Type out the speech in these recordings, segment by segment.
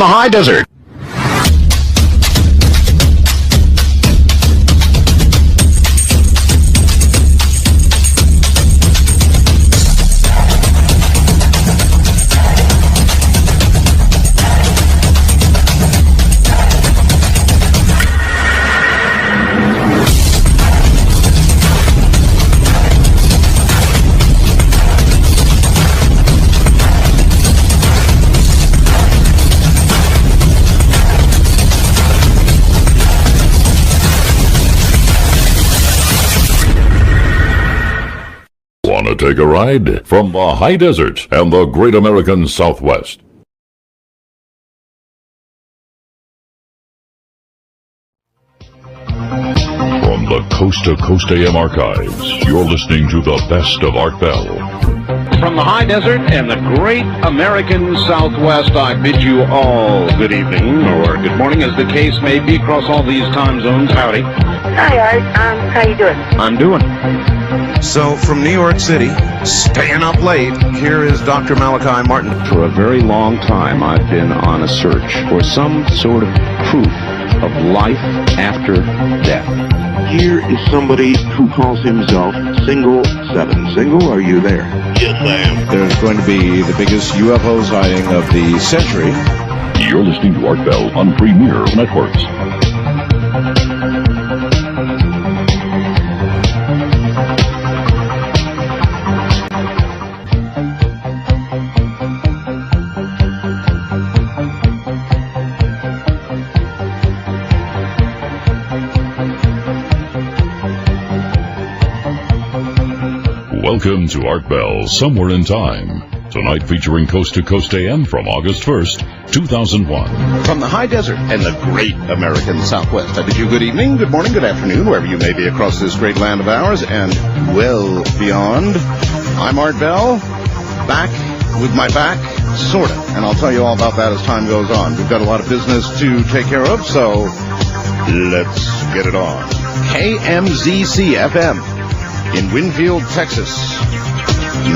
the high desert. Want to take a ride? From the high desert and the great American Southwest. From the Coast to Coast AM archives, you're listening to the best of Art Bell. From the high desert and the great American Southwest, I bid you all good evening, or good morning, as the case may be, across all these time zones. Howdy. Hi, Art. How you doing? I'm doing. So, from New York City, staying up late, here is Dr. Malachi Martin. For a very long time, I've been on a search for some sort of proof of life after death. Here is somebody who calls himself Single 7. Single, are you there? Yes, I am. There's going to be the biggest UFO sighting of the century. You're listening to Art Bell on Premier Networks. Welcome to Art Bell, Somewhere in Time. Tonight featuring Coast to Coast AM from August 1st, 2001. From the high desert and the great American Southwest, I bid you good evening, good morning, good afternoon, wherever you may be across this great land of ours and well beyond. I'm Art Bell, back with my back, sort of, and I'll tell you all about that as time goes on. We've got a lot of business to take care of, so let's get it on. KMZC FM. In Winfield, Texas,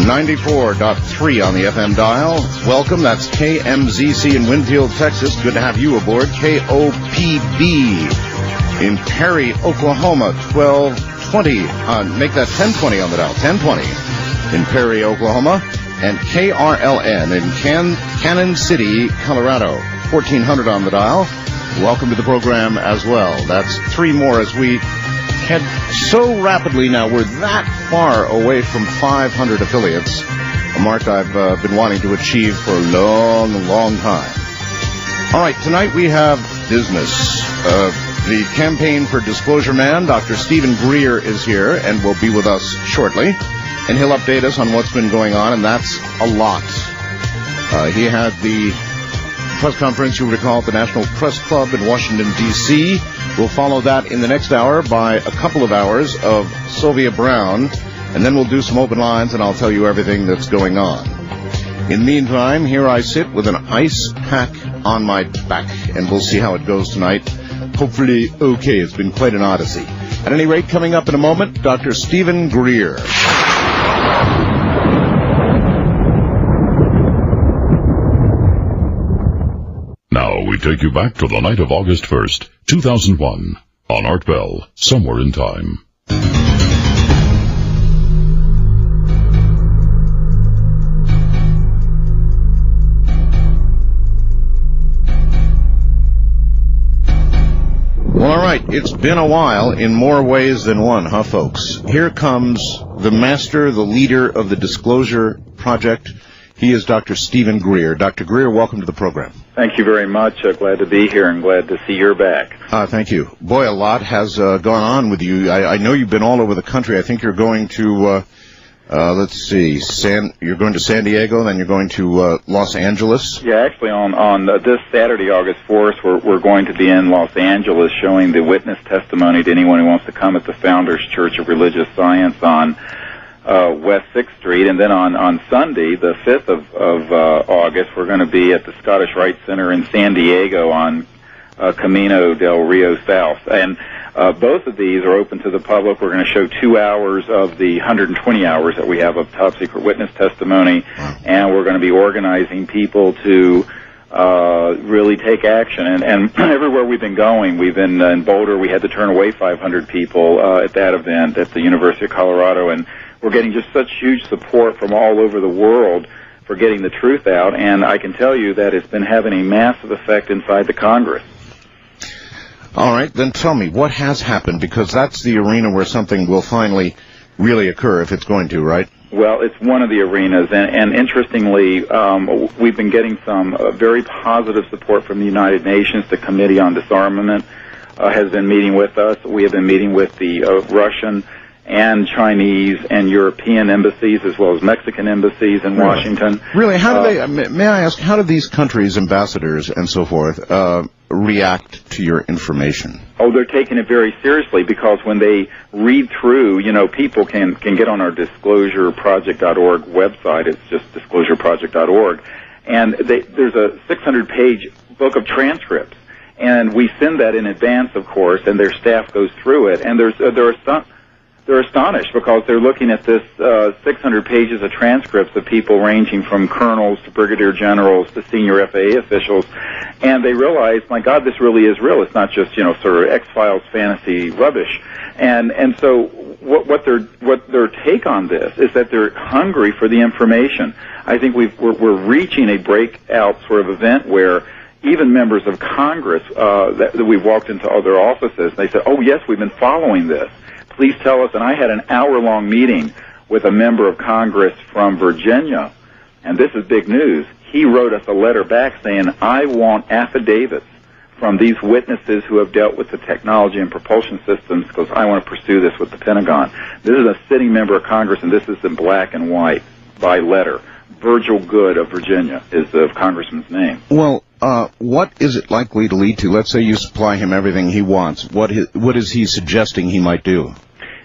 94.3 on the FM dial. Welcome, that's KMZC in Winfield, Texas. Good to have you aboard. KOPB in Perry, Oklahoma, 1220. Make that 1020 on the dial, 1020 in Perry, Oklahoma. And KRLN in Cannon City, Colorado, 1400 on the dial. Welcome to the program as well. That's three more as we head so rapidly now. We're that far away from 500 affiliates, a mark I've been wanting to achieve for a long, long time. All right, tonight we have business. The campaign for Disclosure Man, Dr. Stephen Greer, is here and will be with us shortly, and he'll update us on what's been going on, and that's a lot. He had the press conference, you recall, at the National Press Club in Washington, D.C. We'll follow that in the next hour by a couple of hours of Sylvia Brown, and then we'll do some open lines, and I'll tell you everything that's going on. In the meantime, here I sit with an ice pack on my back, and we'll see how it goes tonight. Hopefully okay. It's been quite an odyssey. At any rate, coming up in a moment, Dr. Stephen Greer. Now we take you back to the night of August 1st, 2001, on Art Bell, Somewhere in Time. Well, all right, it's been a while in more ways than one, huh, folks? Here comes the master, the leader of the Disclosure Project. He is Dr. Stephen Greer. Dr. Greer, welcome to the program. Thank you very much. Glad to be here and glad to see you're back. Thank you. Boy, a lot has gone on with you. I know you've been all over the country. I think you're going to, let's see, you're going to San Diego, then you're going to Los Angeles. Yeah, actually on this Saturday, August 4th, we're going to be in Los Angeles showing the witness testimony to anyone who wants to come at the Founders Church of Religious Science on West 6th Street, and then on Sunday, the 5th of August, we're going to be at the Scottish Rite Center in San Diego on Camino del Rio South. And both of these are open to the public. We're going to show 2 hours of the 120 hours that we have of top-secret witness testimony, and we're going to be organizing people to really take action. And everywhere we've been going, we've been in Boulder, we had to turn away 500 people at that event at the University of Colorado, and we're getting just such huge support from all over the world for getting the truth out, and I can tell you that it's been having a massive effect inside the Congress. All right, then tell me, what has happened? Because that's the arena where something will finally really occur, if it's going to, right? Well, it's one of the arenas, and interestingly, we've been getting some very positive support from the United Nations. The Committee on Disarmament has been meeting with us. We have been meeting with the Russian and Chinese and European embassies, as well as Mexican embassies in Washington. Really? How do they, may I ask, how do these countries' ambassadors and so forth react to your information? Oh, they're taking it very seriously, because when they read through, people can get on our disclosureproject.org website. It's just disclosureproject.org. And there's a 600-page book of transcripts. And we send that in advance, of course, and their staff goes through it. And they're astonished, because they're looking at this 600 pages of transcripts of people ranging from colonels to brigadier generals to senior FAA officials, and they realize, my God, this really is real. It's not just sort of X-Files fantasy rubbish. And so what their take on this is that they're hungry for the information. I think we're reaching a breakout sort of event where even members of Congress that we've walked into other offices, and they said, "Oh yes, we've been following this. Please tell us." And I had an hour-long meeting with a member of Congress from Virginia, and this is big news. He wrote us a letter back saying, "I want affidavits from these witnesses who have dealt with the technology and propulsion systems, because I want to pursue this with the Pentagon." This is a sitting member of Congress, and this is in black and white by letter. Virgil Good of Virginia is the congressman's name. Well, what is it likely to lead to? Let's say you supply him everything he wants. What is he suggesting he might do?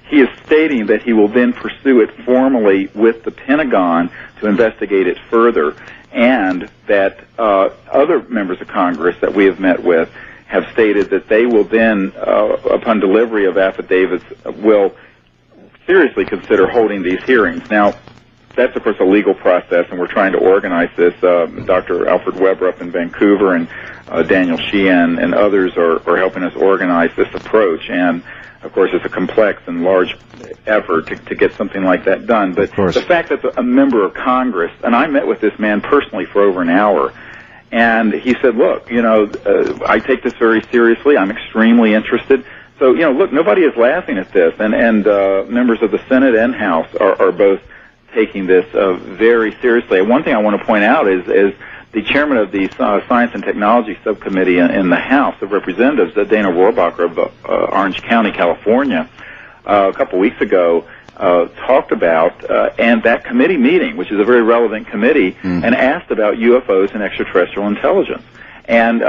He is stating that he will then pursue it formally with the Pentagon to investigate it further, and that other members of Congress that we have met with have stated that they will then, upon delivery of affidavits, will seriously consider holding these hearings. Now, that's, of course, a legal process, and we're trying to organize this. Dr. Alfred Weber up in Vancouver and Daniel Sheehan and others are helping us organize this approach. And, of course, it's a complex and large effort to get something like that done. But the fact that a member of Congress, and I met with this man personally for over an hour, and he said, "Look, I take this very seriously. I'm extremely interested." So, look, nobody is laughing at this, and members of the Senate and House are both taking this very seriously. And one thing I want to point out is the chairman of the Science and Technology Subcommittee in the House of Representatives, Dana Rohrabacher of Orange County, California, a couple weeks ago, talked about and that committee meeting, which is a very relevant committee, and asked about UFOs and extraterrestrial intelligence. And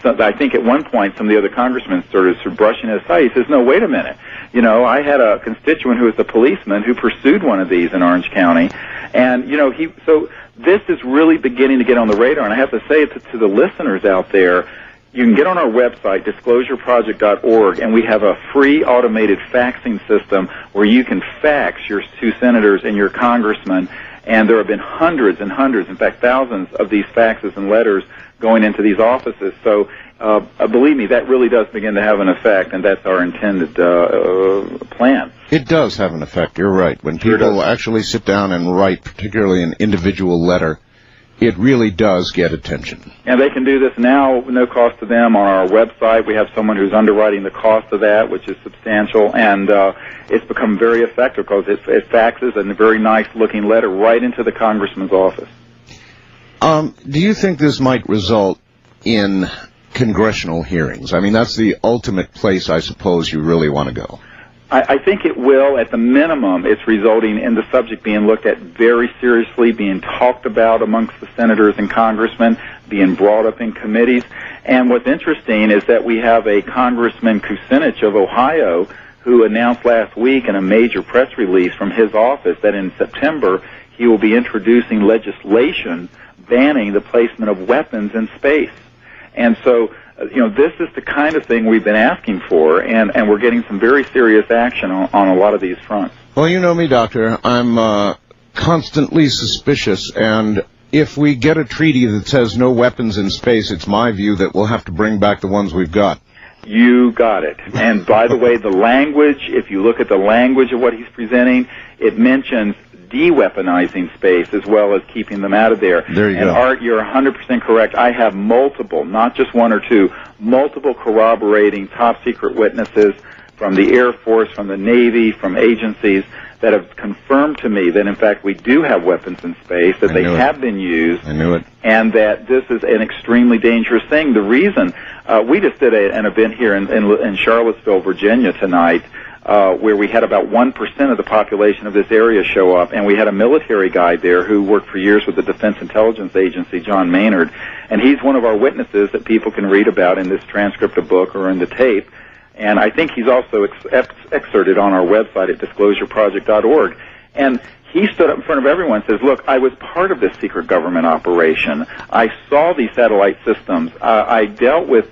so I think at one point some of the other congressmen started brushing it aside. He says, "No, wait a minute. I had a constituent who was a policeman who pursued one of these in Orange County, and so this is really beginning to get on the radar." And I have to say to the listeners out there, you can get on our website, disclosureproject.org, and we have a free automated faxing system where you can fax your two senators and your congressman. And there have been hundreds and hundreds, in fact thousands, of these faxes and letters going into these offices. So believe me, that really does begin to have an effect, and that's our intended plan. It does have an effect, you're right. When people actually sit down and write, particularly an individual letter, it really does get attention. And they can do this now, no cost to them, on our website. We have someone who's underwriting the cost of that, which is substantial, and it's become very effective because it faxes a very nice-looking letter right into the congressman's office. Do you think this might result in congressional hearings? I mean, that's the ultimate place, I suppose, you really want to go. I think it will. At the minimum, it's resulting in the subject being looked at very seriously, being talked about amongst the senators and congressmen, being brought up in committees. And what's interesting is that we have a Congressman Kucinich of Ohio who announced last week in a major press release from his office that in September he will be introducing legislation banning the placement of weapons in space. And so, this is the kind of thing we've been asking for, and we're getting some very serious action on a lot of these fronts. Well, you know me, Doctor. I'm constantly suspicious, and if we get a treaty that says no weapons in space, it's my view that we'll have to bring back the ones we've got. You got it. And by the way, the language, if you look at the language of what he's presenting, it mentions de-weaponizing space as well as keeping them out of there. There you go. And Art, you're 100% correct. I have multiple, not just one or two, multiple corroborating top-secret witnesses from the Air Force, from the Navy, from agencies that have confirmed to me that, in fact, we do have weapons in space, that they have been used. I knew it. And that this is an extremely dangerous thing. The reason, we just did an event here in Charlottesville, Virginia tonight, where we had about 1% of the population of this area show up, and we had a military guy there who worked for years with the Defense Intelligence Agency, John Maynard, and he's one of our witnesses that people can read about in this transcript of book or in the tape. And I think he's also excerpted on our website at disclosureproject.org. And he stood up in front of everyone and says, look, I was part of this secret government operation. I saw these satellite systems. I dealt with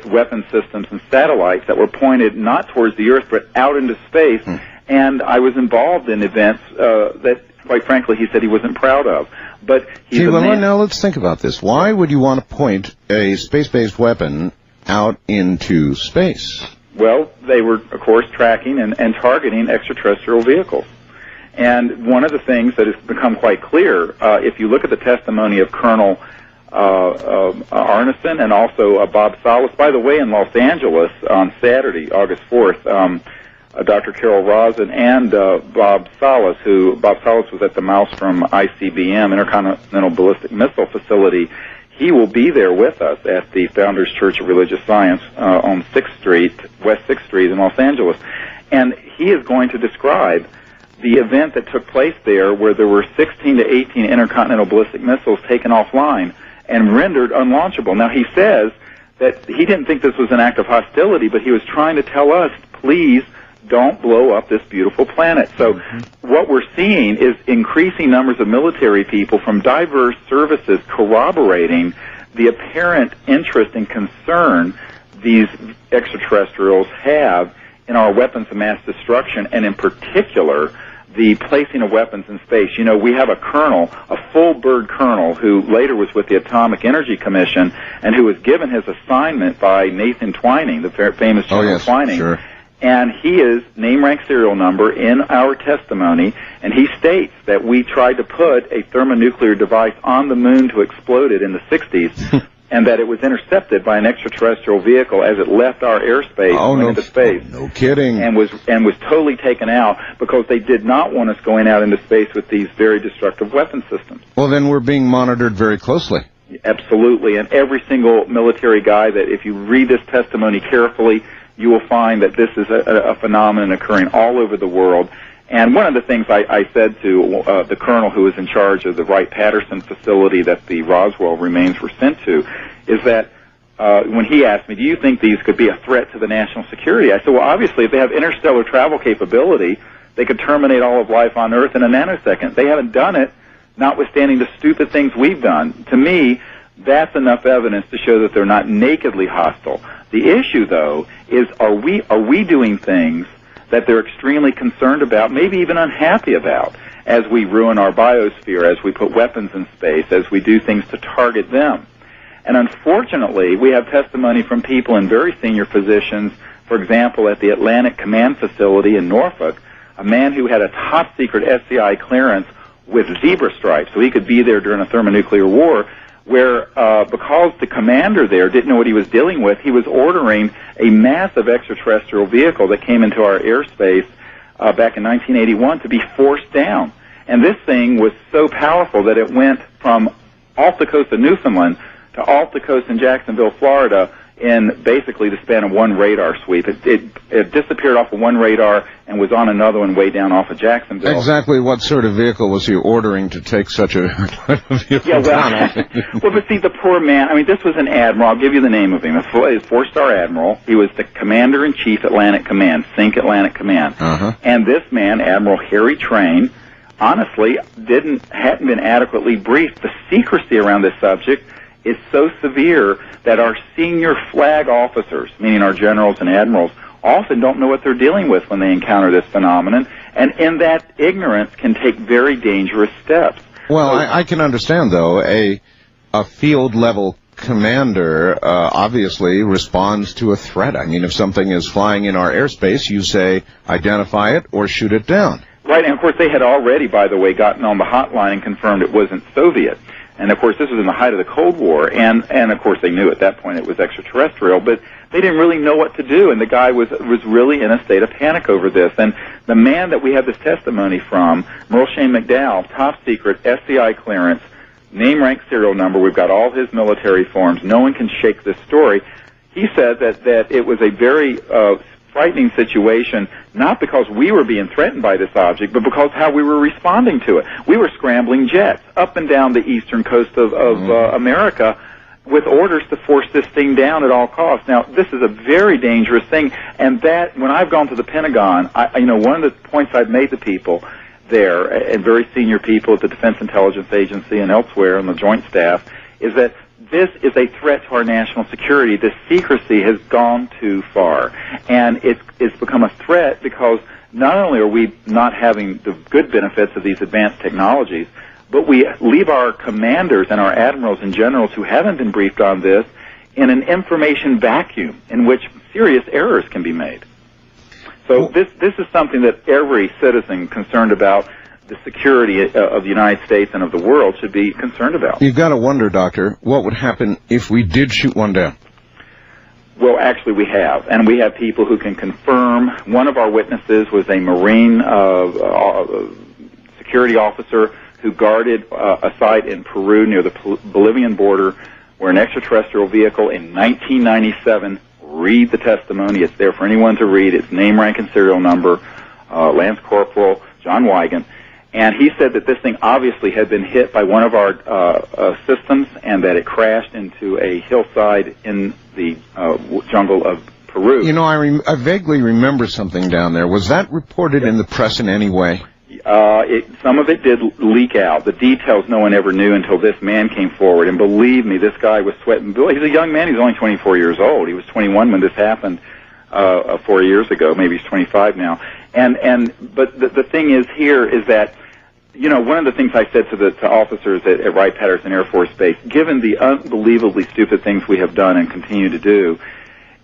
weapon systems and satellites that were pointed not towards the Earth but out into space. And I was involved in events that, quite frankly, he said he wasn't proud of. But he's now let's think about this. Why would you want to point a space-based weapon out into space? Well, they were, of course, tracking and targeting extraterrestrial vehicles. And one of the things that has become quite clear, if you look at the testimony of Colonel Arneson and also Bob Salas, by the way, in Los Angeles on Saturday, August 4th, Dr. Carol Rosin and Bob Salas was at the Maelstrom ICBM, Intercontinental Ballistic Missile Facility. He will be there with us at the Founders Church of Religious Science on 6th Street, West 6th Street in Los Angeles. And he is going to describe the event that took place there where there were 16 to 18 intercontinental ballistic missiles taken offline and rendered unlaunchable. Now, he says that he didn't think this was an act of hostility, but he was trying to tell us, please don't blow up this beautiful planet. So what we're seeing is increasing numbers of military people from diverse services corroborating the apparent interest and concern these extraterrestrials have in our weapons of mass destruction, and in particular, the placing of weapons in space. You know, we have a colonel, a full-bird colonel, who later was with the Atomic Energy Commission and who was given his assignment by Nathan Twining, the famous General Twining. Sure. And he is name, rank, serial number in our testimony, and he states that we tried to put a thermonuclear device on the moon to explode it in the 60s, and that it was intercepted by an extraterrestrial vehicle as it left our airspace and went into space. No kidding. And was totally taken out because they did not want us going out into space with these very destructive weapon systems. Well, then we're being monitored very closely. Absolutely, and every single military guy that, if you read this testimony carefully, you will find that this is a phenomenon occurring all over the world. And one of the things I said to the colonel who was in charge of the Wright-Patterson facility that the Roswell remains were sent to is that when he asked me, do you think these could be a threat to the national security? I said, well, obviously, if they have interstellar travel capability, they could terminate all of life on Earth in a nanosecond. They haven't done it, notwithstanding the stupid things we've done. To me, that's enough evidence to show that they're not nakedly hostile. The issue, though, is are we doing things that they're extremely concerned about, maybe even unhappy about, as we ruin our biosphere, as we put weapons in space, as we do things to target them. And unfortunately, we have testimony from people in very senior positions, for example, at the Atlantic Command Facility in Norfolk, a man who had a top-secret SCI clearance with zebra stripes, so he could be there during a thermonuclear war, where because the commander there didn't know what he was dealing with, he was ordering a massive extraterrestrial vehicle that came into our airspace back in 1981 to be forced down. And this thing was so powerful that it went from off the coast of Newfoundland to off the coast in Jacksonville, Florida, in basically the span of one radar sweep. It disappeared off of one radar and was on another one way down off of Jacksonville. Exactly what sort of vehicle was he ordering to take such a vehicle down? Well, but see, the poor man, I mean, this was an admiral. I'll give you the name of him. A four-star admiral. He was the commander-in-chief Atlantic Command, Think Atlantic Command. And this man, Admiral Harry Train, honestly hadn't been adequately briefed. The secrecy around this subject is so severe that our senior flag officers, meaning our generals and admirals, often don't know what they're dealing with when they encounter this phenomenon, and in that ignorance can take very dangerous steps. Well, I can understand, though, a field-level commander obviously responds to a threat. I mean, if something is flying in our airspace, you say, identify it or shoot it down. Right, and of course they had already, by the way, gotten on the hotline and confirmed it wasn't Soviet. And of course this was in the height of the Cold War, and of course they knew at that point it was extraterrestrial, but they didn't really know what to do, and the guy was really in a state of panic over this. And the man that we have this testimony from, Merle Shane McDowell, top secret, SCI clearance, name, rank, serial number, we've got all his military forms, no one can shake this story. He said that it was a very frightening situation, not because we were being threatened by this object, but because how we were responding to it. We were scrambling jets up and down the eastern coast of America with orders to force this thing down at all costs. Now, this is a very dangerous thing, and that, when I've gone to the Pentagon, one of the points I've made to people there, and very senior people at the Defense Intelligence Agency and elsewhere on the Joint Staff, is that this is a threat to our national security. The secrecy has gone too far, and it's become a threat because not only are we not having the good benefits of these advanced technologies, but we leave our commanders and our admirals and generals who haven't been briefed on this in an information vacuum in which serious errors can be made. So this is something that every citizen concerned about the security of the United States and of the world should be concerned about. You've got to wonder, Doctor, what would happen if we did shoot one down? Well, actually, we have, and we have people who can confirm. One of our witnesses was a Marine security officer who guarded a site in Peru near the Bolivian border where an extraterrestrial vehicle in 1997, read the testimony, it's there for anyone to read, its name, rank, and serial number, Lance Corporal John Wigand, and he said that this thing obviously had been hit by one of our systems and that it crashed into a hillside in the jungle of Peru. You know, I vaguely remember something down there. Was that reported in the press in any way? Some of it did leak out. The details no one ever knew until this man came forward. And believe me, this guy was sweating. He's a young man. He's only 24 years old. He was 21 when this happened 4 years ago. Maybe he's 25 now. But the thing is here is that, you know, one of the things I said to officers at Wright-Patterson Air Force Base, given the unbelievably stupid things we have done and continue to do,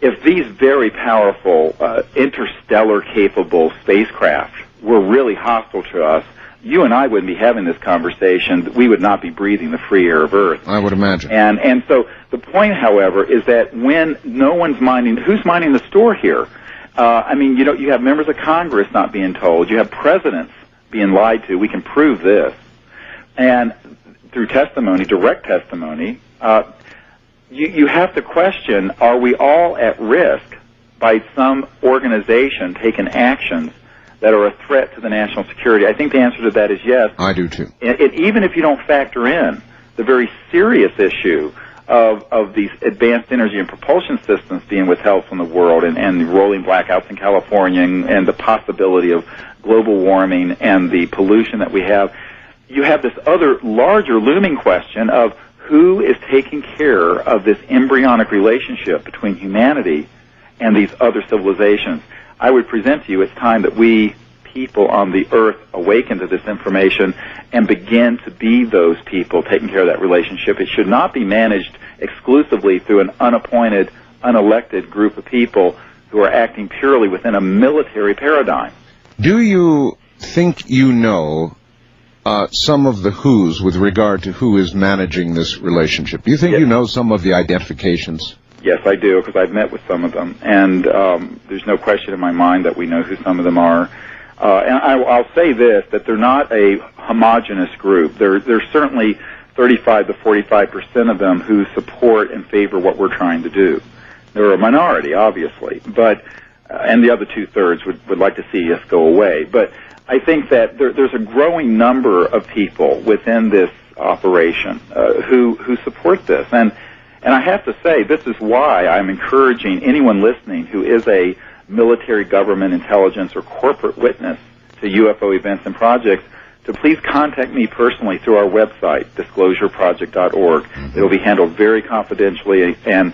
if these very powerful, interstellar-capable spacecraft were really hostile to us, you and I wouldn't be having this conversation. We would not be breathing the free air of Earth. I would imagine. And so the point, however, is that when no one's minding, who's minding the store here? I mean, you know, you have members of Congress not being told. You have presidents being lied to. We can prove this. And through testimony, direct testimony, you have to question, are we all at risk by some organization taking actions that are a threat to the national security? I think the answer to that is yes. I do too. Even if you don't factor in the very serious issue of these advanced energy and propulsion systems being withheld from the world and the rolling blackouts in California and the possibility of global warming and the pollution that we have, you have this other larger looming question of who is taking care of this embryonic relationship between humanity and these other civilizations. I would present to you it's time that we people on the earth awaken to this information and begin to be those people taking care of that relationship. It should not be managed exclusively through an unappointed, unelected group of people who are acting purely within a military paradigm. Do you think you know some of the who's with regard to who is managing this relationship? Do you think you know some of the identifications? Yes, I do, because I've met with some of them, and there's no question in my mind that we know who some of them are. And I'll say this, that they're not a homogenous group. There's certainly 35 to 45% of them who support and favor what we're trying to do. They're a minority, obviously, but and the other two-thirds would like to see us go away. But I think that there's a growing number of people within this operation who support this. And I have to say, this is why I'm encouraging anyone listening who is a military, government, intelligence, or corporate witness to UFO events and projects to please contact me personally through our website, disclosureproject.org. It will be handled very confidentially, and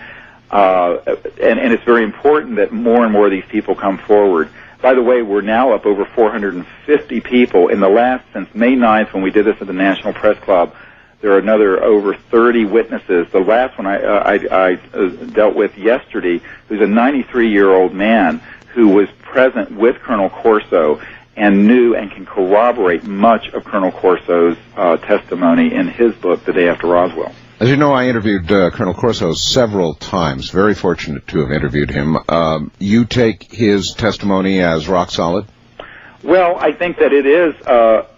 it's very important that more and more of these people come forward. By the way, we're now up over 450 people. Since May 9th, when we did this at the National Press Club, there are another over 30 witnesses. The last one I dealt with yesterday, who's a 93-year-old man who was present with Colonel Corso and knew and can corroborate much of Colonel Corso's testimony in his book, The Day After Roswell. As you know, I interviewed Colonel Corso several times. Very fortunate to have interviewed him. You take his testimony as rock solid? Well, I think that it is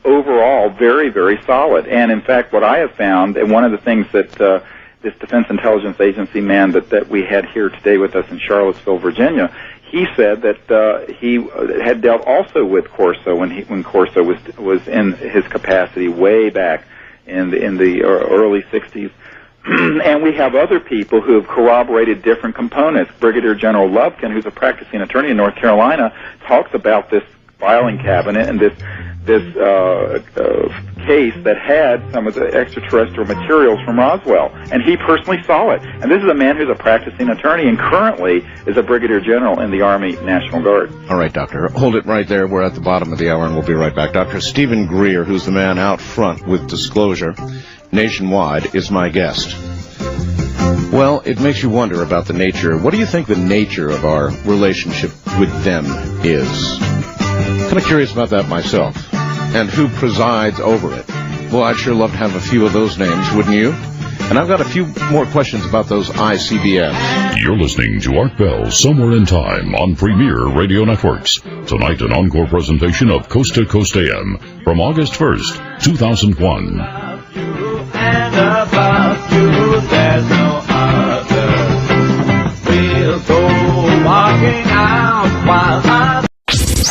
overall very, very solid. And in fact, what I have found, and one of the things that this Defense Intelligence Agency man that we had here today with us in Charlottesville, Virginia, he said that he had dealt also with Corso when Corso was in his capacity way back in the early 60s. And we have other people who have corroborated different components. Brigadier General Lubkin, who's a practicing attorney in North Carolina, talks about this filing cabinet and this case that had some of the extraterrestrial materials from Roswell, and he personally saw it. And this is a man who's a practicing attorney and currently is a brigadier general in the Army National Guard. All right, Doctor, hold it right there. We're at the bottom of the hour, and we'll be right back. Dr. Stephen Greer, who's the man out front with disclosure nationwide, is my guest. Well, it makes you wonder about the nature. What do you think the nature of our relationship with them is? Kind of curious about that myself. And who presides over it? Well, I'd sure love to have a few of those names, wouldn't you? And I've got a few more questions about those ICBMs. You're listening to Art Bell, Somewhere in Time, on Premier Radio Networks. Tonight, an encore presentation of Coast to Coast AM from August 1st, 2001. And about you, there's no other. We'll go walking out while I...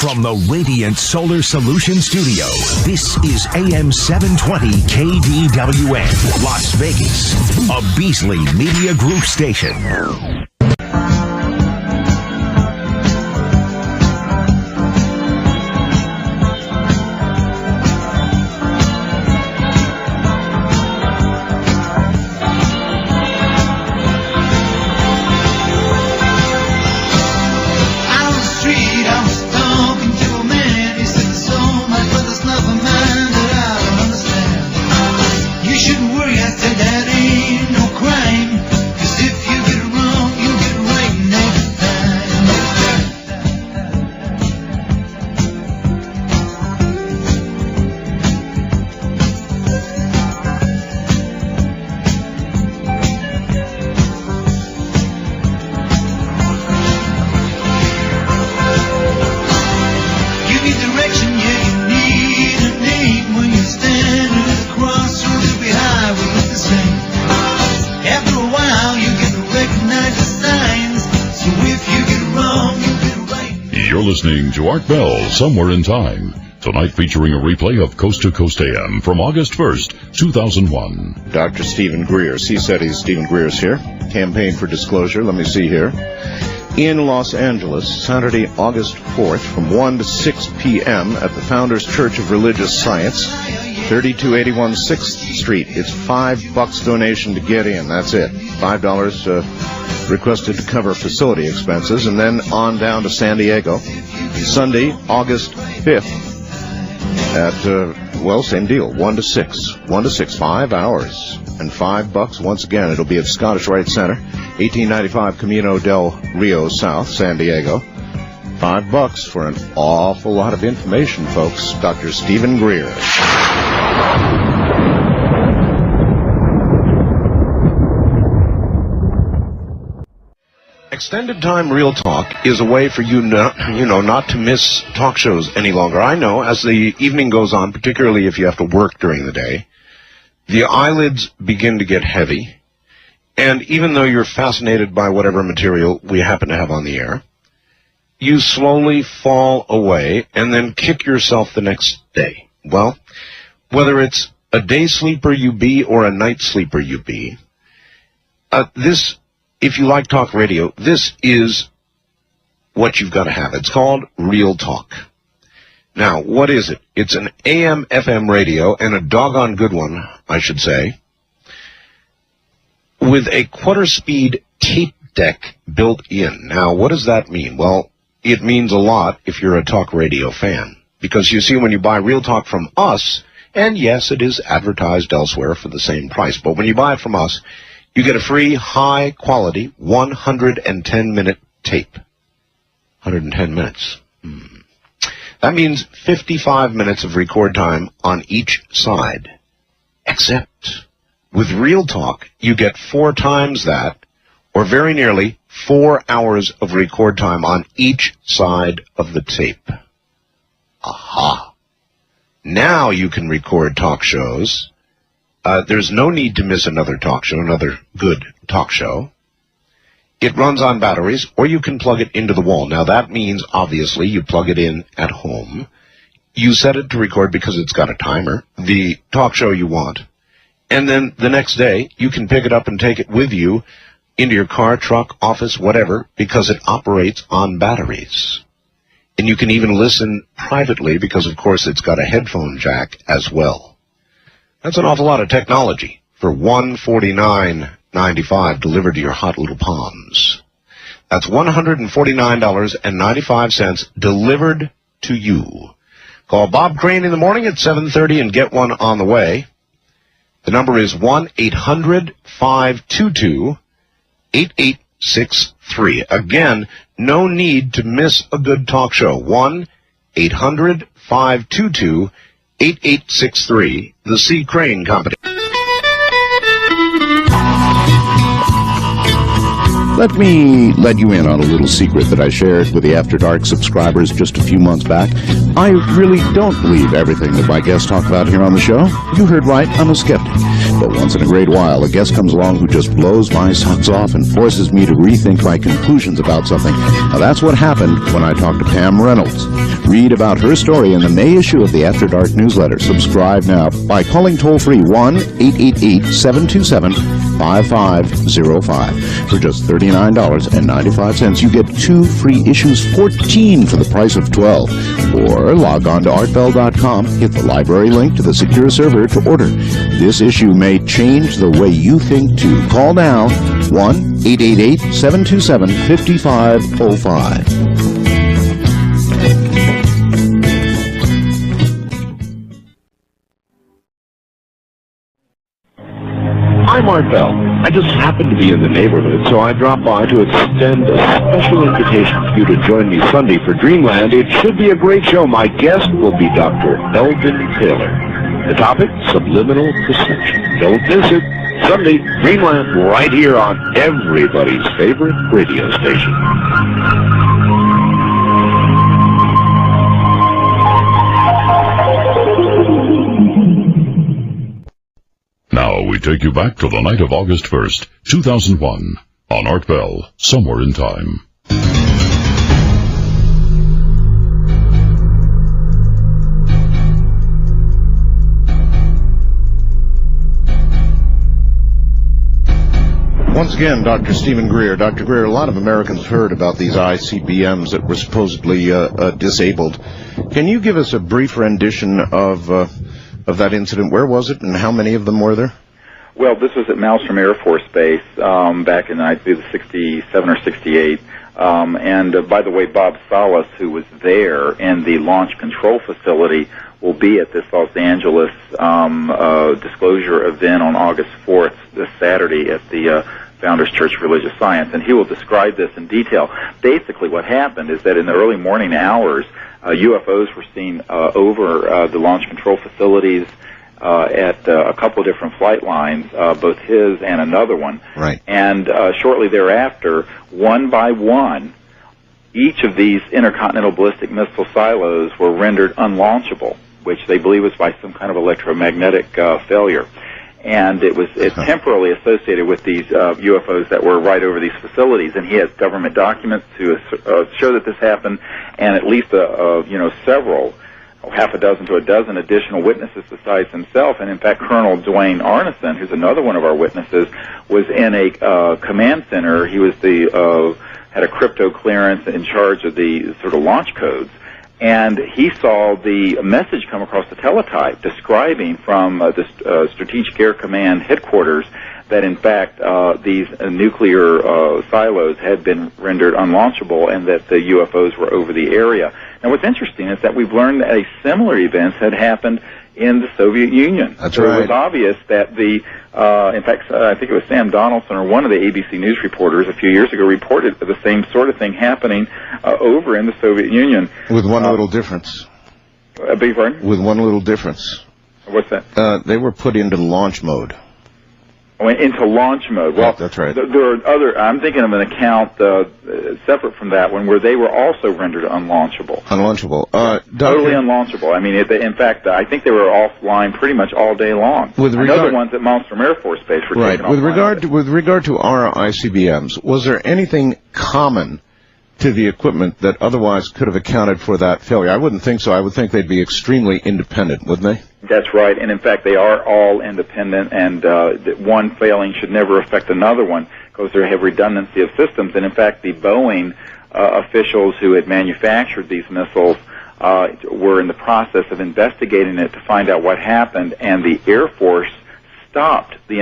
From the Radiant Solar Solutions Studio, this is AM 720 KDWN, Las Vegas, a Beasley Media Group station. Listening to Art Bell, Somewhere in Time. Tonight featuring a replay of Coast to Coast AM from August 1st, 2001. Dr. Stephen Greer, CSETI's Stephen Greer's here. Campaign for disclosure, let me see here. In Los Angeles, Saturday, August 4th, from 1 to 6 p.m. at the Founders Church of Religious Science, 3281 6th Street. It's $5 donation to get in, that's it. $5 requested to cover facility expenses, and then on down to San Diego, Sunday, August 5th, at, same deal, 1 to 6, 5 hours, and $5 once again. It'll be at Scottish Rite Center, 1895 Camino del Rio South, San Diego. $5 for an awful lot of information, folks. Dr. Stephen Greer. Extended Time Real Talk is a way for you not to miss talk shows any longer. I know as the evening goes on, particularly if you have to work during the day, the eyelids begin to get heavy. And even though you're fascinated by whatever material we happen to have on the air, you slowly fall away and then kick yourself the next day. Well, whether it's a day sleeper you be or a night sleeper you be, if you like talk radio, this is what you've got to have. It's called Real Talk. Now, what is it? It's an AM/FM radio, and a doggone good one, I should say, with a quarter-speed tape deck built in. Now, what does that mean? Well, it means a lot if you're a talk radio fan. Because you see, when you buy Real Talk from us, and yes, it is advertised elsewhere for the same price, but when you buy it from us, you get a free, high-quality 110-minute tape. 110 minutes. That means 55 minutes of record time on each side. Except, with Real Talk, you get 4 times that, or very nearly 4 hours of record time on each side of the tape. Aha! Now you can record talk shows. There's no need to miss another talk show, another good talk show. It runs on batteries, or you can plug it into the wall. Now that means, obviously, you plug it in at home. You set it to record because it's got a timer, the talk show you want. And then the next day, you can pick it up and take it with you into your car, truck, office, whatever, because it operates on batteries. And you can even listen privately because, of course, it's got a headphone jack as well. That's an awful lot of technology for $149.95 delivered to your hot little palms. That's $149.95 delivered to you. Call Bob Crane in the morning at 7:30 and get one on the way. The number is 1-800-522-8863. Again, no need to miss a good talk show. 1-800-522-8863. The C. Crane Company. Let me let you in on a little secret that I shared with the After Dark subscribers just a few months back. I really don't believe everything that my guests talk about here on the show. You heard right, I'm a skeptic. But once in a great while, a guest comes along who just blows my socks off and forces me to rethink my conclusions about something. Now that's what happened when I talked to Pam Reynolds. Read about her story in the May issue of the After Dark newsletter. Subscribe now by calling toll-free 1-888-727-5505. For just $39.95, you get 2 free issues, 14 for the price of 12. Or log on to artbell.com, hit the library link to the secure server to order. This issue may change the way you think too. Call now, 1-888-727-5505. I'm Art Bell. I just happened to be in the neighborhood, so I dropped by to extend a special invitation for you to join me Sunday for Dreamland. It should be a great show. My guest will be Dr. Elvin Taylor. The topic, subliminal perception. Don't miss it. Sunday, Dreamland, right here on everybody's favorite radio station. Now we take you back to the night of August 1st, 2001, on Art Bell, Somewhere in Time. Once again, Dr. Stephen Greer. Dr. Greer, a lot of Americans heard about these ICBMs that were supposedly disabled. Can you give us a brief rendition of that incident? Where was it, and how many of them were there? Well, this was at Malmstrom Air Force Base back in, I believe, 67 or 68. And by the way, Bob Salas, who was there in the launch control facility, will be at this Los Angeles disclosure event on August 4th, this Saturday, at the Founders Church of Religious Science, and he will describe this in detail. Basically, what happened is that in the early morning hours, UFOs were seen over the launch control facilities at a couple of different flight lines, both his and another one. Right. And shortly thereafter, one by one, each of these intercontinental ballistic missile silos were rendered unlaunchable, which they believe was by some kind of electromagnetic failure. And it's temporarily associated with these UFOs that were right over these facilities. And he has government documents to show that this happened, and at least several, half a dozen to a dozen additional witnesses besides himself. And in fact, Colonel Dwayne Arneson, who's another one of our witnesses, was in a command center. He was had a crypto clearance in charge of the sort of launch codes. and he saw the message come across the teletype describing from the Strategic Air Command headquarters that, in fact, these nuclear silos had been rendered unlaunchable and that the UFOs were over the area. Now, what's interesting is that we've learned that a similar event had happened in the Soviet Union. That's so right. It was obvious that in fact, I think it was Sam Donaldson or one of the ABC News reporters a few years ago reported the same sort of thing happening over in the Soviet Union. With one little difference. Beg your pardon? With one little difference. What's that? They were put into launch mode. Went into launch mode. Well, that's right. There are other. I'm thinking of an account separate from that one where they were also rendered unlaunchable. Unlaunchable. Totally unlaunchable. I mean, in fact, I think they were offline pretty much all day long. With regard, I know the ones at Malmstrom Air Force Base were right. taken With offline. with regard to our ICBMs, was there anything common to the equipment that otherwise could have accounted for that failure? I wouldn't think so. I would think they'd be extremely independent, wouldn't they? That's right, and in fact, they are all independent, and one failing should never affect another one because they have redundancy of systems. And in fact, the Boeing officials who had manufactured these missiles were in the process of investigating it to find out what happened, and the Air Force stopped the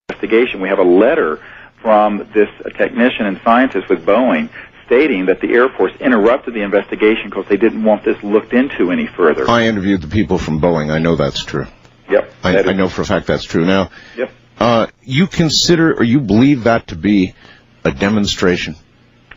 investigation. We have a letter from this technician and scientist with Boeing stating that the Air Force interrupted the investigation because they didn't want this looked into any further. I interviewed the people from Boeing. I know that's true. Yep. I know for a fact that's true. Now, yep. You consider or you believe that to be a demonstration?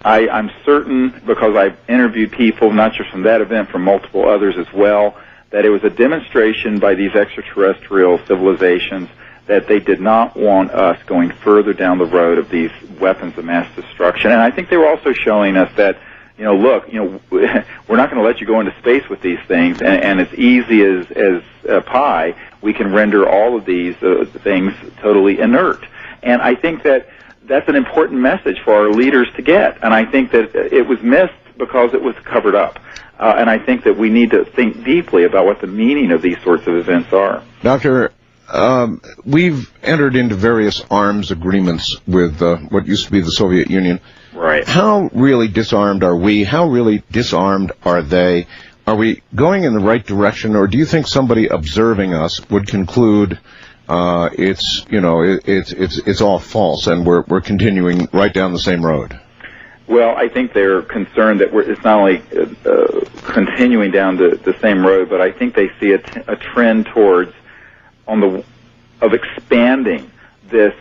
I'm certain, because I've interviewed people, not just from that event, from multiple others as well, that it was a demonstration by these extraterrestrial civilizations that they did not want us going further down the road of these weapons of mass destruction. And I think they were also showing us that, look, we're not going to let you go into space with these things, and as easy as pie, we can render all of these things totally inert. And I think that that's an important message for our leaders to get. And I think that it was missed because it was covered up. And I think that we need to think deeply about what the meaning of these sorts of events are. Doctor, we've entered into various arms agreements with what used to be the Soviet Union. Right. How really disarmed are we? How really disarmed are they? Are we going in the right direction, or do you think somebody observing us would conclude it's all false and we're continuing right down the same road? Well, I think they're concerned that it's not only continuing down the same road, but I think they see a trend towards of expanding this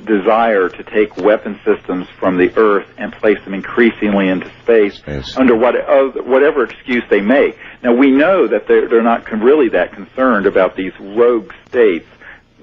desire to take weapon systems from the Earth and place them increasingly into space under whatever excuse they make. Now, we know that they're not really that concerned about these rogue states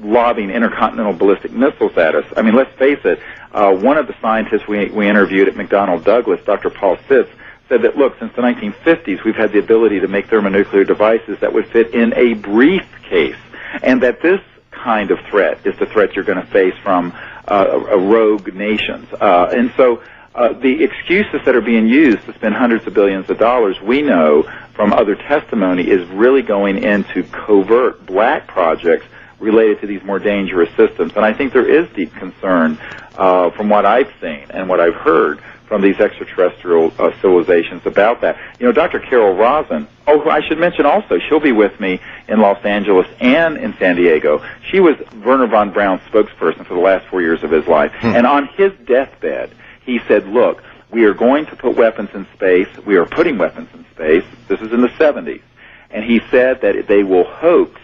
lobbing intercontinental ballistic missiles at us. I mean, let's face it, one of the scientists we interviewed at McDonnell Douglas, Dr. Paul Sitz, said that, look, since the 1950s, we've had the ability to make thermonuclear devices that would fit in a briefcase, and that this kind of threat is the threat you're going to face from rogue nations. And so the excuses that are being used to spend hundreds of billions of dollars, we know from other testimony, is really going into covert black projects related to these more dangerous systems. And I think there is deep concern from what I've seen and what I've heard from these extraterrestrial civilizations about that. Dr. Carol Rosin, I should mention also, she'll be with me in Los Angeles and in San Diego. She was Wernher von Braun's spokesperson for the last 4 years of his life. And on his deathbed, he said, look, we are going to put weapons in space. We are putting weapons in space. This is in the 70s. And he said that they will hoax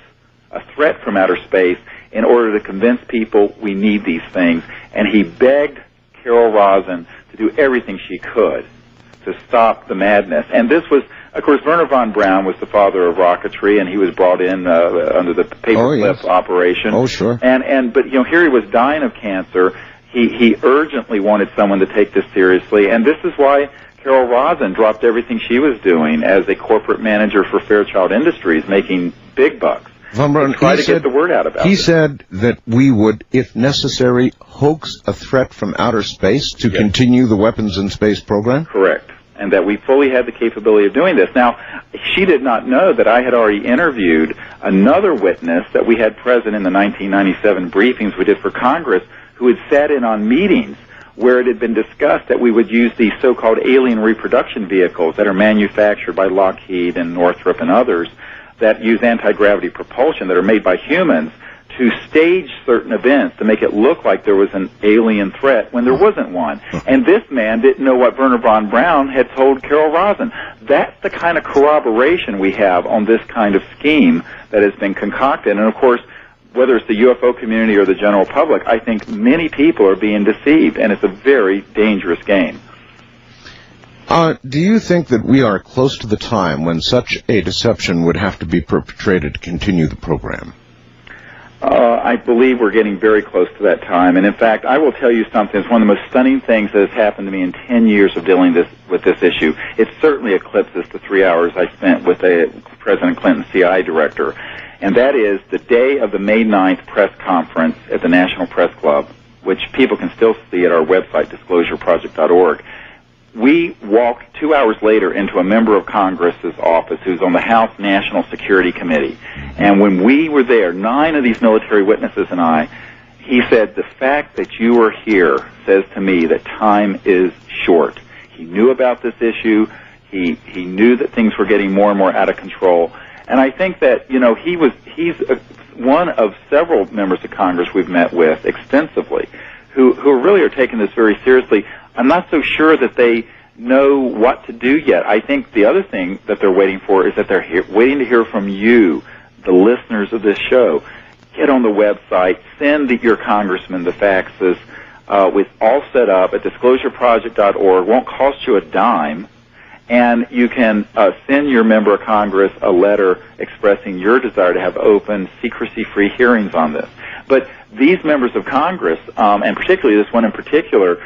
a threat from outer space in order to convince people we need these things. And he begged Carol Rosin to do everything she could to stop the madness. And this was, of course, Wernher von Braun was the father of rocketry, and he was brought in under the paperclip operation. Oh, sure. But here he was dying of cancer. He urgently wanted someone to take this seriously, and this is why Carol Rosin dropped everything she was doing as a corporate manager for Fairchild Industries, making big bucks. Von Braun, try to get the word out about it. He said that we would, if necessary, hoax a threat from outer space to continue the weapons in space program? Correct. And that we fully had the capability of doing this. Now, she did not know that I had already interviewed another witness that we had present in the 1997 briefings we did for Congress, who had sat in on meetings where it had been discussed that we would use these so-called alien reproduction vehicles that are manufactured by Lockheed and Northrop and others that use anti-gravity propulsion that are made by humans to stage certain events to make it look like there was an alien threat when there wasn't one. And this man didn't know what Werner von Braun had told Carol Rosin. That's the kind of corroboration we have on this kind of scheme that has been concocted. And, of course, whether it's the UFO community or the general public, I think many people are being deceived, and it's a very dangerous game. Do you think that we are close to the time when such a deception would have to be perpetrated to continue the program? I believe we're getting very close to that time. And, in fact, I will tell you something. It's one of the most stunning things that has happened to me in 10 years of dealing with this issue. It certainly eclipses the 3 hours I spent with President Clinton's CI director. And that is the day of the May 9th press conference at the National Press Club, which people can still see at our website, disclosureproject.org. We walked 2 hours later into a member of Congress's office who's on the House National Security Committee. And when we were there, 9 of these military witnesses and I, he said, the fact that you are here says to me that time is short. He knew about this issue. He knew that things were getting more and more out of control. And I think that, you know, he's one of several members of Congress we've met with extensively who really are taking this very seriously. I'm not so sure that they know what to do yet. I think the other thing that they're waiting for is that they're waiting to hear from you, the listeners of this show. Get on the website, send your congressman the faxes with all set up at disclosureproject.org. Won't cost you a dime. And you can send your member of Congress a letter expressing your desire to have open, secrecy-free hearings on this. But these members of Congress, and particularly this one in particular,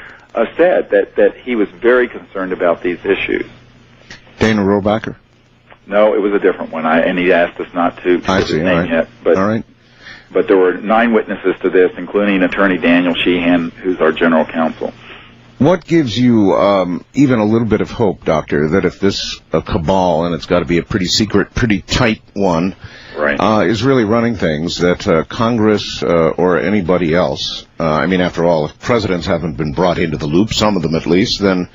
said that he was very concerned about these issues. Dana Rohrabacher? No, it was a different one, and he asked us not to put his name yet. But, all right. But there were 9 witnesses to this, including Attorney Daniel Sheehan, who's our general counsel. What gives you even a little bit of hope, Doctor, that if this cabal, and it's got to be a pretty secret, pretty tight one, right, is really running things, that Congress or anybody else, I mean, after all, if presidents haven't been brought into the loop, some of them at least, then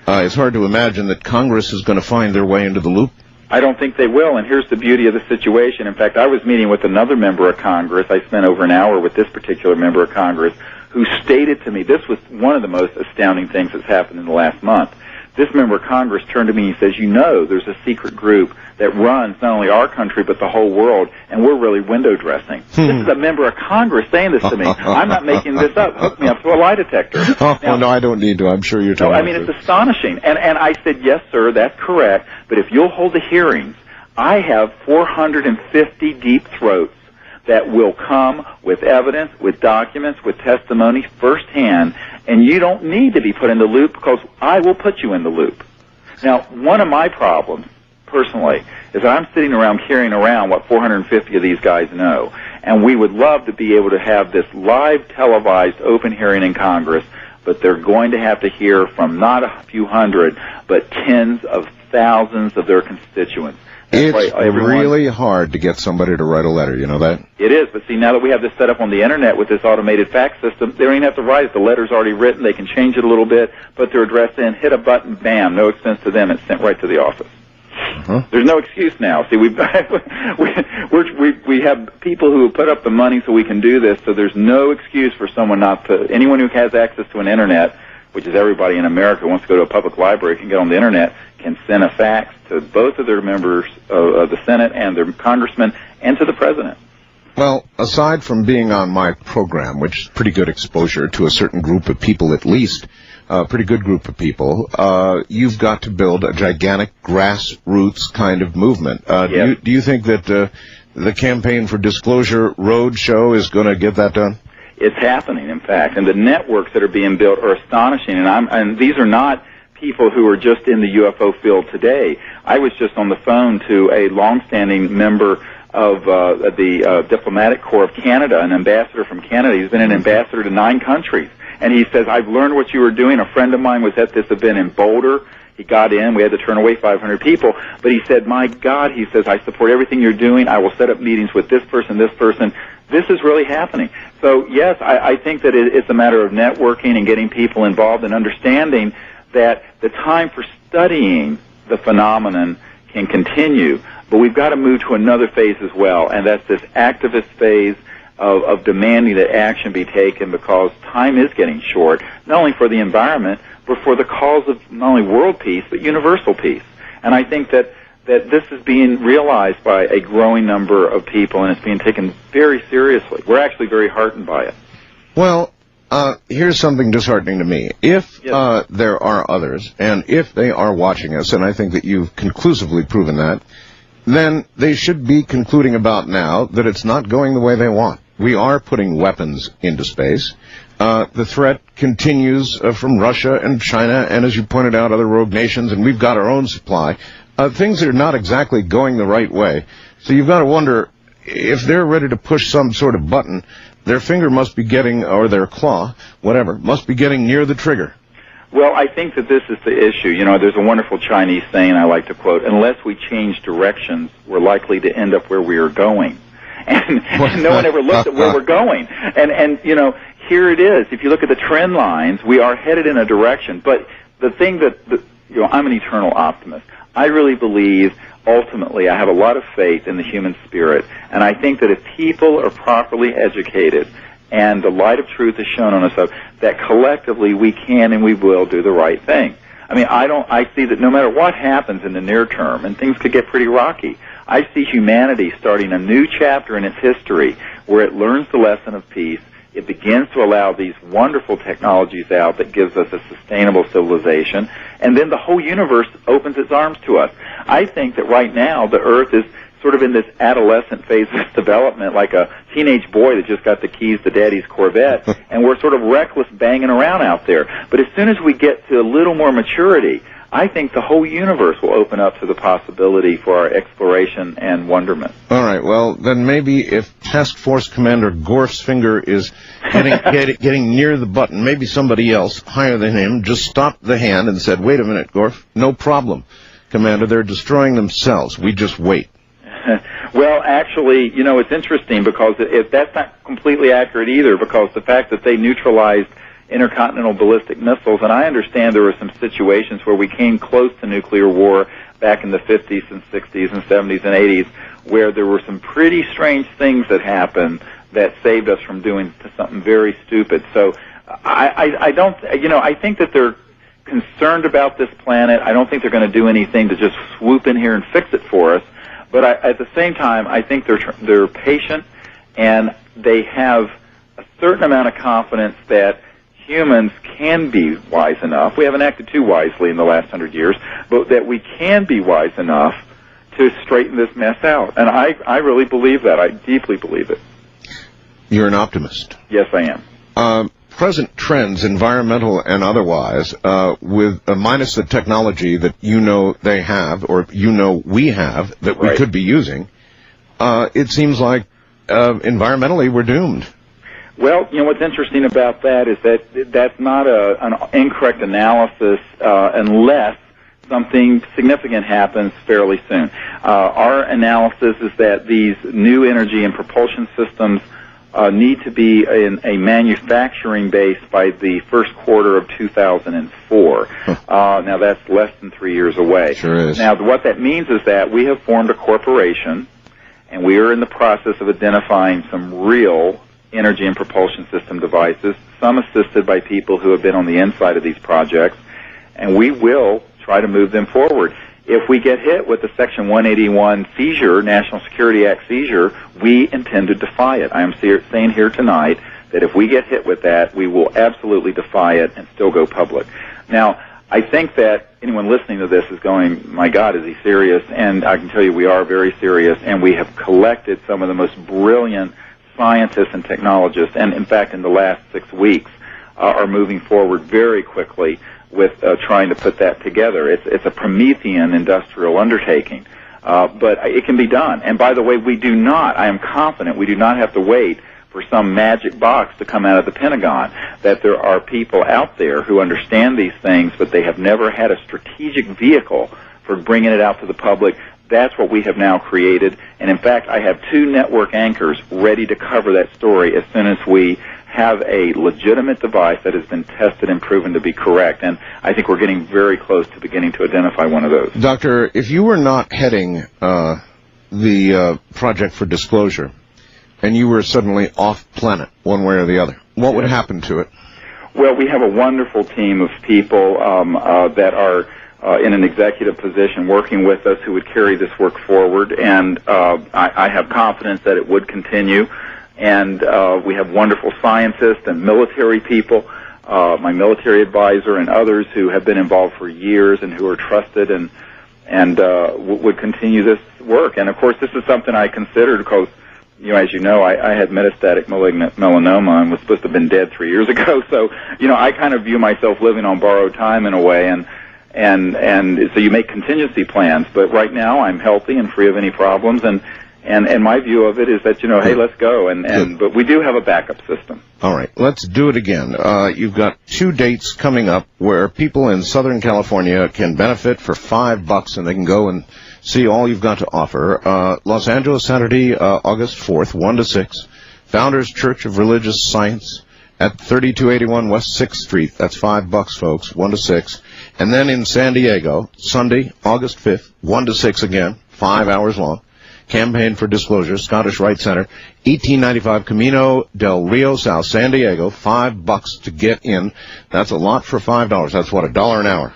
it's hard to imagine that Congress is going to find their way into the loop? I don't think they will, and here's the beauty of the situation. In fact, I was meeting with another member of Congress. I spent over an hour with this particular member of Congress who stated to me, this was one of the most astounding things that's happened in the last month. This member of Congress turned to me and says, you know, there's a secret group that runs not only our country but the whole world, and we're really window dressing. This is a member of Congress saying this to me. I'm not making this up. Hook me up to a lie detector. Now, no, I don't need to. I'm sure you're telling me. No, I mean, it's astonishing. And I said, yes, sir, that's correct, but if you'll hold the hearings, I have 450 deep throats that will come with evidence, with documents, with testimony firsthand, and you don't need to be put in the loop because I will put you in the loop. Now, one of my problems, personally, is I'm sitting around carrying around what 450 of these guys know, and we would love to be able to have this live televised open hearing in Congress, but they're going to have to hear from not a few hundred, but tens of thousands of their constituents. It's really hard to get somebody to write a letter, you know that? It is, but see, now that we have this set up on the Internet with this automated fax system, they don't even have to write it. The letter's already written. They can change it a little bit, put their address in, hit a button, bam, no expense to them. It's sent right to the office. There's no excuse now. See, we have people who put up the money so we can do this, so there's no excuse for someone not to. Anyone who has access to an Internet, which is everybody in America who wants to go to a public library, can get on the Internet, can send a fax to both of their members of the Senate and their congressmen and to the president. Well, aside from being on my program, which is pretty good exposure to a certain group of people at least, a pretty good group of people, you've got to build a gigantic grassroots kind of movement. Yes. Do you think that the Campaign for Disclosure Roadshow is going to get that done? It's happening, in fact, and the networks that are being built are astonishing, and these are not people who are just in the UFO field today. I was just on the phone to a longstanding member of the Diplomatic Corps of Canada, an ambassador from Canada. He's been an ambassador to 9 countries. And he says, I've learned what you were doing. A friend of mine was at this event in Boulder. He got in. We had to turn away 500 people. But he said, my God, he says, I support everything you're doing. I will set up meetings with this person, this is really happening. So, yes, I think that it's a matter of networking and getting people involved and understanding that the time for studying the phenomenon can continue, but we've got to move to another phase as well, and that's this activist phase of demanding that action be taken, because time is getting short, not only for the environment, but for the cause of not only world peace, but universal peace. And I think that this is being realized by a growing number of people, and it's being taken very seriously. We're actually very heartened by it. Well, here's something disheartening to me. If there are others, and if they are watching us, and I think that you've conclusively proven that, then they should be concluding about now that it's not going the way they want. We are putting weapons into space. The threat continues from Russia and China, and as you pointed out, other rogue nations, and we've got our own supply. Things are not exactly going the right way. So you've got to wonder, if they're ready to push some sort of button, their finger must be getting, or their claw, whatever, must be getting near the trigger. Well, I think that this is the issue. You know, there's a wonderful Chinese saying I like to quote, unless we change directions, we're likely to end up where we are going. And no one ever looked at where we're going. And you know, here it is. If you look at the trend lines, we are headed in a direction. But the thing I'm an eternal optimist. I really believe, ultimately, I have a lot of faith in the human spirit. And I think that if people are properly educated and the light of truth is shown on us, that collectively we can and we will do the right thing. I mean, I see that no matter what happens in the near term, and things could get pretty rocky, I see humanity starting a new chapter in its history where it learns the lesson of peace. It begins to allow these wonderful technologies out that gives us a sustainable civilization, and then the whole universe opens its arms to us. I think that right now the Earth is sort of in this adolescent phase of its development, like a teenage boy that just got the keys to Daddy's Corvette, and we're sort of reckless banging around out there. But as soon as we get to a little more maturity, I think the whole universe will open up to the possibility for our exploration and wonderment. All right, well, then maybe if Task Force Commander Gorf's finger is getting near the button, maybe somebody else higher than him just stopped the hand and said, wait a minute, Gorf, no problem, Commander, they're destroying themselves. We just wait. Well, actually, you know, it's interesting because if that's not completely accurate either, because the fact that they neutralized intercontinental ballistic missiles, and I understand there were some situations where we came close to nuclear war back in the 50s and 60s and 70s and 80s, where there were some pretty strange things that happened that saved us from doing something very stupid. So I don't, you know, I think that they're concerned about this planet. I don't think they're going to do anything to just swoop in here and fix it for us. But at the same time, I think they're patient, and they have a certain amount of confidence that humans can be wise enough. We haven't acted too wisely in the last 100 years, but that we can be wise enough to straighten this mess out. And I really believe that. I deeply believe it. You're an optimist. Yes, I am. Present trends, environmental and otherwise, with minus the technology that you know they have, or you know we have, that we could be using, it seems like environmentally we're doomed. Well, you know, what's interesting about that is that that's not an incorrect analysis unless something significant happens fairly soon. Our analysis is that these new energy and propulsion systems need to be in a manufacturing base by the first quarter of 2004. Now, that's less than 3 years away. Sure is. Now, what that means is that we have formed a corporation, and we are in the process of identifying some real energy and propulsion system devices, some assisted by people who have been on the inside of these projects, and we will try to move them forward. If we get hit with the Section 181 seizure, National Security Act seizure, we intend to defy it. I am saying here tonight that if we get hit with that, we will absolutely defy it and still go public. Now, I think that anyone listening to this is going, my God, is he serious? And I can tell you we are very serious, and we have collected some of the most brilliant scientists and technologists, and in fact in the last 6 weeks are moving forward very quickly with trying to put that together. It's a Promethean industrial undertaking, but it can be done. And by the way, I am confident we do not have to wait for some magic box to come out of the Pentagon, that there are people out there who understand these things, but they have never had a strategic vehicle for bringing it out to the public. That's what we have now created. And in fact, I have 2 network anchors ready to cover that story as soon as we have a legitimate device that has been tested and proven to be correct. And I think we're getting very close to beginning to identify one of those. Doctor, if you were not heading the Project for Disclosure, and you were suddenly off-planet, one way or the other, what would happen to it? Well, we have a wonderful team of people that are in an executive position working with us who would carry this work forward, and I have confidence that it would continue. And we have wonderful scientists and military people, my military advisor and others who have been involved for years and who are trusted and would continue this work. And, of course, this is something I considered because, as you know, I had metastatic malignant melanoma and was supposed to have been dead 3 years ago. So, I kind of view myself living on borrowed time in a way, and so you make contingency plans. But right now I'm healthy and free of any problems, and my view of it is that, hey, let's go. But we do have a backup system. All right, let's do it again. You've got 2 dates coming up where people in Southern California can benefit for $5, and they can go and see all you've got to offer. Los Angeles, Saturday, August 4th, 1 to 6. Founders Church of Religious Science at 3281 West 6th Street. That's $5, folks, 1 to 6. And then in San Diego, Sunday, August 5th, 1 to 6 again, 5 hours long. Campaign for Disclosure, Scottish Rite Center, 1895 Camino del Rio, South San Diego, $5 to get in. That's a lot for $5. That's what, $1 an hour.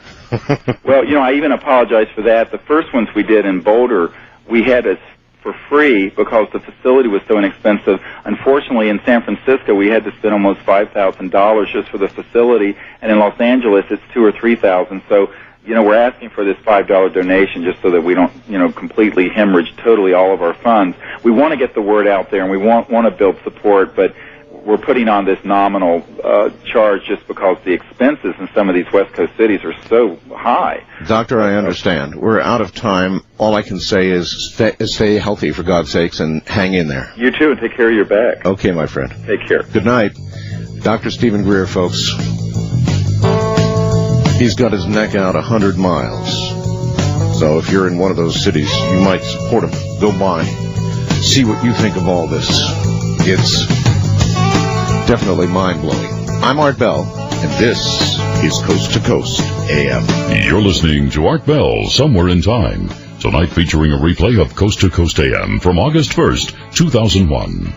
Well, I even apologize for that. The first ones we did in Boulder, we had it for free because the facility was so inexpensive. Unfortunately, in San Francisco, we had to spend almost $5,000 just for the facility, and in Los Angeles, it's $2,000 or $3,000. So, we're asking for this $5 donation just so that we don't, completely hemorrhage totally all of our funds. We want to get the word out there, and we want to build support, but we're putting on this nominal charge just because the expenses in some of these West Coast cities are so high. Doctor, I understand. We're out of time. All I can say is stay healthy, for God's sakes, and hang in there. You too, and take care of your back. Okay, my friend. Take care. Good night. Dr. Stephen Greer, folks. He's got his neck out 100 miles. So if you're in one of those cities, you might support him. Go by. See what you think of all this. It's definitely mind-blowing. I'm Art Bell, and this is Coast to Coast AM. You're listening to Art Bell, Somewhere in Time. Tonight featuring a replay of Coast to Coast AM from August 1st, 2001.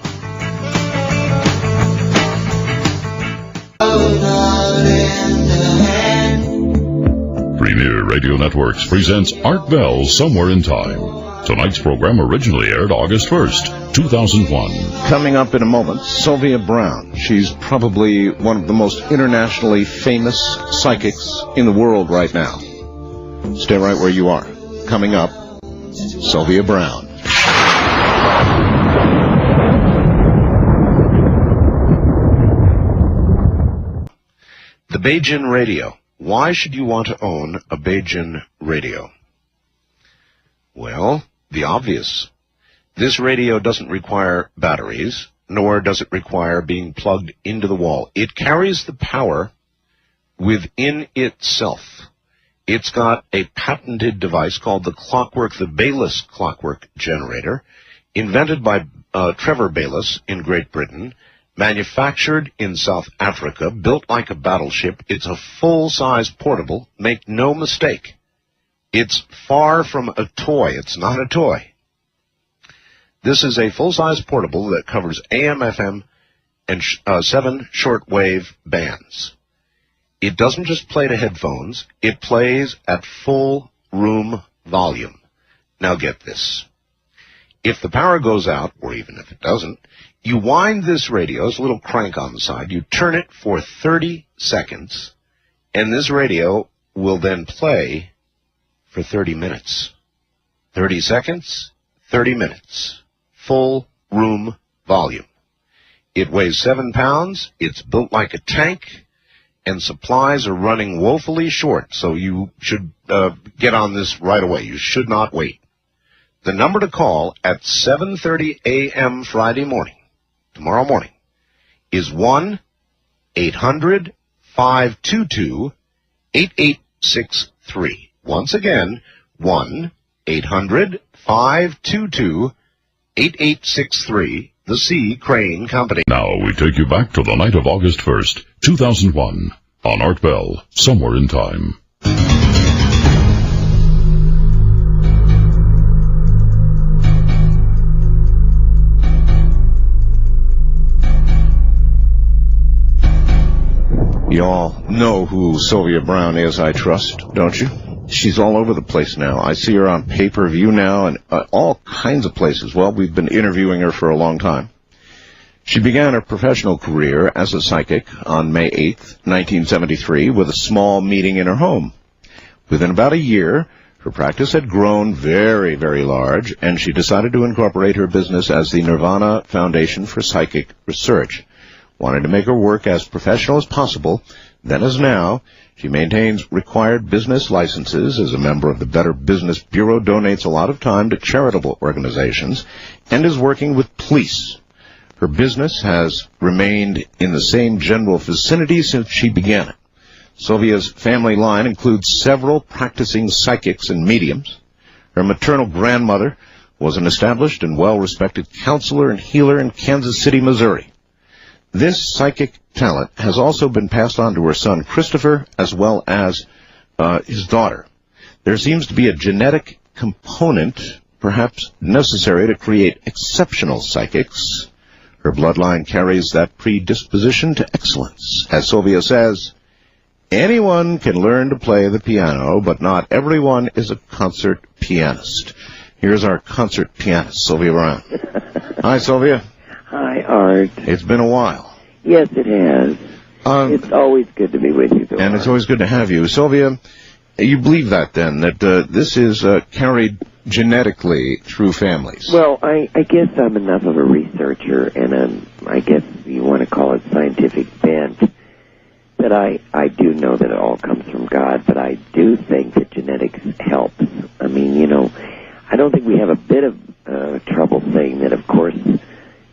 Premier Radio Networks presents Art Bell, Somewhere in Time. Tonight's program originally aired August 1st, 2001. Coming up in a moment, Sylvia Browne. She's probably one of the most internationally famous psychics in the world right now. Stay right where you are. Coming up, Sylvia Browne. The Beijing Radio. Why should you want to own a Beijing radio? Well, the obvious. This radio doesn't require batteries, nor does it require being plugged into the wall. It carries the power within itself. It's got a patented device called the Bayliss Clockwork Generator, invented by Trevor Bayliss in Great Britain, manufactured in South Africa, built like a battleship. It's a full-size portable. Make no mistake. It's far from a toy. It's not a toy. This is a full-size portable that covers AM, FM, and 7 shortwave bands. It doesn't just play to headphones. It plays at full room volume. Now get this. If the power goes out, or even if it doesn't, you wind this radio, there's a little crank on the side, you turn it for 30 seconds, and this radio will then play for 30 minutes. 30 seconds, 30 minutes. Full room volume. It weighs 7 pounds, it's built like a tank, and supplies are running woefully short, so you should get on this right away. You should not wait. The number to call at 7:30 a.m. Friday morning, tomorrow morning, is 1-800-522-8863. Once again, 1-800-522-8863. 522-8863, the C. Crane Company. Now we take you back to the night of August 1st, 2001, on Art Bell, Somewhere in Time. You all know who Sylvia Browne is, I trust, don't you? She's all over the place now. I see her on pay-per-view now and all kinds of places. Well, we've been interviewing her for a long time. She began her professional career as a psychic on May 8th, 1973, with a small meeting in her home. Within about a year, her practice had grown very, very large, and she decided to incorporate her business as the Nirvana Foundation for Psychic Research. Wanting to make her work as professional as possible, then as now, she maintains required business licenses, is a member of the Better Business Bureau, donates a lot of time to charitable organizations, and is working with police. Her business has remained in the same general vicinity since she began it. Sylvia's family line includes several practicing psychics and mediums. Her maternal grandmother was an established and well-respected counselor and healer in Kansas City, Missouri. This psychic talent has also been passed on to her son Christopher as well as his daughter. There seems to be a genetic component, perhaps necessary to create exceptional psychics. Her bloodline carries that predisposition to excellence. As Sylvia says, anyone can learn to play the piano, but not everyone is a concert pianist. Here's our concert pianist, Sylvia Browne. Hi, Sylvia. Hi, Art. It's been a while. Yes, it has. It's always good to be with you, though. And it's always good to have you. Sylvia, you believe that, then, that this is carried genetically through families? Well, I guess I'm enough of a researcher, and I guess you want to call it scientific bent, that I do know that it all comes from God, but I do think that genetics helps. I mean, you know, I don't think we have a bit of trouble saying that, of course,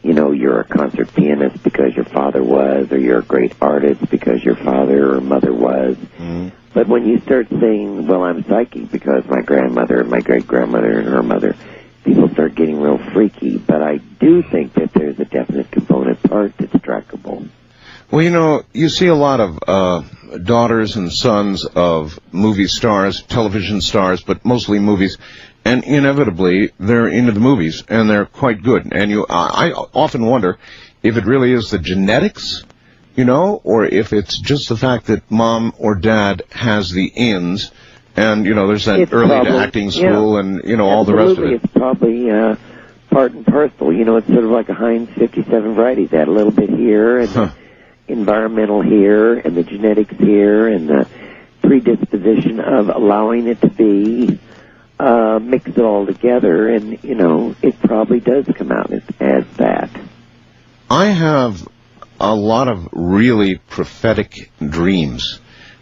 you know, you're a concert pianist because your father was, or you're a great artist because your father or mother was. Mm-hmm. But when you start saying, well, I'm psychic because my grandmother and my great-grandmother and her mother, people start getting real freaky. But I do think that there's a definite component part that's trackable. Well, you know, you see a lot of daughters and sons of movie stars, television stars, but mostly movies, and inevitably they're into the movies, and they're quite good. And I often wonder if it really is the genetics, you know, or if it's just the fact that mom or dad has the ins, and, you know, there's that it's early probably, acting school, and, you know, all the rest of it. It's probably part and parcel. You know, it's sort of like a Heinz 57 variety. That a little bit here, and the environmental here, and the genetics here, and the predisposition of allowing it to be, mix it all together, and, you know, it probably does come out as that. I have a lot of really prophetic dreams.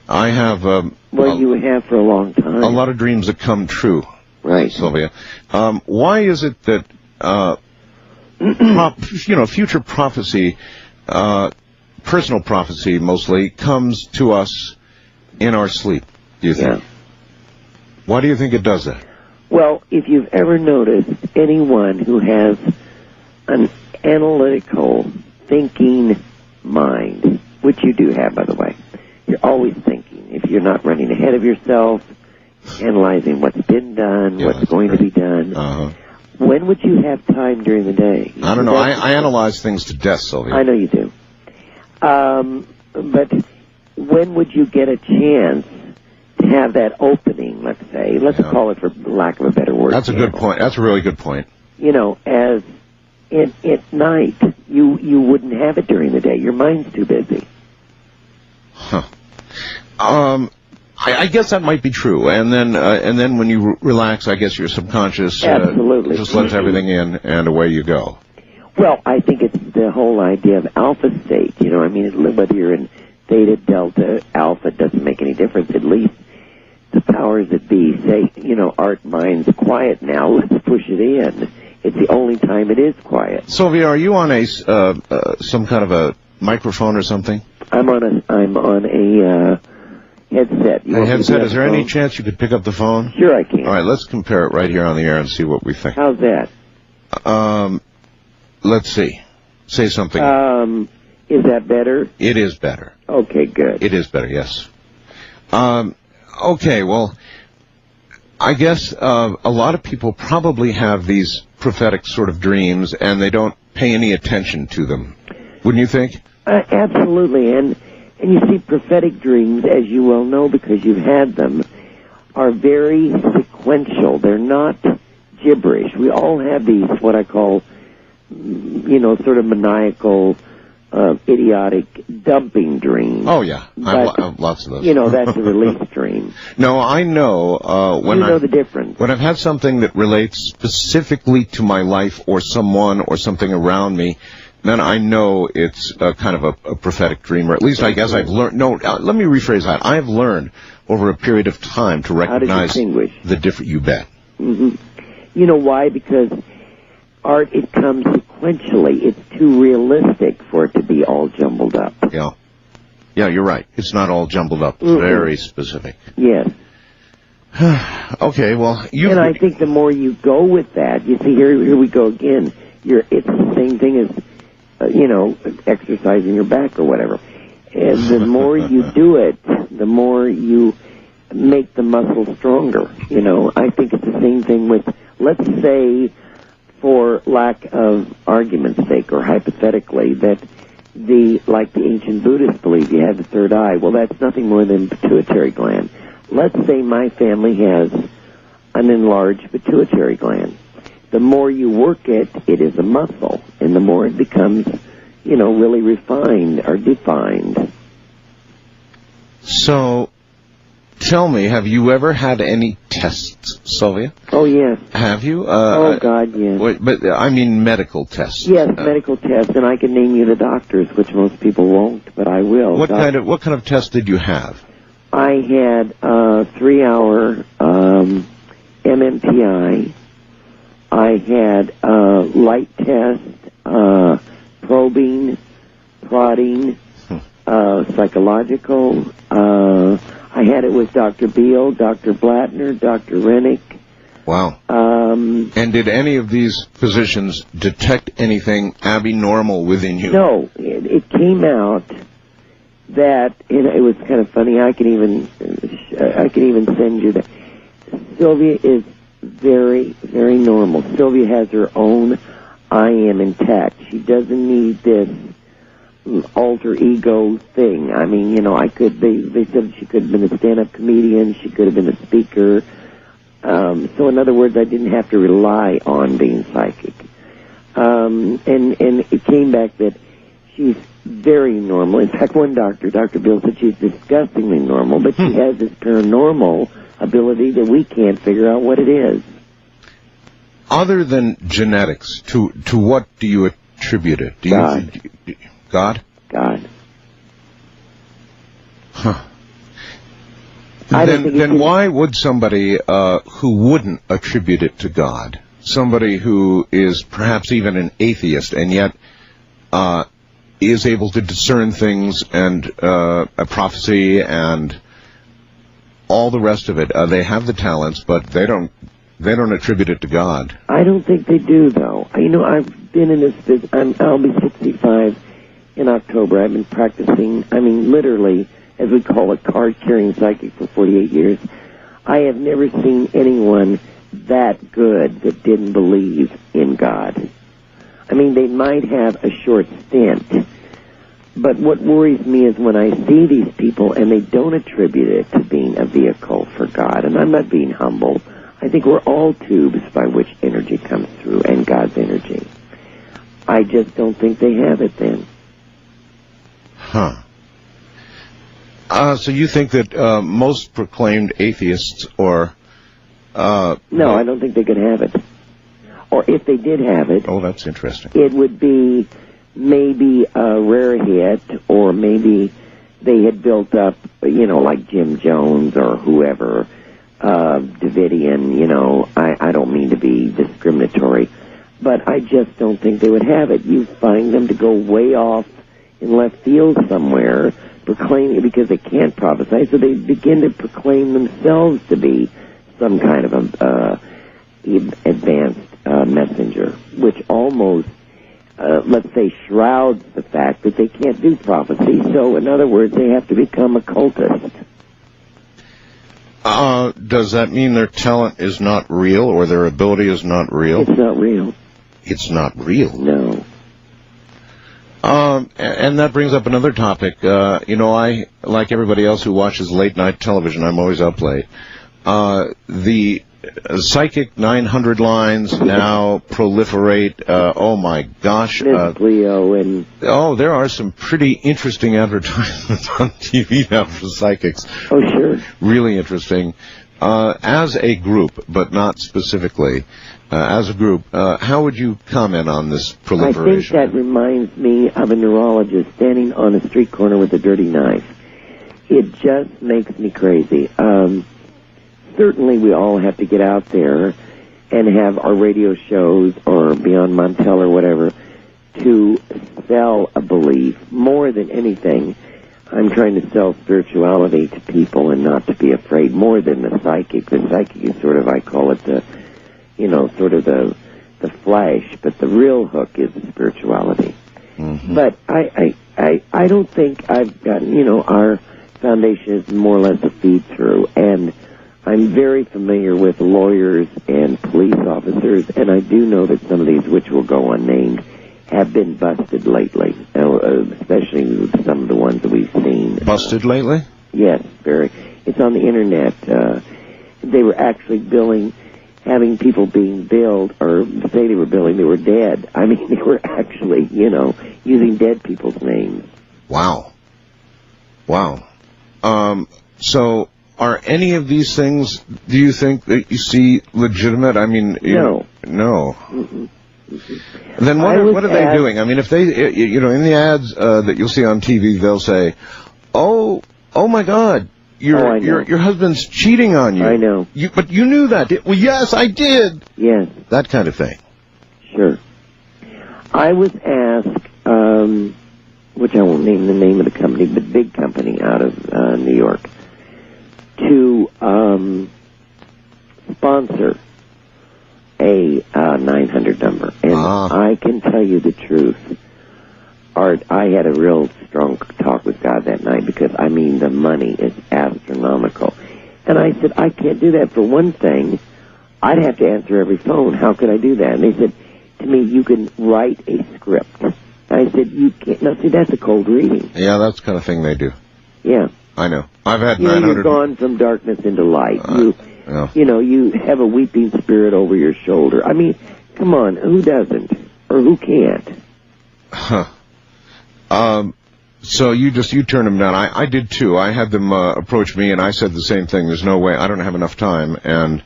I have well, you have for a long time. A lot of dreams that come true, right, Sylvia. Why is it that future prophecy, personal prophecy mostly, comes to us in our sleep? Do you think? Yeah. Why do you think it does that? Well, if you've ever noticed anyone who has an analytical thinking mind, which you do have, by the way, you're always thinking. If you're not running ahead of yourself, analyzing what's been done, what's going to be done, when would you have time during the day? I don't know. I analyze things to death, Sylvia. I know you do. But when would you get a chance to have that opening, let's say? Let's call it, for lack of a better word. That's a good point. That's a really good point. You know, as at night, you wouldn't have it during the day. Your mind's too busy. Huh. I guess that might be true. And then when you relax, I guess your subconscious absolutely just lets everything in, and away you go. Well, I think it's the whole idea of alpha state. You know, I mean, whether you're in theta, delta, alpha, doesn't make any difference. At least the powers that be say, you know, Art, mind's quiet now. Let's push it in. It's the only time it is quiet. Sylvia, are you on a some kind of a microphone or something? I'm on a headset. The headset, is there any chance you could pick up the phone? Sure I can. All right, let's compare it right here on the air and see what we think. How's that? Let's see. Say something. Is that better? It is better. Okay, good. It is better, yes. Okay, well, I guess a lot of people probably have these prophetic sort of dreams, and they don't pay any attention to them. Wouldn't you think? Absolutely, and you see, prophetic dreams, as you well know because you've had them, are very sequential. They're not gibberish. We all have these, what I call, sort of maniacal, idiotic dumping dreams. Oh, yeah. I have lots of those. That's a release dream. No, I know when you know the difference. When I've had something that relates specifically to my life or someone or something around me, then I know it's kind of a prophetic dream, or at least I guess I've learned. No, let me rephrase that. I have learned over a period of time to recognize the different. You bet. Mm-hmm. You know why? Because art, it comes sequentially. It's too realistic for it to be all jumbled up. Yeah. Yeah, you're right. It's not all jumbled up. It's very specific. Yes. Okay, well, And I think the more you go with that, you see, here we go again. It's the same thing as, exercising your back or whatever. And the more you do it, the more you make the muscle stronger. I think it's the same thing with, let's say, for lack of argument's sake or hypothetically, that like the ancient Buddhists believe you have the third eye. Well, that's nothing more than pituitary gland. Let's say my family has an enlarged pituitary gland. The more you work it, it is a muscle, and the more it becomes, really refined or defined. So, tell me, have you ever had any tests, Sylvia? Oh, yes. Have you? Oh, God, yes. But I mean medical tests. Yes, medical tests, and I can name you the doctors, which most people won't, but I will. What kind of test did you have? I had a 3-hour MMPI. I had light test, probing, prodding, psychological. I had it with Dr. Beal, Dr. Blattner, Dr. Rennick. Wow. And did any of these physicians detect anything abnormal within you? No. It came out that, it was kind of funny, I can even send you that. Sylvia is very, very normal. Sylvia has her own I am intact. She doesn't need this alter ego thing. I mean, they said she could have been a stand-up comedian, she could have been a speaker. So in other words, I didn't have to rely on being psychic. And it came back that she's very normal. In fact, one doctor, Dr. Bill, said she's disgustingly normal, but she has this paranormal ability that we can't figure out what it is. Other than genetics, to what do you attribute it? God. God? God. Huh. Then why would somebody who wouldn't attribute it to God, somebody who is perhaps even an atheist and yet is able to discern things and a prophecy and all the rest of it, they have the talents, but they don't attribute it to God? I don't think they do, though. I've been in this business. I'll be 65 in October. I've been practicing, literally, as we call it, card-carrying psychic for 48 years. I have never seen anyone that good that didn't believe in God. They might have a short stint, but what worries me is when I see these people and they don't attribute it to being a vehicle for God. And I'm not being humble. I think we're all tubes by which energy comes through, and God's energy. I just don't think they have it then. Huh. So you think that most proclaimed atheists or... No, I don't think they could have it. Or if they did have it... Oh, that's interesting. It would be maybe a rare hit, or maybe they had built up, like Jim Jones or whoever, Davidian, I don't mean to be discriminatory, but I just don't think they would have it. You find them to go way off in left field somewhere proclaiming, because they can't prophesy, so they begin to proclaim themselves to be some kind of a advanced messenger, which almost, let's say, shrouds the fact that they can't do prophecy. So, in other words, they have to become occultists. Does that mean their talent is not real, or their ability is not real? It's not real. It's not real. No. And that brings up another topic. I, like everybody else who watches late-night television, I'm always up late. The psychic 900 lines now proliferate. Oh, my gosh. Leo and... Oh, there are some pretty interesting advertisements on TV now for psychics. Oh, sure. Really interesting. As a group, but not specifically, as a group, how would you comment on this proliferation? I think that reminds me of a neurologist standing on a street corner with a dirty knife. It just makes me crazy. Certainly we all have to get out there and have our radio shows or Beyond Montel or whatever to sell a belief. More than anything, I'm trying to sell spirituality to people and not to be afraid, more than the psychic. The psychic is sort of, I call it the, sort of the flash, but the real hook is the spirituality. Mm-hmm. But I don't think I've gotten, our foundation is more or less a feed-through, and I'm very familiar with lawyers and police officers, and I do know that some of these, which will go unnamed, have been busted lately, especially with some of the ones that we've seen. Busted lately? Yes, very. It's on the Internet. They were actually having people being billed, or say they were billing, they were dead. I mean, they were actually, using dead people's names. Wow. So, are any of these things, do you think that you see legitimate? I mean, No. No. Mm-mm. Then what are they doing? I mean, if they, in the ads that you'll see on TV, they'll say, "Oh my God, your husband's cheating on you." I know. But you knew that. Well, yes, I did. Yes. That kind of thing. Sure. I was asked, which I won't name the name of the company, but big company out of New York, to sponsor a 900 number. And I can tell you the truth, Art, I had a real strong talk with God that night, because, the money is astronomical. And I said, I can't do that. For one thing, I'd have to answer every phone. How could I do that? And they said to me, you can write a script. I said, you can't. Now, see, that's a cold reading. Yeah, that's the kind of thing they do. Yeah. I know. I've had 900... You've gone from darkness into light. You have a weeping spirit over your shoulder. I mean, come on, who doesn't? Or who can't? So you turn them down. I did too. I had them approach me, and I said the same thing. There's no way. I don't have enough time. And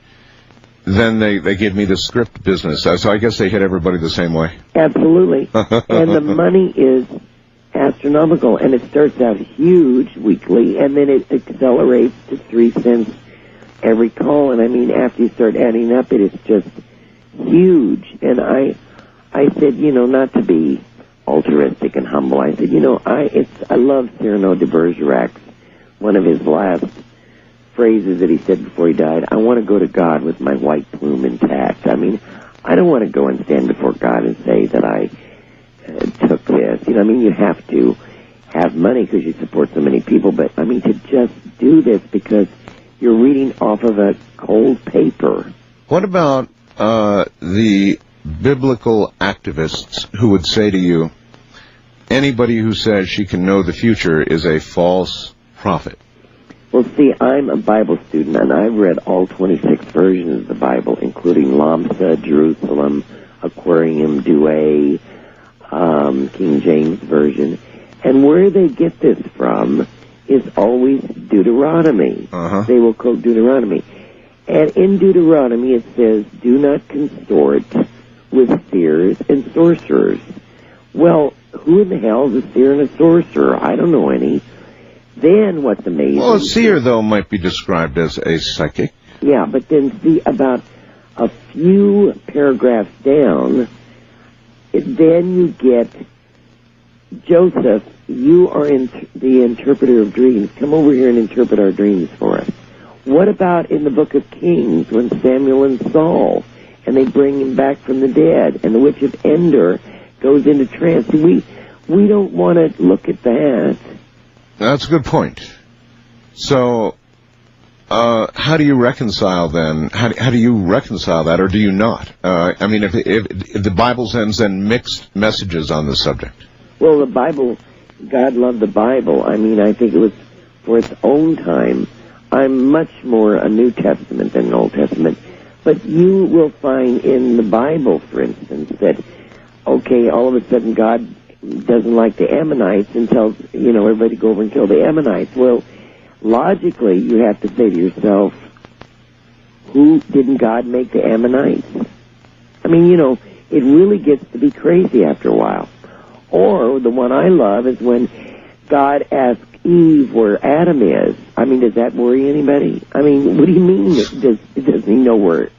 then they gave me the script business. So I guess they hit everybody the same way. Absolutely. And the money is astronomical, and it starts out huge weekly, and then it accelerates to 3 cents every call. And after you start adding up, it is just huge. And I said, not to be altruistic and humble, I said, I love Cyrano de Bergerac's, one of his last phrases that he said before he died, I want to go to God with my white plume intact. I don't want to go and stand before God and say that I took this. You have to have money because you support so many people, but to just do this because you're reading off of a cold paper. What about the biblical activists who would say to you, anybody who says she can know the future is a false prophet? Well, see, I'm a Bible student, and I've read all 26 versions of the Bible, including Lamsa, Jerusalem, Aquarium, Douay, King James Version. And where they get this from is always Deuteronomy. They will quote Deuteronomy. And in Deuteronomy it says, do not consort with seers and sorcerers. Well, who in the hell is a seer and a sorcerer? I don't know any. Then what's amazing... Well, a seer, though, might be described as a psychic. Yeah, but then see, about a few paragraphs down, then you get Joseph you are the interpreter of dreams. Come over here and interpret our dreams for us. What about in the book of Kings when Samuel and Saul, and they bring him back from the dead, and the witch of Endor goes into trance? We don't want to look at that. That's a good point. So, how do you reconcile then? How do you reconcile that, or do you not? I mean, if the Bible sends then mixed messages on the subject. Well, the Bible, God loved the Bible. I mean, I think it was for its own time. I'm much more a New Testament than an Old Testament. But you will find in the Bible, for instance, that, okay, all of a sudden God doesn't like the Ammonites and tells, everybody to go over and kill the Ammonites. Well, logically, you have to say to yourself, didn't God make the Ammonites? I mean, it really gets to be crazy after a while. Or the one I love is when God asks Eve where Adam is. I mean, does that worry anybody? I mean, what do you mean doesn't he know where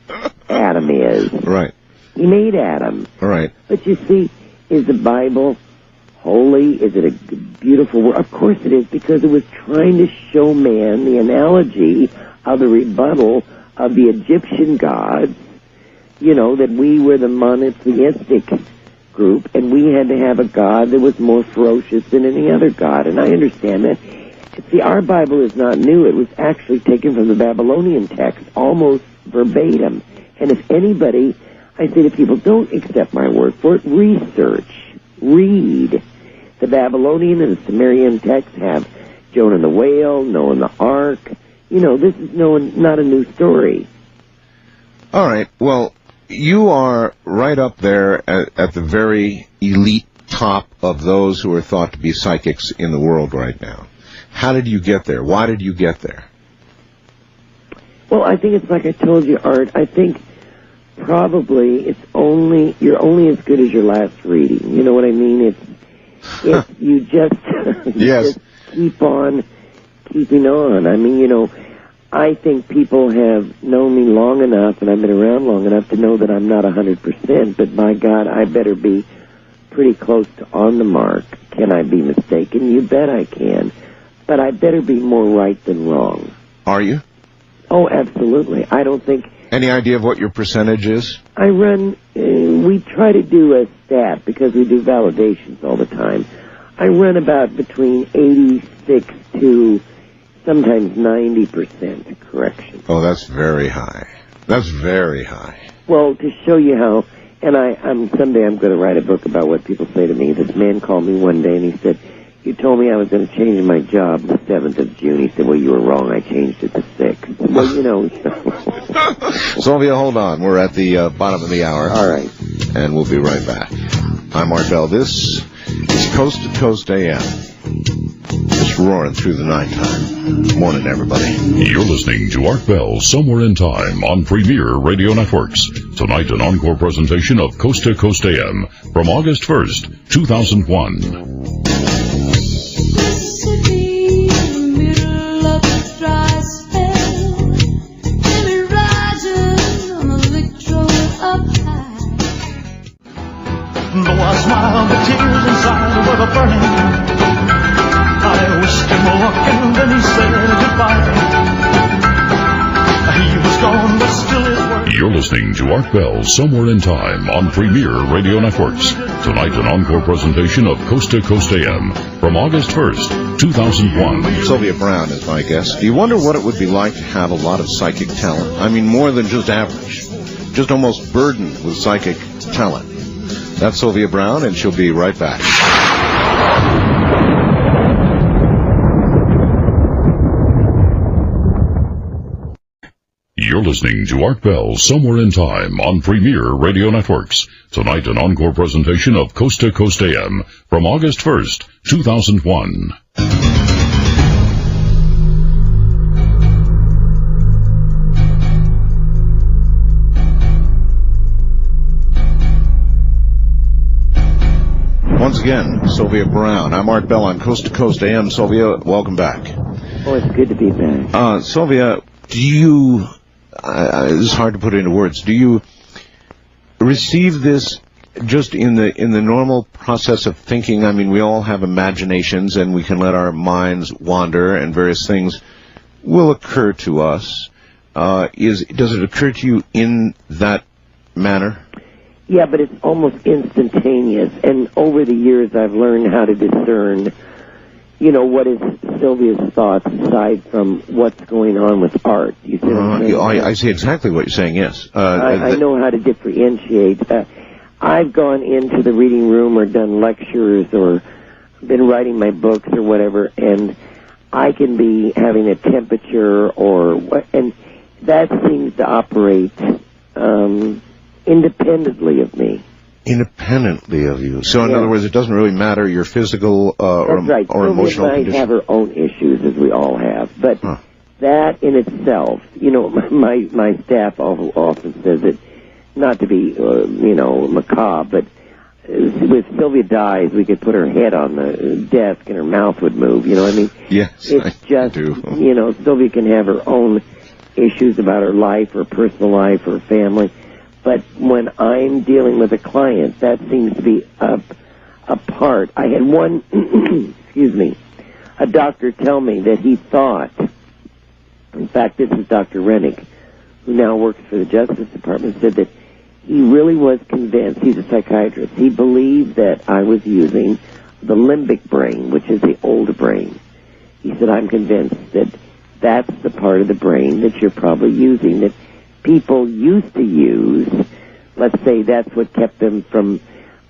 Adam is? Right. He made Adam. Right. But you see, is the Bible holy? Is it a beautiful word? Of course it is, because it was trying to show man the analogy of the rebuttal of the Egyptian gods, that we were the monotheistic group, and we had to have a God that was more ferocious than any other God, and I understand that. See, our Bible is not new. It was actually taken from the Babylonian text, almost verbatim. And if anybody, I say to people, don't accept my word for it. Research. Read. The Babylonian and the Sumerian texts have Jonah and the whale, Noah and the ark. This is not a new story. All right. Well, you are right up there at the very elite top of those who are thought to be psychics in the world right now. How did you get there? Why did you get there? Well, I think it's like I told you, Art. I think probably you're only as good as your last reading. You know what I mean? If you just, yes. Just keep on keeping on. I mean, I think people have known me long enough, and I've been around long enough to know that I'm not 100%, but by God, I better be pretty close to on the mark. Can I be mistaken? You bet I can. But I better be more right than wrong. Are you? Oh, absolutely. I don't think... Any idea of what your percentage is? I run... we try to do a stat, because we do validations all the time. I run about between 86 to... sometimes 90% correction. Oh, that's very high. That's very high. Well, to show you how, and someday I'm going to write a book about what people say to me. This man called me one day and he said, "You told me I was going to change my job the 7th of June. He said, "Well, you were wrong. I changed it the 6th. Well, Sylvia, hold on. We're at the bottom of the hour. All right. And we'll be right back. I'm Art Bell. This is Coast to Coast AM. Just roaring through the nighttime. Morning, everybody. You're listening to Art Bell, Somewhere in Time, on Premier Radio Networks. Tonight, an encore presentation of Coast to Coast AM from August 1st, 2001. Mississippi, middle of the dry spell. Jimmy riding on a Victrola up high. Though I smiled, the tears inside were burning. I wished him luck and then he said goodbye. He was gone, but still his word. You're listening to Art Bell, Somewhere in Time, on Premier Radio Networks. Tonight, an encore presentation of Coast to Coast AM from August 1st, 2001. Sylvia Browne is my guest. Do you wonder what it would be like to have a lot of psychic talent? I mean, more than just average. Just almost burdened with psychic talent. That's Sylvia Browne, and she'll be right back. You're listening to Art Bell, Somewhere in Time, on Premier Radio Networks. Tonight, an encore presentation of Coast to Coast AM from August 1st, 2001. Once again, Sylvia Browne. I'm Art Bell on Coast to Coast AM. Sylvia, welcome back. Oh, it's good to be back. Sylvia, do you... this is hard to put into words. Do you receive this just in the normal process of thinking, I mean, we all have imaginations and we can let our minds wander and various things will occur to us. Does it occur to you in that manner? Yeah, but it's almost instantaneous. And over the years, I've learned how to discern, what is Sylvia's thoughts aside from what's going on with art. You see what I'm saying? I see exactly what you're saying, yes. I know how to differentiate. I've gone into the reading room or done lectures or been writing my books or whatever, and I can be having a temperature and that seems to operate independently of me. Independently of you. So in other words, it doesn't really matter your physical or emotional condition. Might have her own issues, as we all have, but that in itself, my staff often says it, not to be macabre, but with Sylvia Dies, we could put her head on the desk and her mouth would move. You know what I mean? Yes, it's I do. Sylvia can have her own issues about her life, her personal life, her family. But when I'm dealing with a client, that seems to be a part. I had one, a doctor tell me that he thought, in fact, this is Dr. Rennick, who now works for the Justice Department, said that he really was convinced, he's a psychiatrist, he believed that I was using the limbic brain, which is the older brain. He said, I'm convinced that that's the part of the brain that you're probably using, that people used to use. Let's say that's what kept them from,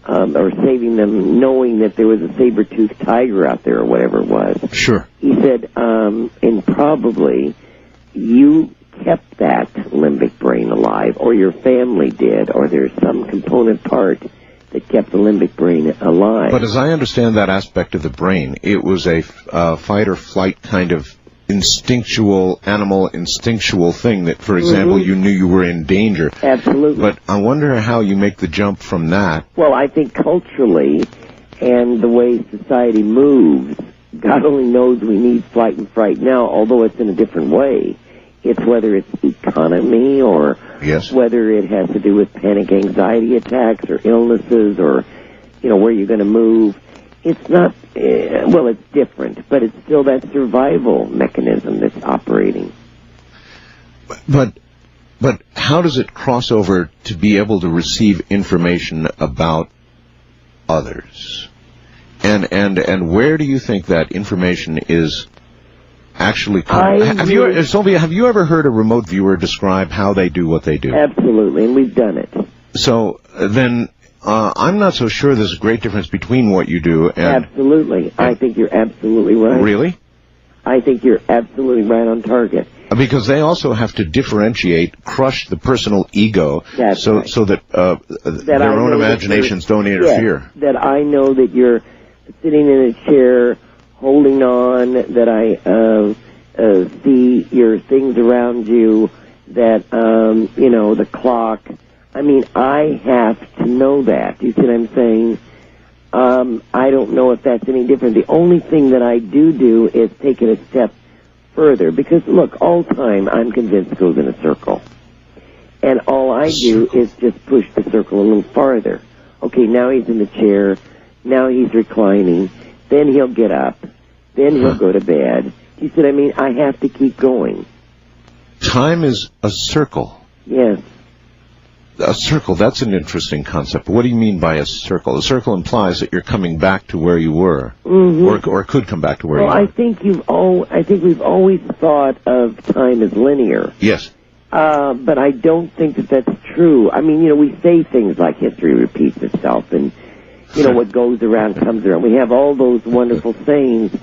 or saving them, knowing that there was a saber-toothed tiger out there or whatever it was. Sure. He said, and probably you kept that limbic brain alive, or your family did, or there's some component part that kept the limbic brain alive. But as I understand that aspect of the brain, it was a fight or flight kind of animal instinctual thing that, for example, you knew you were in danger. Absolutely. But I wonder how you make the jump from that. Well, I think culturally and the way society moves, God only knows we need flight and fright now, although it's in a different way. It's whether it's economy or whether it has to do with panic anxiety attacks or illnesses or, where you're going to move. It's not, it's different, but it's still that survival mechanism that's operating. But how does it cross over to be able to receive information about others? And where do you think that information is actually coming? Sylvia, have you ever heard a remote viewer describe how they do what they do? Absolutely, and we've done it. So then I'm not so sure there's a great difference between what you do and... Absolutely. I think you're absolutely right. Really? I think you're absolutely right on target. Because they also have to differentiate, crush the personal ego, so that their own imaginations don't interfere. Yes, that I know that you're sitting in a chair, holding on, that I see your things around you, that, the clock. I mean, I have to know that. You see what I'm saying? I don't know if that's any different. The only thing that I do is take it a step further. Because, look, all time, I'm convinced, goes in a circle. And all I do is just push the circle a little farther. Okay, now he's in the chair. Now he's reclining. Then he'll get up. Then he'll go to bed. You see what I mean? I have to keep going. Time is a circle. Yes. A circle, that's an interesting concept. What do you mean by a circle? A circle implies that you're coming back to where you were, or could come back to where you were. I think we've always thought of time as linear. Yes. But I don't think that that's true. I mean, we say things like history repeats itself, and, what goes around comes around. We have all those wonderful sayings,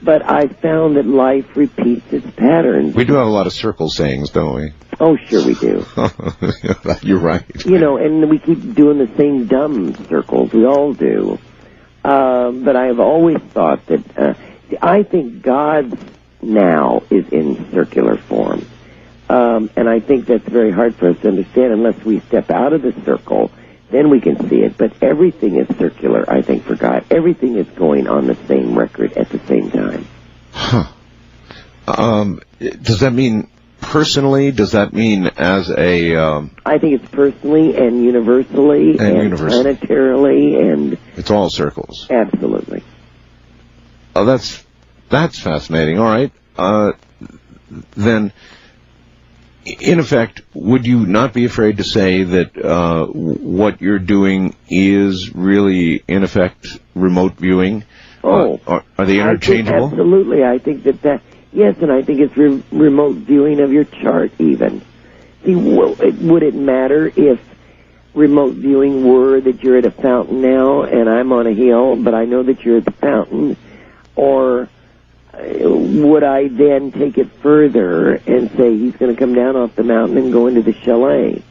but I found that life repeats its patterns. We do have a lot of circle sayings, don't we? Oh, sure we do. You're right. And we keep doing the same dumb circles. We all do. But I have always thought that, I think God now is in circular form. And I think that's very hard for us to understand unless we step out of the circle. Then we can see it. But everything is circular, I think, for God. Everything is going on the same record at the same time. Does that mean personally? Does that mean as a... I think it's personally and universally and planetarily and... It's all circles. Absolutely. Oh, that's fascinating. All right. Then, in effect, would you not be afraid to say that what you're doing is really, in effect, remote viewing? Oh. Are they interchangeable? Absolutely. I think that yes, and I think it's remote viewing of your chart even. See, would it matter if remote viewing were that you're at a fountain now and I'm on a hill, but I know that you're at the fountain? Or would I then take it further and say he's going to come down off the mountain and go into the chalet?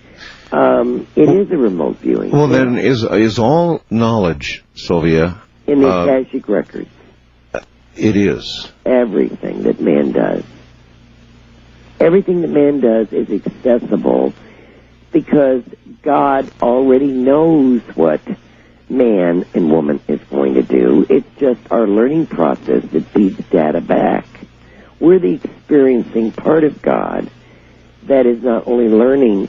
It is a remote viewing. Well, then, is all knowledge, Sylvia... In the Akashic records. It is. Everything that man does. Everything that man does is accessible because God already knows what man and woman is going to do. It's just our learning process that feeds data back. We're the experiencing part of God that is not only learning,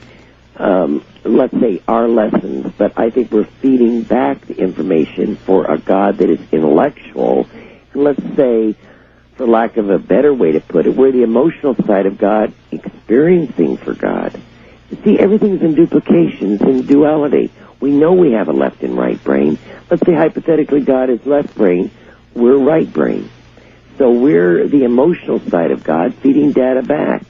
let's say, our lessons, but I think we're feeding back the information for a God that is intellectual. And let's say, for lack of a better way to put it, we're the emotional side of God experiencing for God. You see, everything's in duplications, in duality. We know we have a left and right brain. Let's say hypothetically God is left brain, we're right brain. So we're the emotional side of God feeding data back.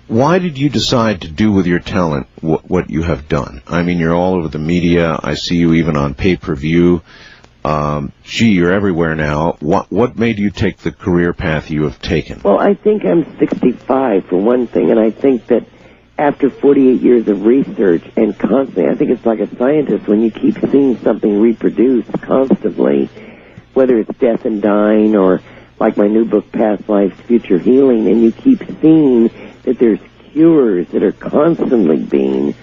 Why did you decide to do with your talent what you have done? I mean, you're all over the media. I see you even on pay-per-view. You're everywhere now. What made you take the career path you have taken? Well, I think I'm 65 for one thing, and I think that after 48 years of research and constantly, I think it's like a scientist when you keep seeing something reproduced constantly, whether it's death and dying or like my new book, Past Lives, Future Healing, and you keep seeing that there's cures that are constantly being,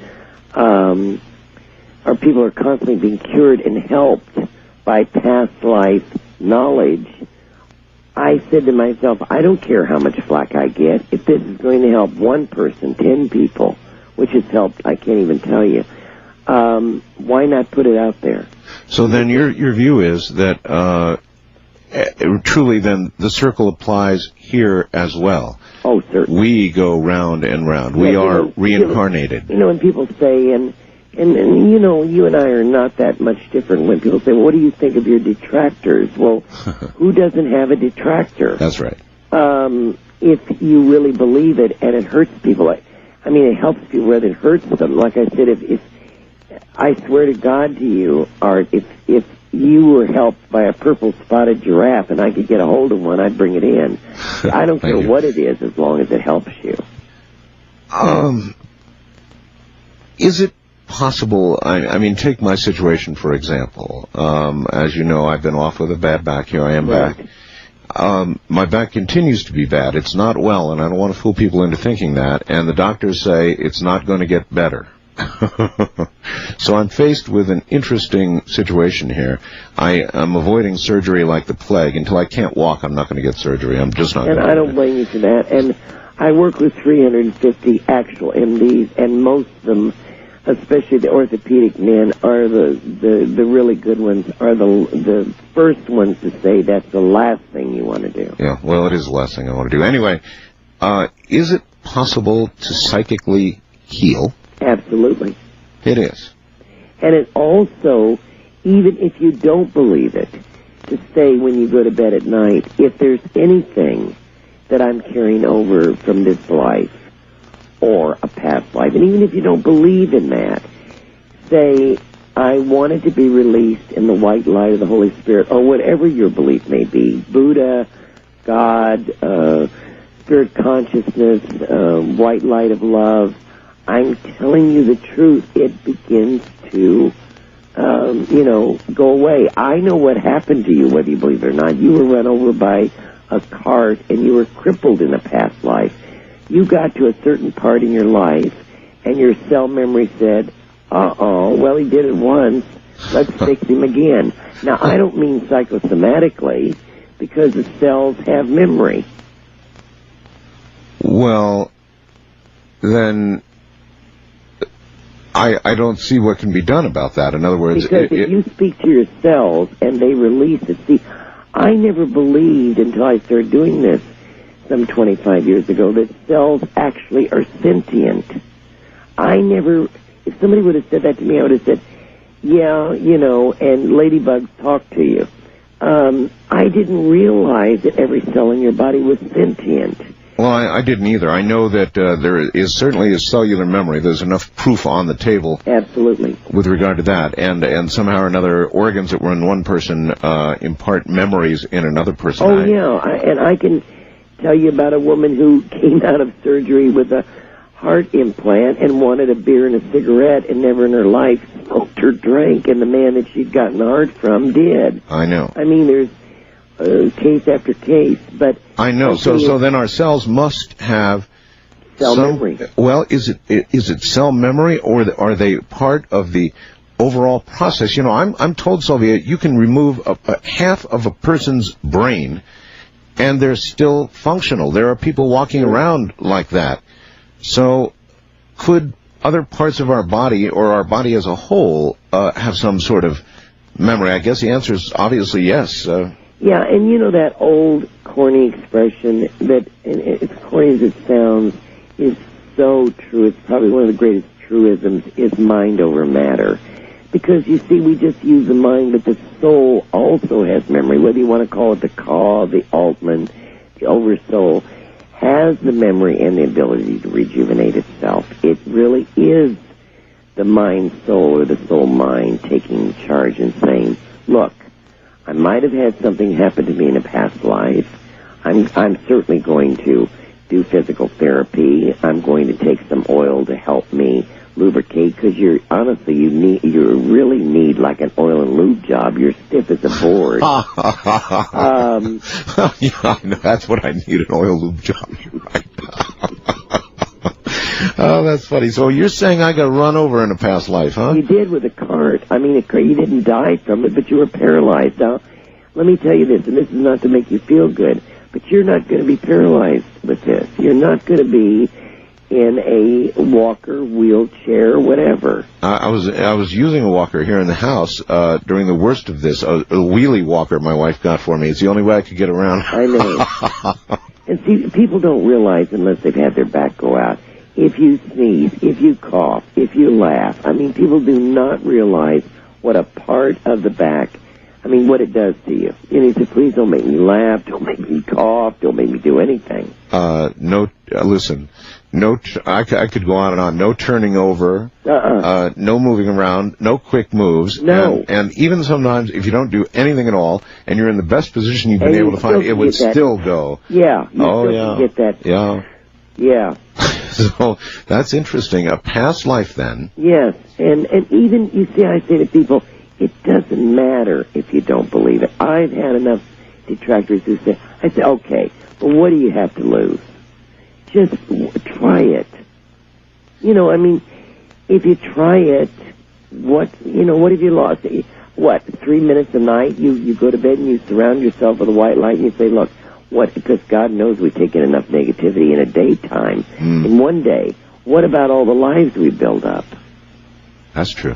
or people are constantly being cured and helped by past life knowledge. I said to myself, I don't care how much flack I get. If this is going to help one person, 10 people, which has helped, I can't even tell you, why not put it out there? So then your view is that truly then the circle applies here as well. Oh, certainly. We go round and round. We are reincarnated. You know, when people say, and you know, you and I are not that much different when people say, well, what do you think of your detractors? Well, who doesn't have a detractor? That's right. If you really believe it and it hurts people, I mean, it helps people rather than it hurts them. Like I said, if I swear to God to you, Art, if you were helped by a purple spotted giraffe and I could get a hold of one, I'd bring it in. I don't care what it is as long as it helps you. Is it possible, I mean, take my situation for example. As you know, I've been off with a bad back. Here I am back. My back continues to be bad. It's not well, and I don't want to fool people into thinking that. And the doctors say it's not going to get better. So I'm faced with an interesting situation here. I am avoiding surgery like the plague. Until I can't walk, I'm not going to get surgery. I'm just not going to. And I don't blame you for that. And I work with 350 actual MDs, and most of them, especially the orthopedic men, are the really good ones, are the first ones to say that's the last thing you want to do. Yeah, well, it is the last thing I want to do. Anyway, is it possible to psychically heal? Absolutely. It is. And it also, even if you don't believe it, to say when you go to bed at night, if there's anything that I'm carrying over from this life or a past life, and even if you don't believe in that, say, I wanted to be released in the white light of the Holy Spirit, or whatever your belief may be, Buddha, God, spirit consciousness, white light of love. I'm telling you the truth. It begins to, go away. I know what happened to you, whether you believe it or not. You were run over by a cart and you were crippled in a past life. You got to a certain part in your life and your cell memory said, well, he did it once. Let's fix him again. Now, I don't mean psychosomatically, because the cells have memory. Well, then I don't see what can be done about that. In other words, because if you speak to your cells and they release it, see, I never believed until I started doing this some 25 years ago that cells actually are sentient. I never, if somebody would have said that to me, I would have said, yeah, you know, and ladybugs talk to you. I didn't realize that every cell in your body was sentient. Well, I didn't either. I know that there is certainly a cellular memory. There's enough proof on the table. Absolutely. With regard to that. And somehow or another, organs that were in one person impart memories in another person. Oh, yeah. And I can tell you about a woman who came out of surgery with a heart implant and wanted a beer and a cigarette and never in her life smoked or drank, and the man that she'd gotten the heart from did. I know. I mean, there's case after case, but I know. So then our cells must have cell memory. Well, is it cell memory, or are they part of the overall process? You know, I'm told, Sylvia, you can remove a half of a person's brain, and they're still functional. There are people walking around like that. So, could other parts of our body, or our body as a whole, have some sort of memory? I guess the answer is obviously yes. Yeah, and you know that old corny expression that, and as corny as it sounds, is so true. It's probably one of the greatest truisms, is mind over matter. Because, you see, we just use the mind, but the soul also has memory. Whether you want to call it the Ka, the Altman, the Oversoul, has the memory and the ability to rejuvenate itself. It really is the mind-soul, or the soul-mind, taking charge and saying, look, I might have had something happen to me in a past life. I'm certainly going to do physical therapy. I'm going to take some oil to help me lubricate, because you really need like an oil and lube job. You're stiff as a board. Yeah, I know. That's what I need, an oil lube job. Right. Oh, that's funny. So you're saying I got run over in a past life, huh? You did, with a cart. I mean, you didn't die from it, but you were paralyzed. Now, let me tell you this, and this is not to make you feel good, but you're not going to be paralyzed with this. You're not going to be in a walker, wheelchair, whatever. I was using a walker here in the house during the worst of this, a wheelie walker my wife got for me. It's the only way I could get around. I know. And see, people don't realize, unless they've had their back go out, if you sneeze, if you cough, if you laugh, I mean, people do not realize what a part of the back, I mean, what it does to you. And he said, please don't make me laugh, don't make me cough, don't make me do anything. Listen, I could go on and on. No turning over, no moving around, no quick moves. No. And even sometimes, if you don't do anything at all, and you're in the best position you've been able to find, it would still go. Yeah. Yeah. Get that. Yeah. Yeah. So, that's interesting. A past life, then. Yes. And even, you see, I say to people, it doesn't matter if you don't believe it. I've had enough detractors who say, okay, well, what do you have to lose? Just try it. You know, I mean, if you try it, what have you lost? What, 3 minutes a night? You go to bed and you surround yourself with a white light and you say, look, because God knows we take in enough negativity in a daytime, in one day. What about all the lives we build up? That's true.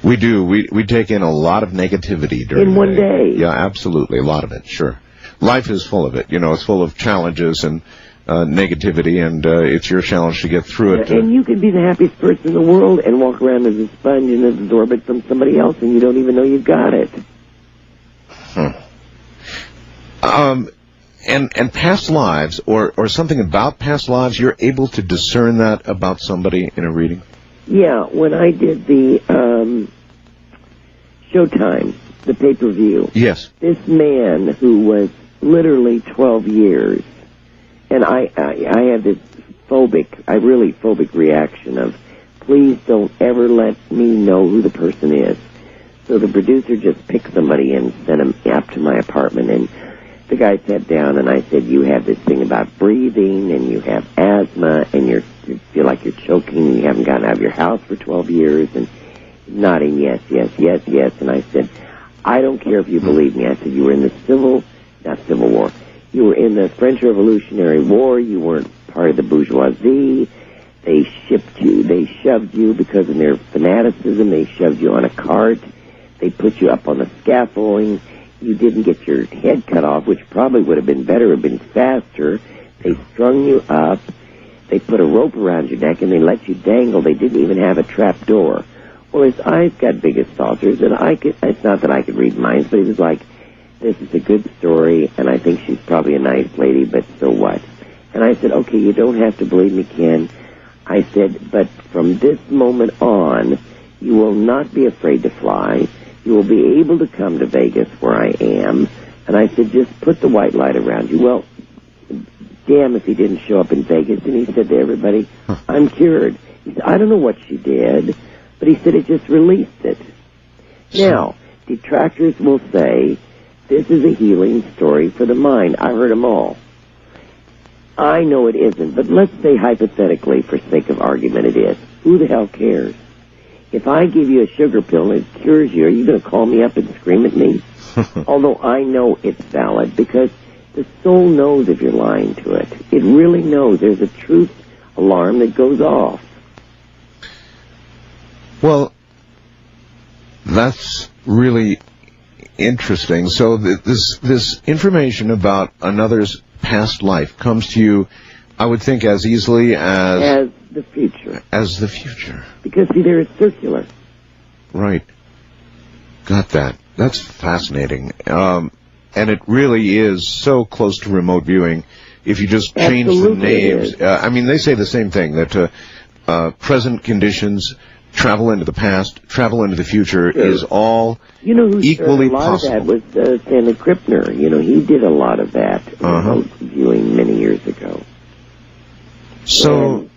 We do. We take in a lot of negativity during in one day. Yeah, absolutely. A lot of it, sure. Life is full of it. You know, it's full of challenges and negativity, and it's your challenge to get through it. And you can be the happiest person in the world and walk around as a sponge and absorb it from somebody else, and you don't even know you've got it. And past lives, or something about past lives, you're able to discern that about somebody in a reading? Yeah, when I did the Showtime, the pay-per-view. Yes. This man who was literally 12 years, and I had this really phobic reaction of, please don't ever let me know who the person is. So the producer just picked somebody and sent him up to my apartment, and the guy sat down, and I said, you have this thing about breathing, and you have asthma, and you feel like you're choking, and you haven't gotten out of your house for 12 years, and nodding, yes, yes, yes, yes. And I said, I don't care if you believe me. I said, you were in the civil not Civil War. You were in the French Revolutionary War. You weren't part of the bourgeoisie. They shipped you. They shoved you because of their fanaticism. They shoved you on a cart. They put you up on the scaffolding. You didn't get your head cut off, which probably would have been better, have been faster. They strung you up. They put a rope around your neck, and they let you dangle. They didn't even have a trap door. Well, his eyes got big as saucers, and it's not that I could read minds, but he was like, this is a good story, and I think she's probably a nice lady, but so what? And I said, okay, you don't have to believe me, Ken. I said, but from this moment on, you will not be afraid to fly. You will be able to come to Vegas where I am. And I said, just put the white light around you. Well, damn if he didn't show up in Vegas. And he said to everybody, I'm cured. He said, I don't know what she did, but he said it just released it. Now, detractors will say, this is a healing story for the mind. I heard them all. I know it isn't, but let's say hypothetically, for sake of argument, it is. Who the hell cares? If I give you a sugar pill and it cures you, are you going to call me up and scream at me? Although I know it's valid, because the soul knows if you're lying to it. It really knows. There's a truth alarm that goes off. Well, that's really interesting. So this information about another's past life comes to you, I would think, as easily as the future. As the future. Because, see, there it's circular. Right. Got that. That's fascinating. And it really is so close to remote viewing. If you just change the names. I mean, they say the same thing, that present conditions, travel into the past, travel into the future is all equally possible. A lot of that was Stanley Krippner. You know, he did a lot of that remote viewing many years ago. So and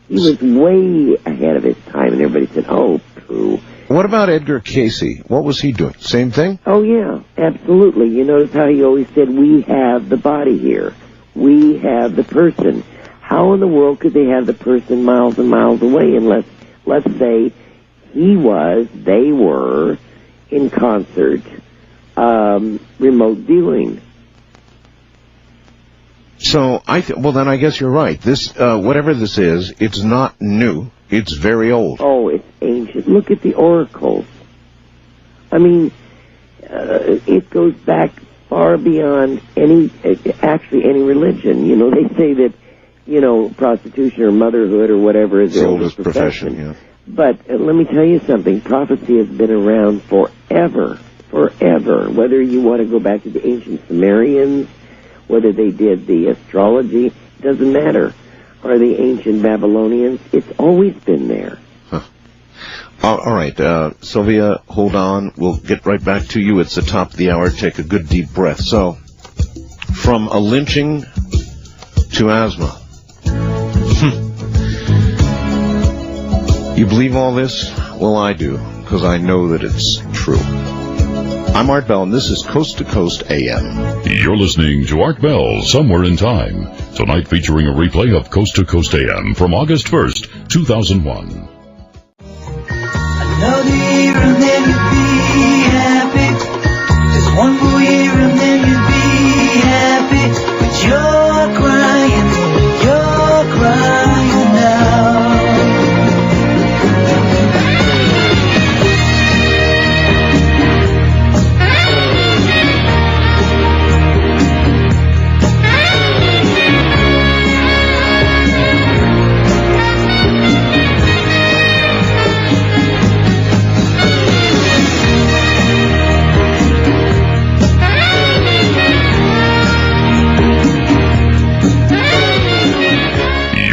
he was way ahead of his time, and everybody said, oh, pooh. What about Edgar Cayce? What was he doing? Same thing? Oh, yeah, absolutely. You notice how he always said, we have the body here. We have the person. How in the world could they have the person miles and miles away unless, let's say, they were in concert, remote viewing? So, well, then I guess you're right. This, whatever this is, it's not new. It's very old. Oh, it's ancient. Look at the oracles. I mean, it goes back far beyond any religion. You know, they say that, you know, prostitution or motherhood or whatever is the oldest profession. Yeah. But let me tell you something. Prophecy has been around forever. Whether you want to go back to the ancient Sumerians, whether they did the astrology, it doesn't matter. Or the ancient Babylonians, it's always been there. Huh. All right, Sylvia, hold on. We'll get right back to you. It's the top of the hour. Take a good deep breath. So, from a lynching to asthma. You believe all this? Well, I do, because I know that it's true. I'm Art Bell, and this is Coast to Coast AM. You're listening to Art Bell, Somewhere in Time. Tonight featuring a replay of Coast to Coast AM from August 1st, 2001. Another year and then you'll be happy. Just one more year and then you'll be happy. But you're crying now.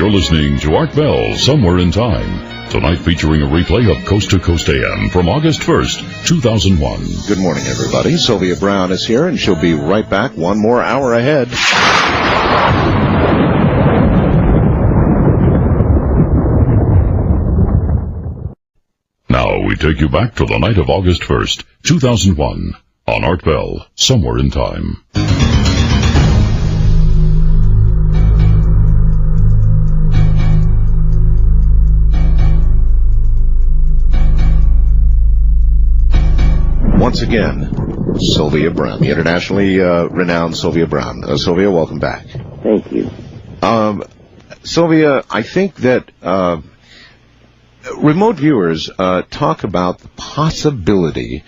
Listening to Art Bell, Somewhere in Time. Tonight featuring a replay of Coast to Coast AM from August 1st, 2001. Good morning, everybody. Sylvia Brown is here, and she'll be right back. One more hour ahead. Now we take you back to the night of August 1st, 2001, on Art Bell, Somewhere in Time. Once again, Sylvia Brown, the internationally renowned Sylvia Brown. Sylvia, welcome back. Thank you. Sylvia, I think that remote viewers talk about the possibility,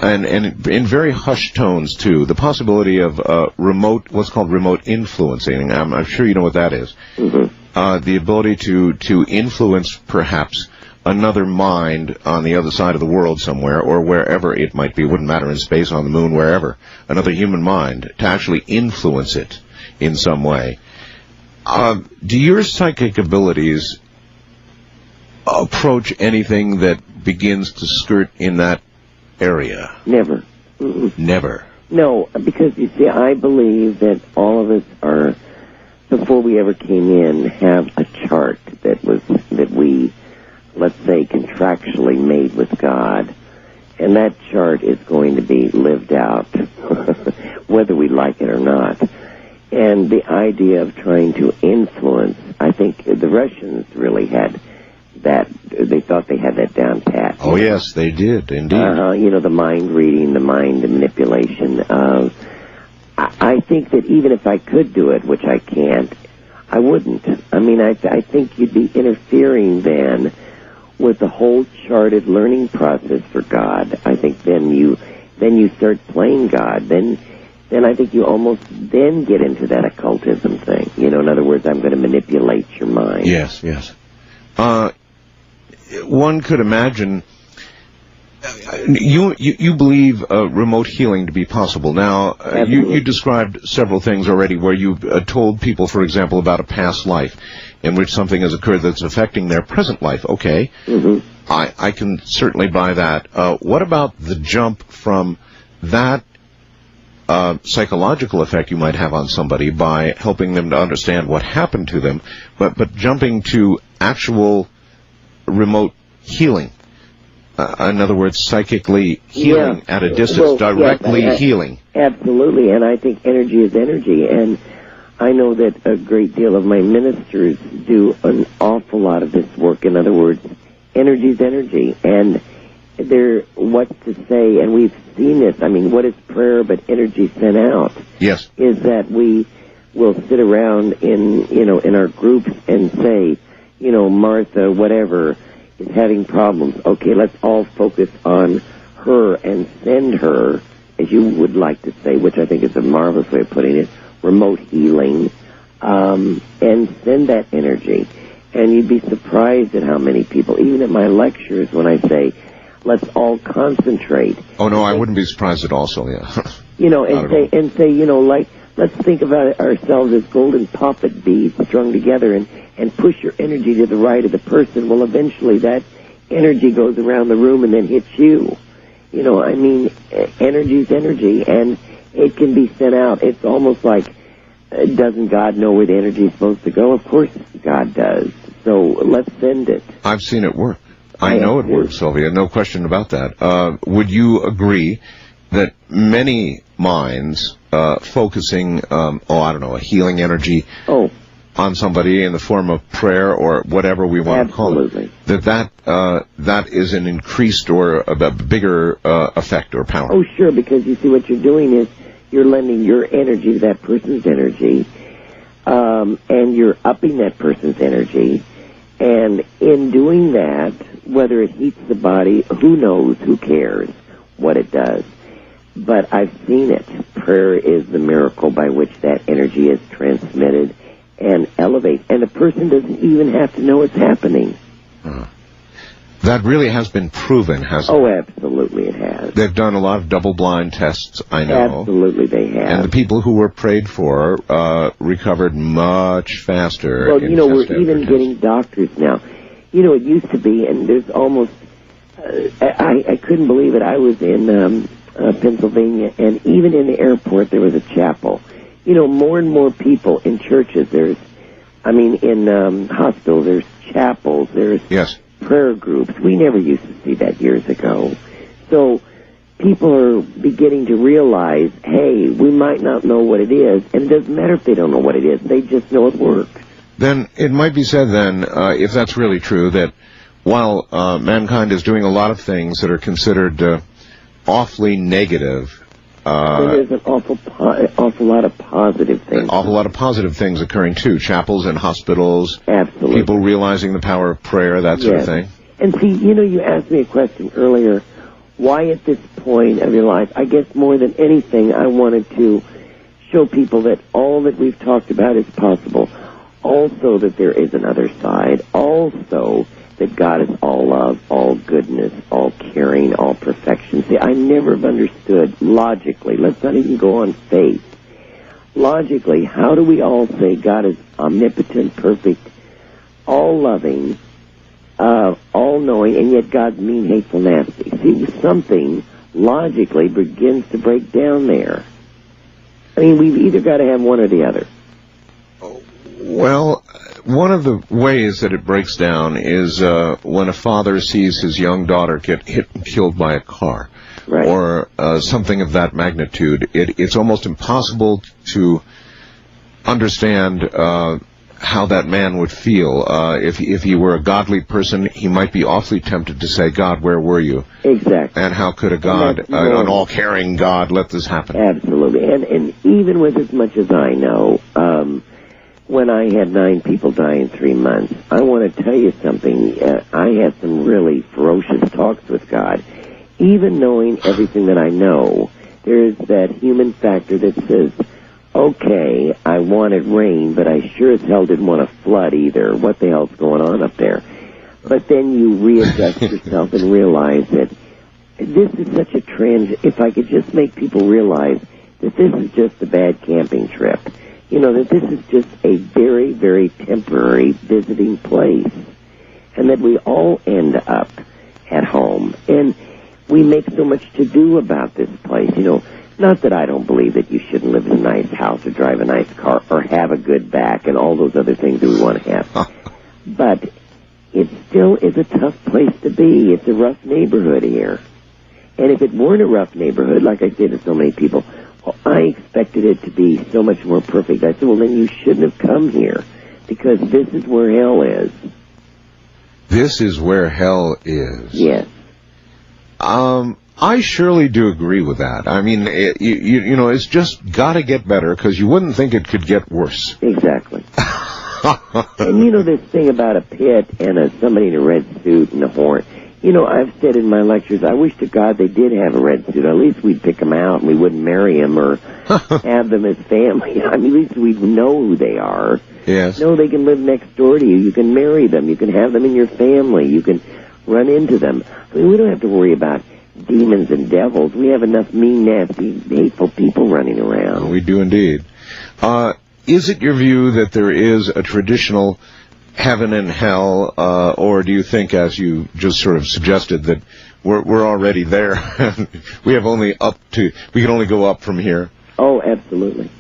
and in very hushed tones too, the possibility of what's called remote influencing. I'm sure you know what that is. Mm-hmm. The ability to influence perhaps another mind on the other side of the world somewhere, or wherever it might be, wouldn't matter, in space, on the moon, wherever, another human mind, to actually influence it in some way. Do your psychic abilities approach anything that begins to skirt in that area? Never. Mm-mm. Never? No, because you see, I believe that all of us are, before we ever came in, have a chart that we, let's say, contractually made with God, and that chart is going to be lived out, whether we like it or not. And the idea of trying to influence, I think the Russians really had that, they thought they had that down pat. Oh, yes, they did, indeed. The mind reading, the mind manipulation. I think that even if I could do it, which I can't, I wouldn't. I mean, I think you'd be interfering then with the whole charted learning process for God. I think then you start playing God. Then I think you almost then get into that occultism thing. In other words, I'm going to manipulate your mind. Yes, yes. One could imagine. You believe remote healing to be possible. Now, you described several things already where you've told people, for example, about a past life in which something has occurred that's affecting their present life. Okay, I can certainly buy that. What about the jump from that psychological effect you might have on somebody by helping them to understand what happened to them, but jumping to actual remote healing? In other words, psychically healing at a distance, directly healing. Absolutely, and I think energy is energy, and I know that a great deal of my ministers do an awful lot of this work. In other words, energy is energy, and what to say, and we've seen this. I mean, what is prayer but energy sent out? Yes. Is that we will sit around in our groups and say, Martha, whatever, is having problems. Okay, let's all focus on her and send her, as you would like to say, which I think is a marvelous way of putting it, remote healing, and send that energy. And you'd be surprised at how many people, even at my lectures, when I say, let's all concentrate. Oh, no, I wouldn't be surprised at all, so yeah. and say, like, let's think about ourselves as golden poppet beads strung together and push your energy to the right of the person. Well, eventually that energy goes around the room and then hits you. Energy's energy, and it can be sent out. It's almost like, doesn't God know where the energy is supposed to go? Of course God does. So let's send it. I've seen it work. I know it works, Sylvia, no question about that. Would you agree that many minds focusing, a healing energy on somebody in the form of prayer or whatever we want to call it, that is an increased or a bigger effect or power? Oh, sure, because you see what you're doing is you're lending your energy to that person's energy, and you're upping that person's energy. And in doing that, whether it heats the body, who knows, who cares what it does. But I've seen it. Prayer is the miracle by which that energy is transmitted and elevated. And a person doesn't even have to know it's happening. That really has been proven, hasn't it? Oh, absolutely it has. They've done a lot of double-blind tests, I know. Absolutely they have. And the people who were prayed for recovered much faster. Well, we're even getting doctors now. It used to be, and there's almost, I couldn't believe it. I was in Pennsylvania, and even in the airport there was a chapel. More and more people in churches. In hospitals, there's chapels, there's prayer groups. We never used to see that years ago. So people are beginning to realize, hey, we might not know what it is, and it doesn't matter if they don't know what it is. They just know it works. Then it might be said then, if that's really true, that while mankind is doing a lot of things that are considered awfully negative, there's an awful lot of positive things. An awful lot of positive things occurring, too. Chapels and hospitals. Absolutely. People realizing the power of prayer, that sort of thing. And see, you asked me a question earlier. Why at this point of your life? I guess more than anything, I wanted to show people that all that we've talked about is possible. Also that there is another side. Also that God is all love, all goodness, all caring, all perfection. See, I never have understood logically. Let's not even go on faith. Logically, how do we all say God is omnipotent, perfect, all-loving, all-knowing, and yet God's mean, hateful, nasty? See, something logically begins to break down there. I mean, we've either got to have one or the other. Well, one of the ways that it breaks down is when a father sees his young daughter get hit and killed by a car, right, or something of that magnitude. It's almost impossible to understand how that man would feel. If he were a godly person, he might be awfully tempted to say, God, where were you? Exactly. And how could a God, an all-caring God, let this happen? Absolutely. And even with as much as I know, when I had 9 people die in 3 months, I want to tell you something. I had some really ferocious talks with God. Even knowing everything that I know, there's that human factor that says, okay, I wanted rain, but I sure as hell didn't want a flood either. What the hell's going on up there? But then you readjust yourself and realize that this is such a if I could just make people realize that this is just a bad camping trip. That this is just a very, very temporary visiting place. And that we all end up at home. And we make so much to do about this place. Not that I don't believe that you shouldn't live in a nice house or drive a nice car or have a good back and all those other things that we want to have. But it still is a tough place to be. It's a rough neighborhood here. And if it weren't a rough neighborhood, like I say to so many people, I expected it to be so much more perfect. I said, well, then you shouldn't have come here, because this is where hell is. This is where hell is. Yes. I surely do agree with that. I mean, it's just got to get better, because you wouldn't think it could get worse. Exactly. And this thing about a pit and somebody in a red suit and a horn. I've said in my lectures, I wish to God they did have a red suit. At least we'd pick them out and we wouldn't marry them or have them as family. I mean, at least we'd know who they are. Yes. No, they can live next door to you. You can marry them. You can have them in your family. You can run into them. I mean, we don't have to worry about demons and devils. We have enough mean, nasty, hateful people running around. We do indeed. Is it your view that there is a traditional heaven and hell, or do you think, as you just sort of suggested, that we're already there? we can only go up from here? Oh, absolutely.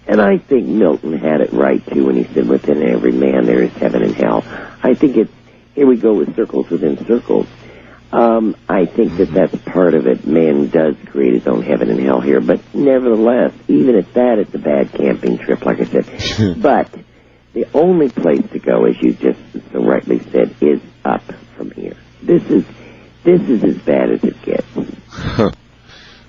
And I think Milton had it right, too, when he said, within every man there is heaven and hell. I think here we go with circles within circles. I think that's part of it. Man does create his own heaven and hell here, but nevertheless, even at that, it's a bad camping trip, like I said. But the only place to go, as you just so rightly said, is up from here. This is as bad as it gets.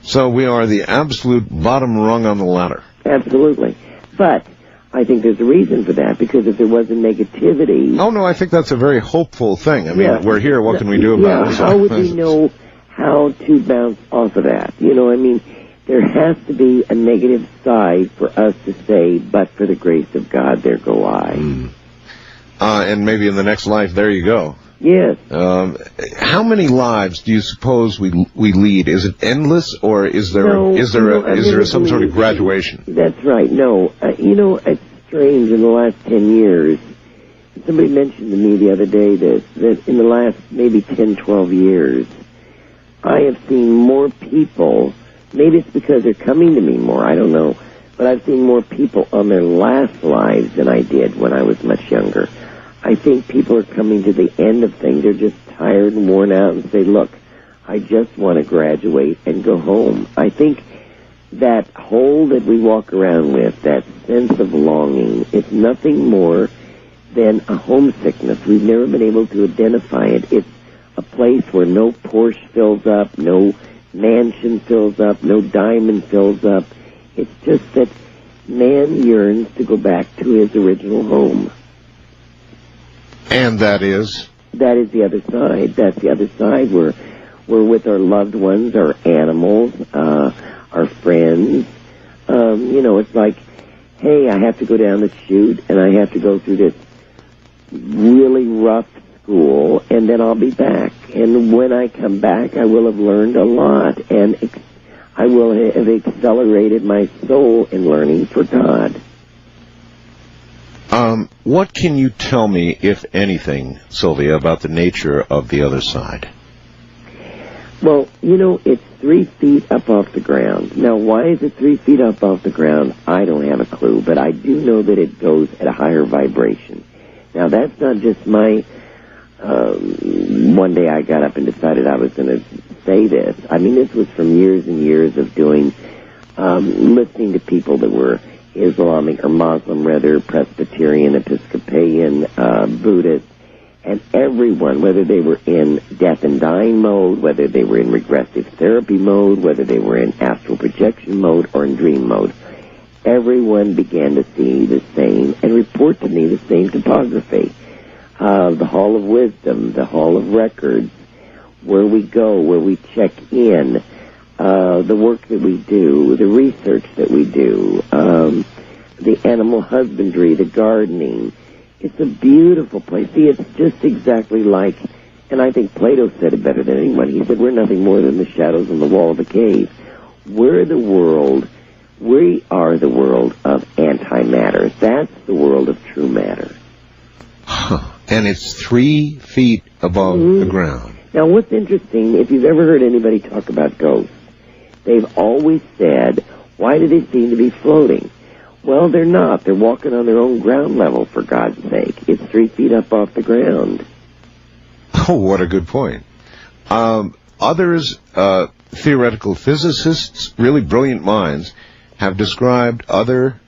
So we are the absolute bottom rung on the ladder. Absolutely. But I think there's a reason for that, because if there wasn't negativity... Oh, no, I think that's a very hopeful thing. I mean, we're here, what can we do about it? How would we know how to bounce off of that? There has to be a negative side for us to say, but for the grace of God, there go I. And maybe in the next life, there you go. Yes. How many lives do you suppose we lead? Is it endless, or is there some sort of graduation? That's right. No. It's strange. In the last 10 years, somebody mentioned to me the other day that in the last maybe 10, 12 years, I have seen more people. Maybe it's because they're coming to me more, I don't know. But I've seen more people on their last lives than I did when I was much younger. I think people are coming to the end of things. They're just tired and worn out and say, look, I just want to graduate and go home. I think that hole that we walk around with, that sense of longing, it's nothing more than a homesickness. We've never been able to identify it. It's a place where no Porsche fills up, no mansion fills up, no diamond fills up. It's just that man yearns to go back to his original home. And that is? That is the other side. That's the other side. We're with our loved ones, our animals, our friends. It's like, hey, I have to go down the chute, and I have to go through this really rough school, and then I'll be back. And when I come back, I will have learned a lot, and I will have accelerated my soul in learning for God. What can you tell me, if anything, Sylvia, about the nature of the other side? Well, it's 3 feet up off the ground. Now, why is it 3 feet up off the ground? I don't have a clue, but I do know that it goes at a higher vibration. Now, that's not just my... one day I got up and decided I was going to say this. I mean, this was from years and years of doing, listening to people that were Islamic, or Muslim rather, Presbyterian, Episcopalian, Buddhist, and everyone, whether they were in death and dying mode, whether they were in regressive therapy mode, whether they were in astral projection mode or in dream mode, everyone began to see the same and report to me the same topography. The Hall of Wisdom, the Hall of Records, where we go, where we check in, the work that we do, the research that we do, the animal husbandry, the gardening. It's a beautiful place. See, it's just exactly like, and I think Plato said it better than anyone. He said, we're nothing more than the shadows on the wall of a cave. We are the world of antimatter. That's the world of true matter. And it's 3 feet above the ground. Now, what's interesting, if you've ever heard anybody talk about ghosts, they've always said, why do they seem to be floating? Well, they're not. They're walking on their own ground level, for God's sake. It's 3 feet up off the ground. Oh, what a good point. Others, theoretical physicists, really brilliant minds, have described other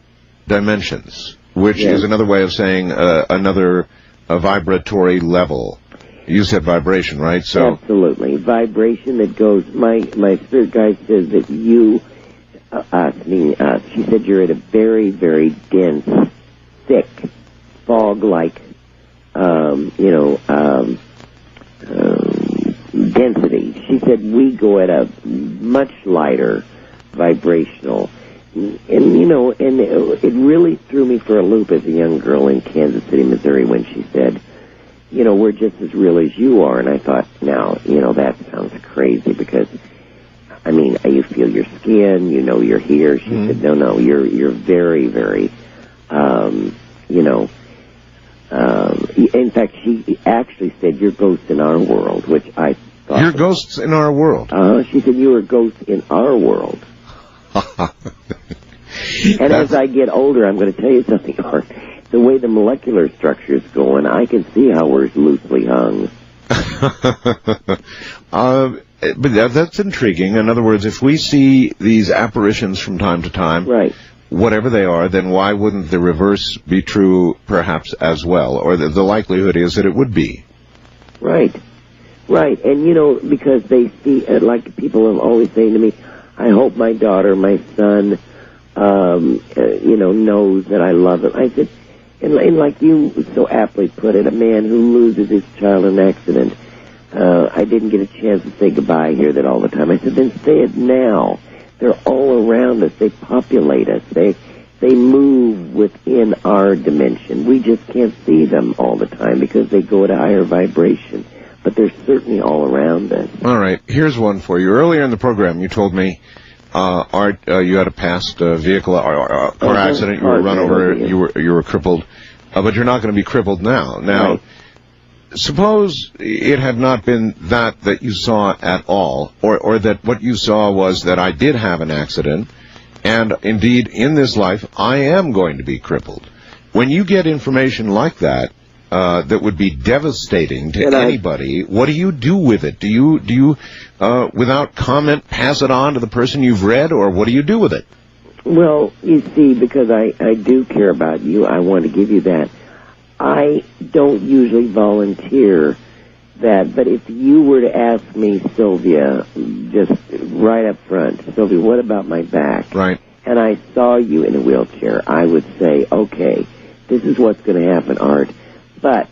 dimensions, which is another way of saying another vibratory level. You said vibration, right? So absolutely. Vibration that goes, my spirit guide says that you, us, she said you're at a very, very dense, thick, fog-like, density. She said we go at a much lighter vibrational. And it really threw me for a loop as a young girl in Kansas City, Missouri, when she said, we're just as real as you are. And I thought, now, that sounds crazy because, I mean, you feel your skin, you're here. She said, no, you're very, very, in fact, she actually said, you're ghosts in our world, which I thought. You're ghosts in our world? She said, you are ghosts in our world. And as I get older, I'm going to tell you something, Art. The way the molecular structure is going, I can see how we're loosely hung. But that's intriguing. In other words, if we see these apparitions from time to time, right, whatever they are, then why wouldn't the reverse be true perhaps as well? Or the likelihood is that it would be. Right. And, because they see, like people have always saying to me, I hope my daughter, my son, knows that I love him. I said, and like you so aptly put it, a man who loses his child in an accident, I didn't get a chance to say goodbye. I hear that all the time. I said, then say it now. They're all around us. They populate us. They move within our dimension. We just can't see them all the time because they go at a higher vibration. But they're certainly all around us. All right. Here's one for you. Earlier in the program, you told me, Art, you had a past vehicle or car accident. You were run over. You were crippled, but you're not going to be crippled now. Now, suppose it had not been that you saw at all, or that what you saw was that I did have an accident, and indeed in this life I am going to be crippled. When you get information like that, that would be devastating to anybody, what do you do with it? Do you without comment, pass it on to the person you've read, or what do you do with it? Well, you see, because I do care about you, I want to give you that. I don't usually volunteer that, but if you were to ask me, Sylvia, just right up front, Sylvia, what about my back? Right. And I saw you in a wheelchair, I would say, okay, this is what's going to happen, Art, but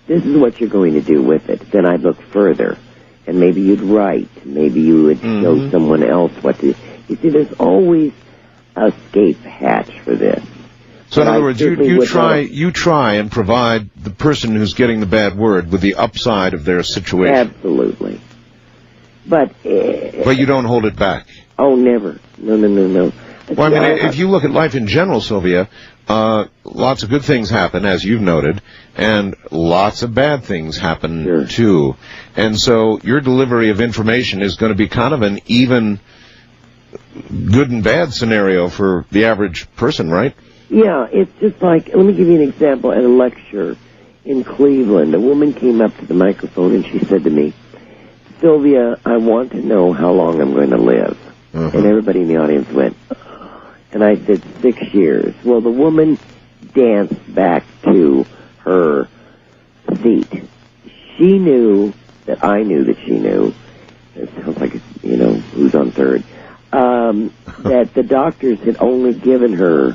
this is what you're going to do with it. Then I'd look further, and maybe you'd write. Maybe you would show someone else what to... You see, there's always a escape hatch for this. So in other words, you try and provide the person who's getting the bad word with the upside of their situation. Absolutely. But you don't hold it back. Oh, never. No. Well, I mean, if you look at life in general, Sylvia, lots of good things happen, as you've noted, and lots of bad things happen, too. And so your delivery of information is going to be kind of an even good and bad scenario for the average person, right? Yeah, it's just like, let me give you an example. At a lecture in Cleveland, a woman came up to the microphone and she said to me, Sylvia, I want to know how long I'm going to live. And everybody in the audience went, and I said, 6 years. Well, the woman danced back to her seat. She knew that I knew that she knew. It sounds like, who's on third. That the doctors had only given her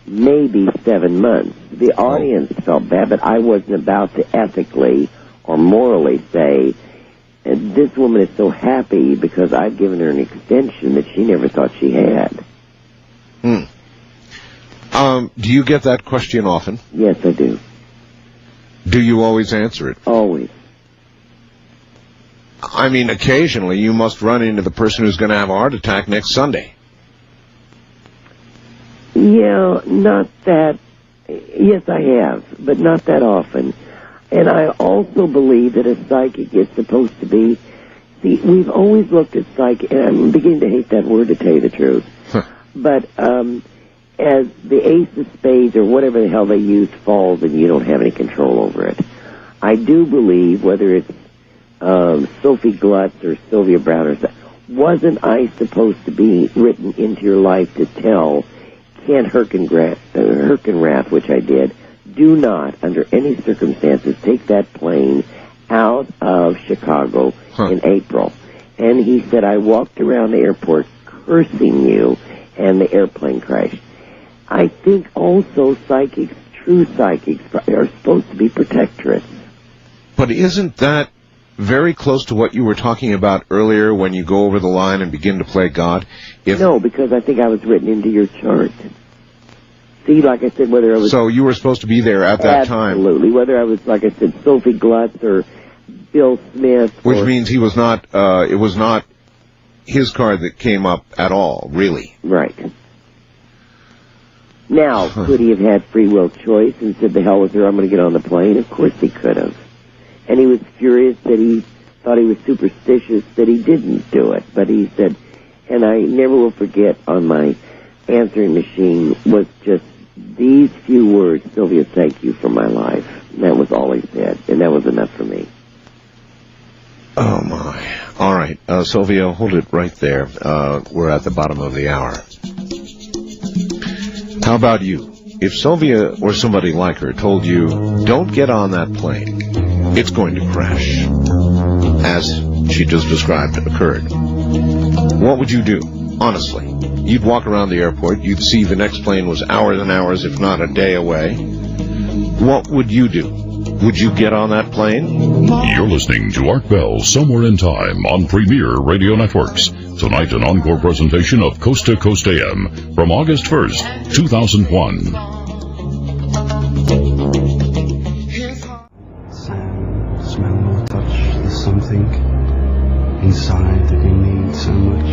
maybe 7 months. The audience felt bad, but I wasn't about to ethically or morally say, this woman is so happy because I've given her an extension that she never thought she had. Do you get that question often? Yes, I do. Do you always answer it? Always. I mean, occasionally you must run into the person who's going to have a heart attack next Sunday. Yeah, not that. Yes, I have, but not that often. And I also believe that a psychic is supposed to be... See, we've always looked at psychic, and I'm beginning to hate that word, to tell you the truth. But as the ace of spades, or whatever the hell they use, falls and you don't have any control over it. I do believe, whether it's Sophie Glutz or Sylvia Brown or something, wasn't I supposed to be written into your life to tell Kent Herkenrath, which I did, do not, under any circumstances, take that plane out of Chicago in April. And he said, I walked around the airport cursing you, and the airplane crashed. I think also psychics, true psychics, are supposed to be protectorates. But isn't that very close to what you were talking about earlier when you go over the line and begin to play God? No, because I think I was written into your chart. See, like I said, whether I was... So you were supposed to be there at that time. Absolutely. Whether I was, like I said, Sophie Glutz or Bill Smith. Which means he was not, it was not his card that came up at all, really. Right. Now, could he have had free will choice and said, the hell with her, I'm going to get on the plane? Of course he could have. And he was furious that he thought he was superstitious that he didn't do it. But he said, and I never will forget on my answering machine was just these few words, Sylvia, thank you for my life. And that was all he said, and that was enough for me. Oh, my. All right. Sylvia, hold it right there. We're at the bottom of the hour. How about you? If Sylvia or somebody like her told you, don't get on that plane, it's going to crash, as she just described occurred, what would you do? Honestly. You'd walk around the airport, you'd see the next plane was hours and hours, if not a day away. What would you do? Would you get on that plane? You're listening to Art Bell, Somewhere in Time, on Premier Radio Networks. Tonight, an encore presentation of Coast to Coast AM from August 1st, 2001. Sound, smell or touch, there's something inside that you need so much.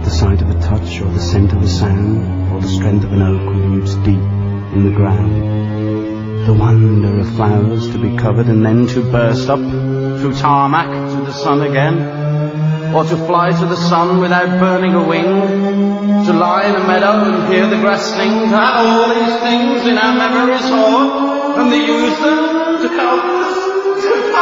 The sight of a touch, or the scent of a sound, or the strength of an oak with roots deep in the ground. The wonder of flowers to be covered and then to burst up through tarmac to the sun again, or to fly to the sun without burning a wing, to lie in a meadow and hear the grass sing, to have all these things in our memories stored, and to use them to help us to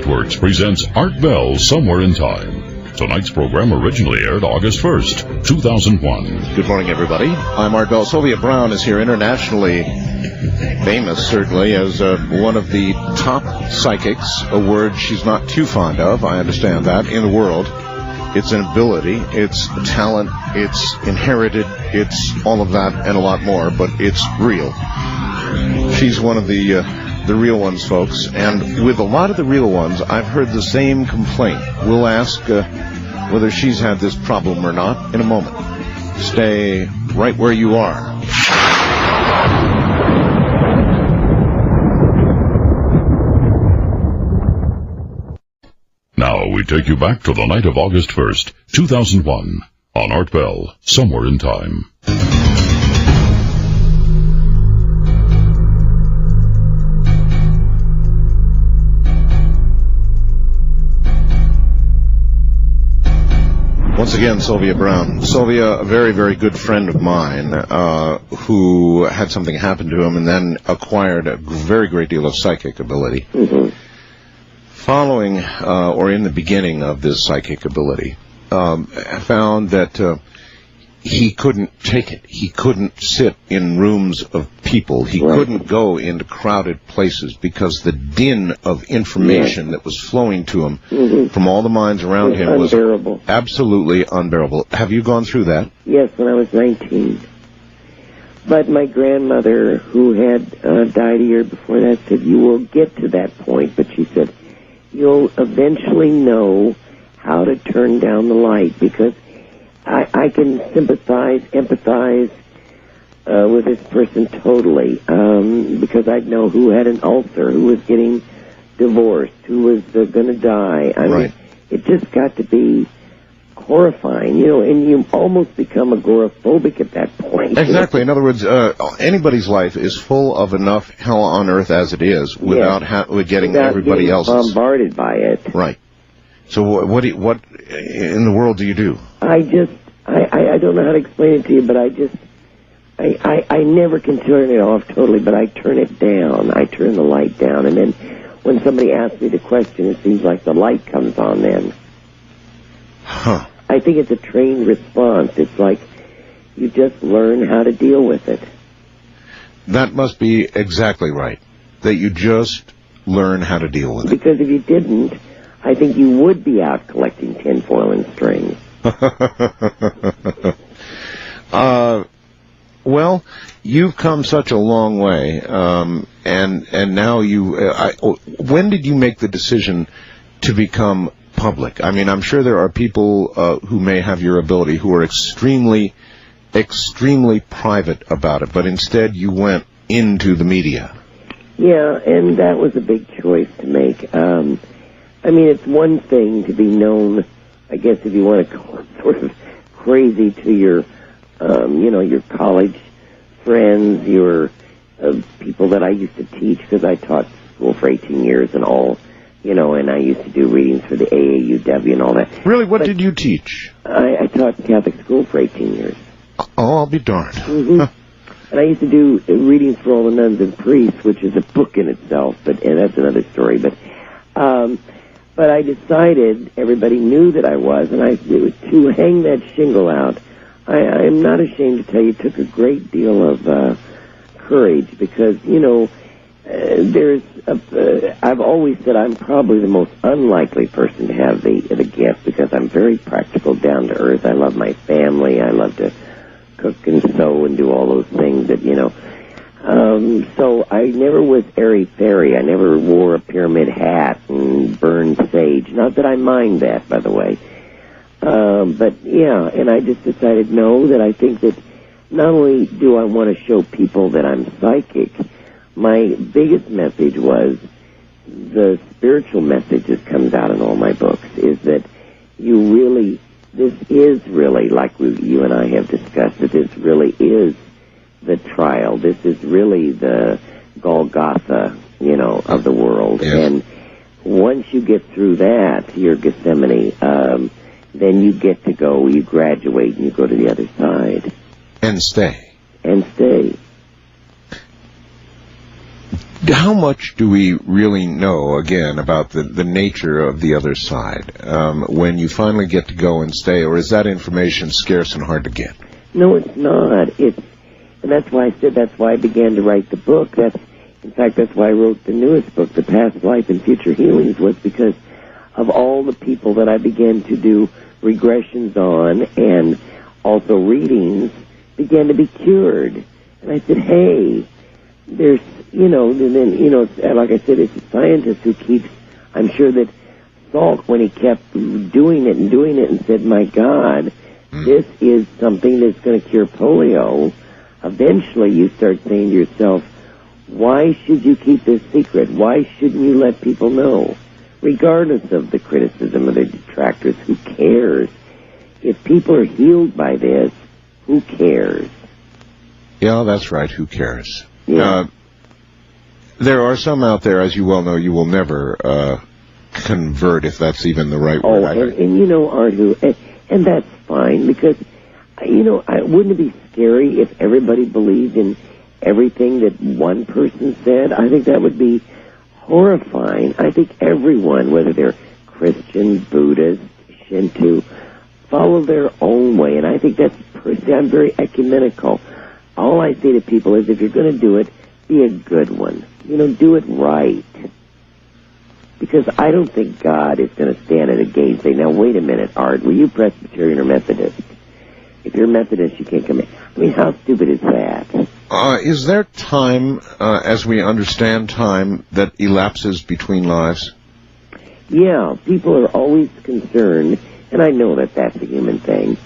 Networks presents Art Bell Somewhere in Time. Tonight's program originally aired August 1st, 2001. Good morning, everybody. I'm Art Bell. Sylvia Browne is here, internationally famous, certainly, as one of the top psychics, a word she's not too fond of, I understand that, in the world. It's an ability, it's a talent, it's inherited, it's all of that and a lot more, but it's real. She's one of the real ones, folks, and with a lot of the real ones, I've heard the same complaint. We'll ask whether she's had this problem or not in a moment. Stay right where you are. Now we take you back to the night of August 1st, 2001, on Art Bell, Somewhere in Time. Once again, Sylvia Browne. Sylvia, a very, very good friend of mine, who had something happen to him and then acquired a very great deal of psychic ability. Mm-hmm. Following, or in the beginning of this psychic ability, found that he couldn't take it. He couldn't sit in rooms of people. He couldn't go into crowded places because the din of information that was flowing to him from all the minds around him was unbearable. Absolutely unbearable. Have you gone through that? Yes, when I was 19. But my grandmother, who had died a year before that, said, you will get to that point. But she said, you'll eventually know how to turn down the light, because I can sympathize, empathize with this person totally, because I know who had an ulcer, who was getting divorced, who was going to die. I mean, it just got to be horrifying, you know, and you almost become agoraphobic at that point. Exactly. In other words, anybody's life is full of enough hell on earth as it is without getting everybody else's bombarded by it. Right. So what in the world do you do? I don't know how to explain it to you, but I never can turn it off totally, but I turn it down. I turn the light down, and then when somebody asks me the question, it seems like the light comes on then. Huh. I think it's a trained response. It's like you just learn how to deal with it. That must be exactly right. That you just learn how to deal with it. Because if you didn't, I think you would be out collecting tinfoil and strings. Well, you've come such a long way, and now you. When did you make the decision to become public? I mean, I'm sure there are people who may have your ability who are extremely, extremely private about it, but instead you went into the media. Yeah, and that was a big choice to make. I mean, it's one thing to be known, I guess if you want to call it sort of crazy to your, your college friends, your people that I used to teach, because I taught school for 18 years and all, and I used to do readings for the AAUW and all that. Really? What did you teach? I taught Catholic school for 18 years. Oh, I'll be darned. Mm-hmm. And I used to do readings for all the nuns and priests, which is a book in itself, and that's another story. But I decided, everybody knew that I was, and to hang that shingle out, I'm not ashamed to tell you, it took a great deal of courage, because, I've always said I'm probably the most unlikely person to have the gift, because I'm very practical, down to earth. I love my family. I love to cook and sew and do all those things that, so I never was airy-fairy. I never wore a pyramid hat and burned sage. Not that I mind that, by the way. But, yeah, and I just decided, no, that I think that not only do I want to show people that I'm psychic, my biggest message was, the spiritual message that comes out in all my books, is that this is really, like you and I have discussed, that this really is the trial. This is really the Golgotha, of the world. Yes. And once you get through that, your Gethsemane, then you get to go, you graduate, and you go to the other side. And stay. And stay. How much do we really know, again, about the nature of the other side when you finally get to go and stay, or is that information scarce and hard to get? No, it's not. And that's why I began to write the book. In fact, that's why I wrote the newest book, The Past Life and Future Healings, was because of all the people that I began to do regressions on and also readings began to be cured. And I said, hey, there's, like I said, it's a scientist who keeps, I'm sure that Salk, when he kept doing it and said, my God, this is something that's going to cure polio, eventually you start saying to yourself, why should you keep this secret? Why shouldn't you let people know? Regardless of the criticism of the detractors, who cares? If people are healed by this, who cares? Yeah, that's right. Who cares? Yeah. There are some out there, as you well know, you will never convert, if that's even the right word. Art, and that's fine, because, wouldn't it be scary if everybody believed in everything that one person said? I think that would be horrifying. I think everyone, whether they're Christian, Buddhist, Shinto, follow their own way, and I think I'm very ecumenical. All I say to people is, if you're going to do it, be a good one. Do it right. Because I don't think God is going to stand at a gate and say, now, wait a minute, Art, were you Presbyterian or Methodist? If you're Methodist, you can't come in. I mean, how stupid is that? Is there time, as we understand time, that elapses between lives? Yeah, people are always concerned, and I know that that's a human thing,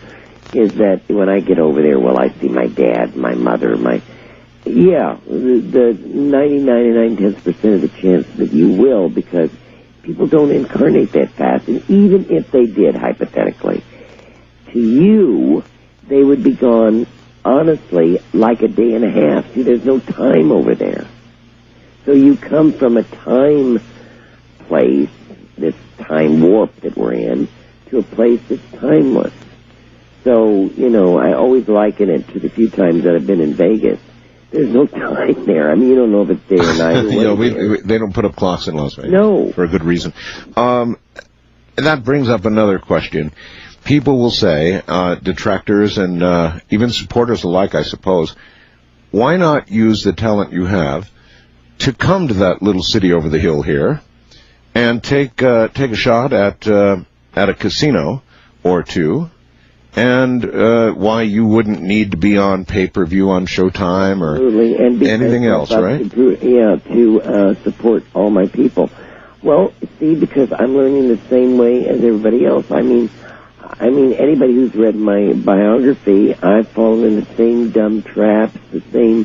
is that when I get over there, will I see my dad, my mother, the 99.9% of the chance that you will, because people don't incarnate that fast, and even if they did, hypothetically, to you, they would be gone, honestly, like a day and a half. See, there's no time over there. So you come from a time place, this time warp that we're in, to a place that's timeless. So, I always liken it to the few times that I've been in Vegas. There's no time there. I mean, you don't know if it's day or night or what. They don't put up clocks in Las Vegas. No. For a good reason. That brings up another question. People will say, detractors and even supporters alike, I suppose, why not use the talent you have to come to that little city over the hill here and take a shot at a casino or two, and why you wouldn't need to be on pay-per-view on Showtime or anything else, right? To support all my people. Well, see, because I'm learning the same way as everybody else. I mean, anybody who's read my biography, I've fallen in the same dumb traps, the same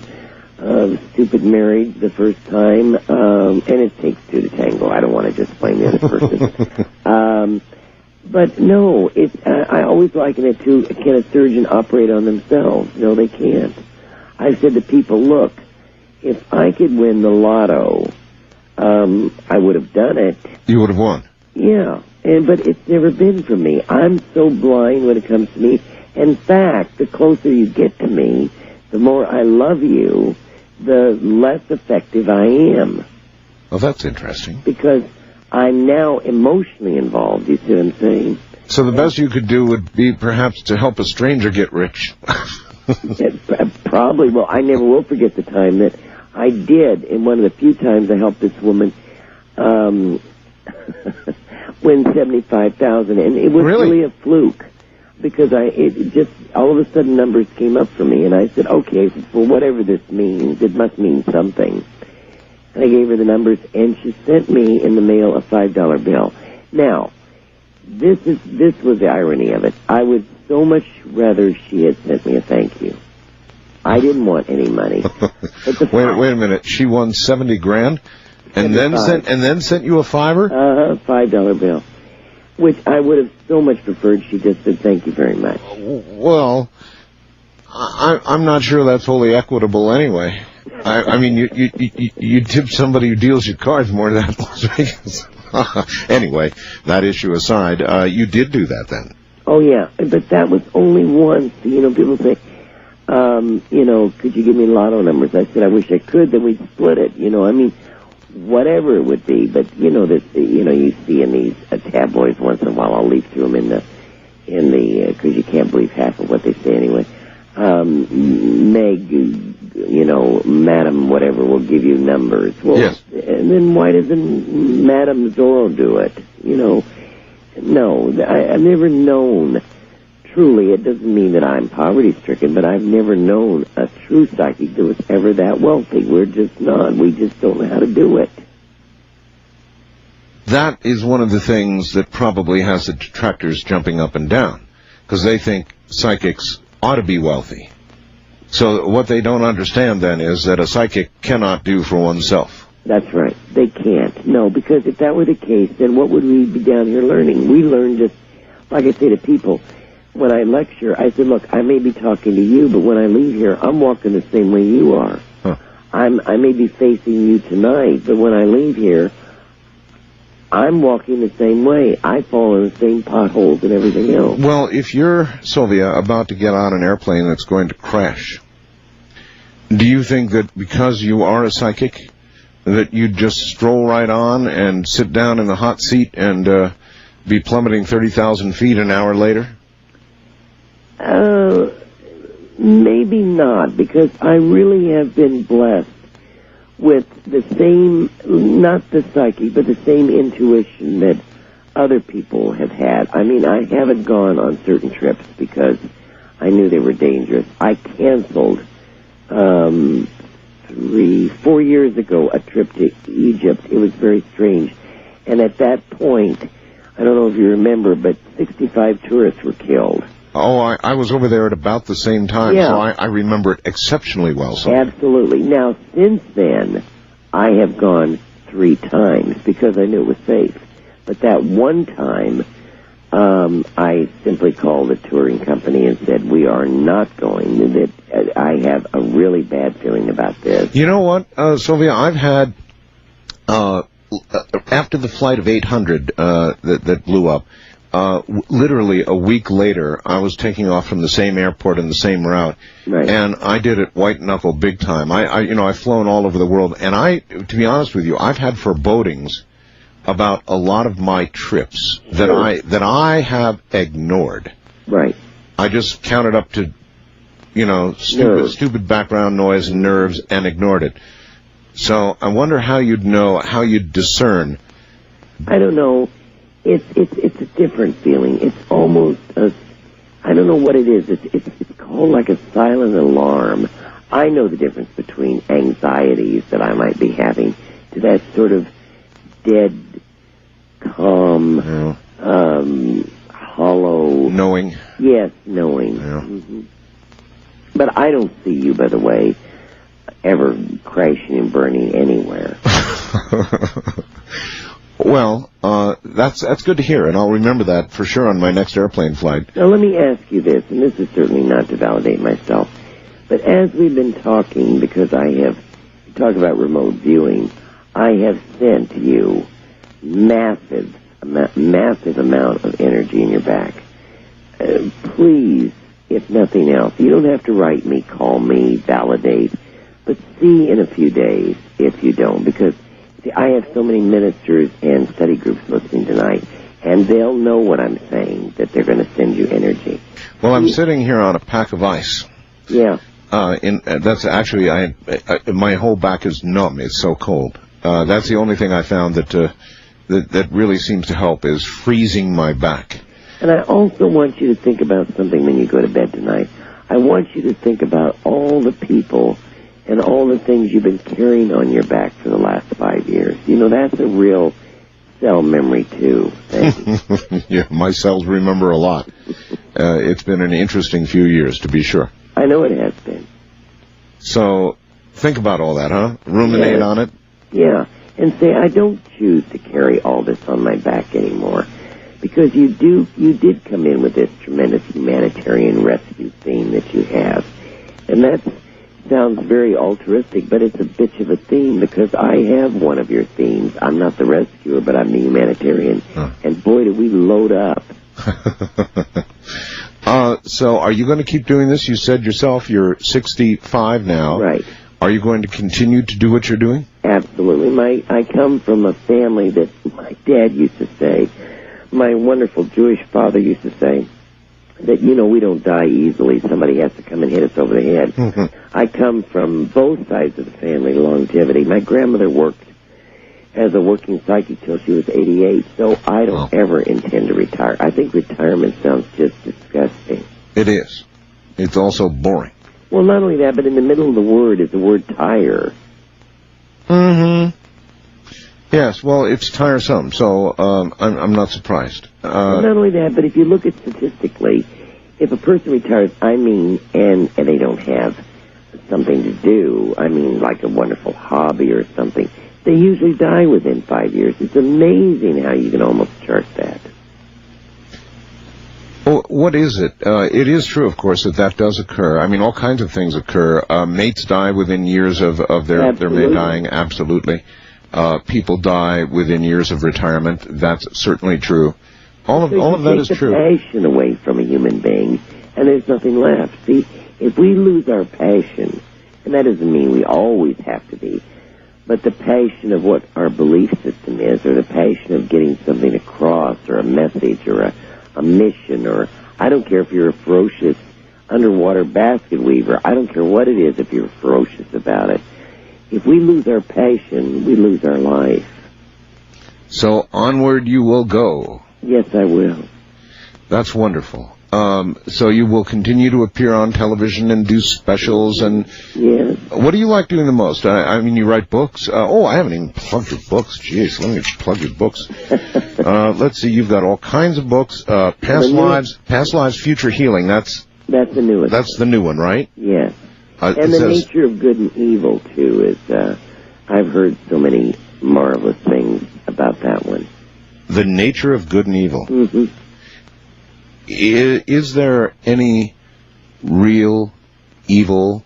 stupid marriage the first time, and it takes two to tango. I don't want to just blame the other person. But no, I always liken it to, can a surgeon operate on themselves? No, they can't. I've said to people, look, if I could win the lotto, I would have done it. You would have won. Yeah, but it's never been for me. I'm so blind when it comes to me. In fact, the closer you get to me, the more I love you, the less effective I am. Well, that's interesting. Because I'm now emotionally involved, you see what I'm saying? So the best you could do would be perhaps to help a stranger get rich. Probably. Well, I never will forget the time that I did, in one of the few times I helped this woman win $75,000, and it was really a fluke, because it just all of a sudden numbers came up for me, and I said, okay, for whatever this means, it must mean something. And I gave her the numbers, and she sent me in the mail a $5 bill. Now, this was the irony of it. I would so much rather she had sent me a thank you. I didn't want any money. Wait a minute. She won $70,000, and then sent you a $5? $5 bill, which I would have so much preferred she just said thank you very much. Well, I'm not sure that's wholly equitable anyway. I mean, you tip somebody who deals your cards more than that in Las Vegas. Anyway, that issue aside, you did do that then. Oh, yeah, but that was only once. People say, could you give me lotto numbers? I said, I wish I could, then we'd split it. Whatever it would be. But, you see in these tabloids once in a while, I'll leaf through them in the, because you can't believe half of what they say anyway. Meg, Madam whatever will give you numbers. Well, yes. And then why doesn't Madam Zorro do it? No, I've never known. Truly, it doesn't mean that I'm poverty-stricken, but I've never known a true psychic that was ever that wealthy. We're just not. We just don't know how to do it. That is one of the things that probably has the detractors jumping up and down, because they think psychics ought to be wealthy. So what they don't understand then is that a psychic cannot do for oneself. That's right. They can't. No, because if that were the case, then what would we be down here learning? We learn just, like I say to people, when I lecture, I said, look, I may be talking to you, but when I leave here, I'm walking the same way you are. Huh. I may be facing you tonight, but when I leave here, I'm walking the same way. I fall in the same potholes and everything else. Well, if you're, Sylvia, about to get on an airplane that's going to crash, do you think that because you are a psychic, that you'd just stroll right on and sit down in the hot seat and be plummeting 30,000 feet an hour later? Maybe not, because I really have been blessed with the same, not the psychic, but the same intuition that other people have had. I mean, I haven't gone on certain trips because I knew they were dangerous. I canceled 4 years ago a trip to Egypt. It was very strange. And at that point, I don't know if you remember, but 65 tourists were killed. Oh, I was over there at about the same time, yeah. So I remember it exceptionally well. So. Absolutely. Now, since then, I have gone 3 times because I knew it was safe. But that one time, I simply called the touring company and said, we are not going. That I have a really bad feeling about this. You know what, Sylvia, I've had, after the flight of 800 that blew up, literally a week later, I was taking off from the same airport and the same route, right. And I did it white knuckle big time. I've flown all over the world, and to be honest with you, I've had forebodings about a lot of my trips that I have ignored. Right. I just counted up to, stupid background noise and nerves and ignored it. So I wonder how you'd discern. I don't know. It's a different feeling. It's almost I don't know what it is. It's called like a silent alarm. I know the difference between anxieties that I might be having to that sort of dead, calm, hollow... Knowing? Yes, knowing. Yeah. Mm-hmm. But I don't see you, by the way, ever crashing and burning anywhere. Well, that's good to hear, and I'll remember that for sure on my next airplane flight. Now, let me ask you this, and this is certainly not to validate myself, but as we've been talking, because talk about remote viewing, I have sent you massive amount of energy in your back. Please, if nothing else, you don't have to write me, call me, validate, but see in a few days if you don't, because see, I have so many ministers and study groups listening tonight, and they'll know what I'm saying, that they're going to send you energy. Well, I'm sitting here on a pack of ice. Yeah. That's actually, my whole back is numb. It's so cold. That's the only thing I found that really seems to help is freezing my back. And I also want you to think about something when you go to bed tonight. I want you to think about all the people and all the things you've been carrying on your back for the last 5 years. That's a real cell memory, too. Yeah, my cells remember a lot. It's been an interesting few years, to be sure. I know it has been. So, think about all that, huh? Ruminate on it? Yeah, and say, I don't choose to carry all this on my back anymore. Because you did come in with this tremendous humanitarian rescue theme that you have. And that sounds very altruistic, but it's a bitch of a theme because I have one of your themes. I'm not the rescuer, but I'm the humanitarian. Huh. And boy, do we load up. So are you going to keep doing this? You said yourself you're 65 now. Right. Are you going to continue to do what you're doing? Absolutely. I come from a family that my dad used to say, my wonderful Jewish father used to say, that, we don't die easily. Somebody has to come and hit us over the head. Mm-hmm. I come from both sides of the family, longevity. My grandmother worked as a working psychic till she was 88, so I don't ever intend to retire. I think retirement sounds just disgusting. It is. It's also boring. Well, not only that, but in the middle of the word is the word tire. Mm-hmm. Yes, well, it's tiresome, so I'm not surprised. Well, not only that, but if you look at statistically, if a person retires, and they don't have something to do, like a wonderful hobby or something, they usually die within 5 years. It's amazing how you can almost chart that. Well, what is it? It is true, of course, that does occur. All kinds of things occur. Mates die within years of their mate dying, absolutely. People die within years of retirement. That's certainly true. All of that is true. Take the passion away from a human being, and there's nothing left. See, if we lose our passion, and that doesn't mean we always have to be, but the passion of what our belief system is, or the passion of getting something across, or a message, or a mission, or I don't care if you're a ferocious underwater basket weaver. I don't care what it is if you're ferocious about it. If we lose our passion, we lose our life. So onward you will go. Yes, I will. That's wonderful. So you will continue to appear on television and do specials and... Yes. What do you like doing the most? You write books. I haven't even plugged your books. Jeez, let me plug your books. Let's see, you've got all kinds of books. Past Lives, Future Healing. That's the new one. That's the new one, right? Yes. And the nature of good and evil, too, is... I've heard so many marvelous things about that one. The nature of good and evil. Mm-hmm. Is there any real evil,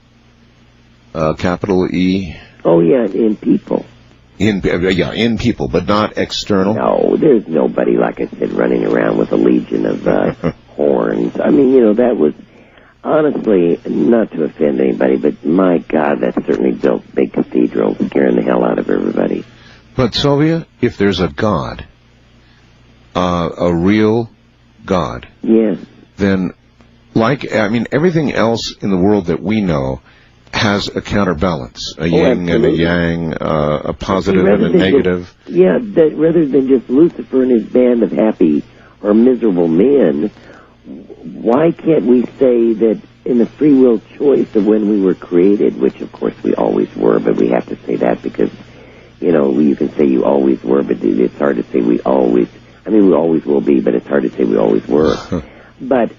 capital E? Oh, yeah, in people. In people, but not external? No, there's nobody, like I said, running around with a legion of horns. That was, honestly, not to offend anybody, but my God, that certainly built big cathedrals, scaring the hell out of everybody. But, Sylvia, if there's a God, a real God, yes, then, everything else in the world that we know has a counterbalance, a yin and a yang, a positive and a negative. That rather than just Lucifer and his band of happy or miserable men, why can't we say that in the free will choice of when we were created, which of course we always were, but we have to say that because, you can say you always were, but it's hard to say we always will be, but it's hard to say we always were. But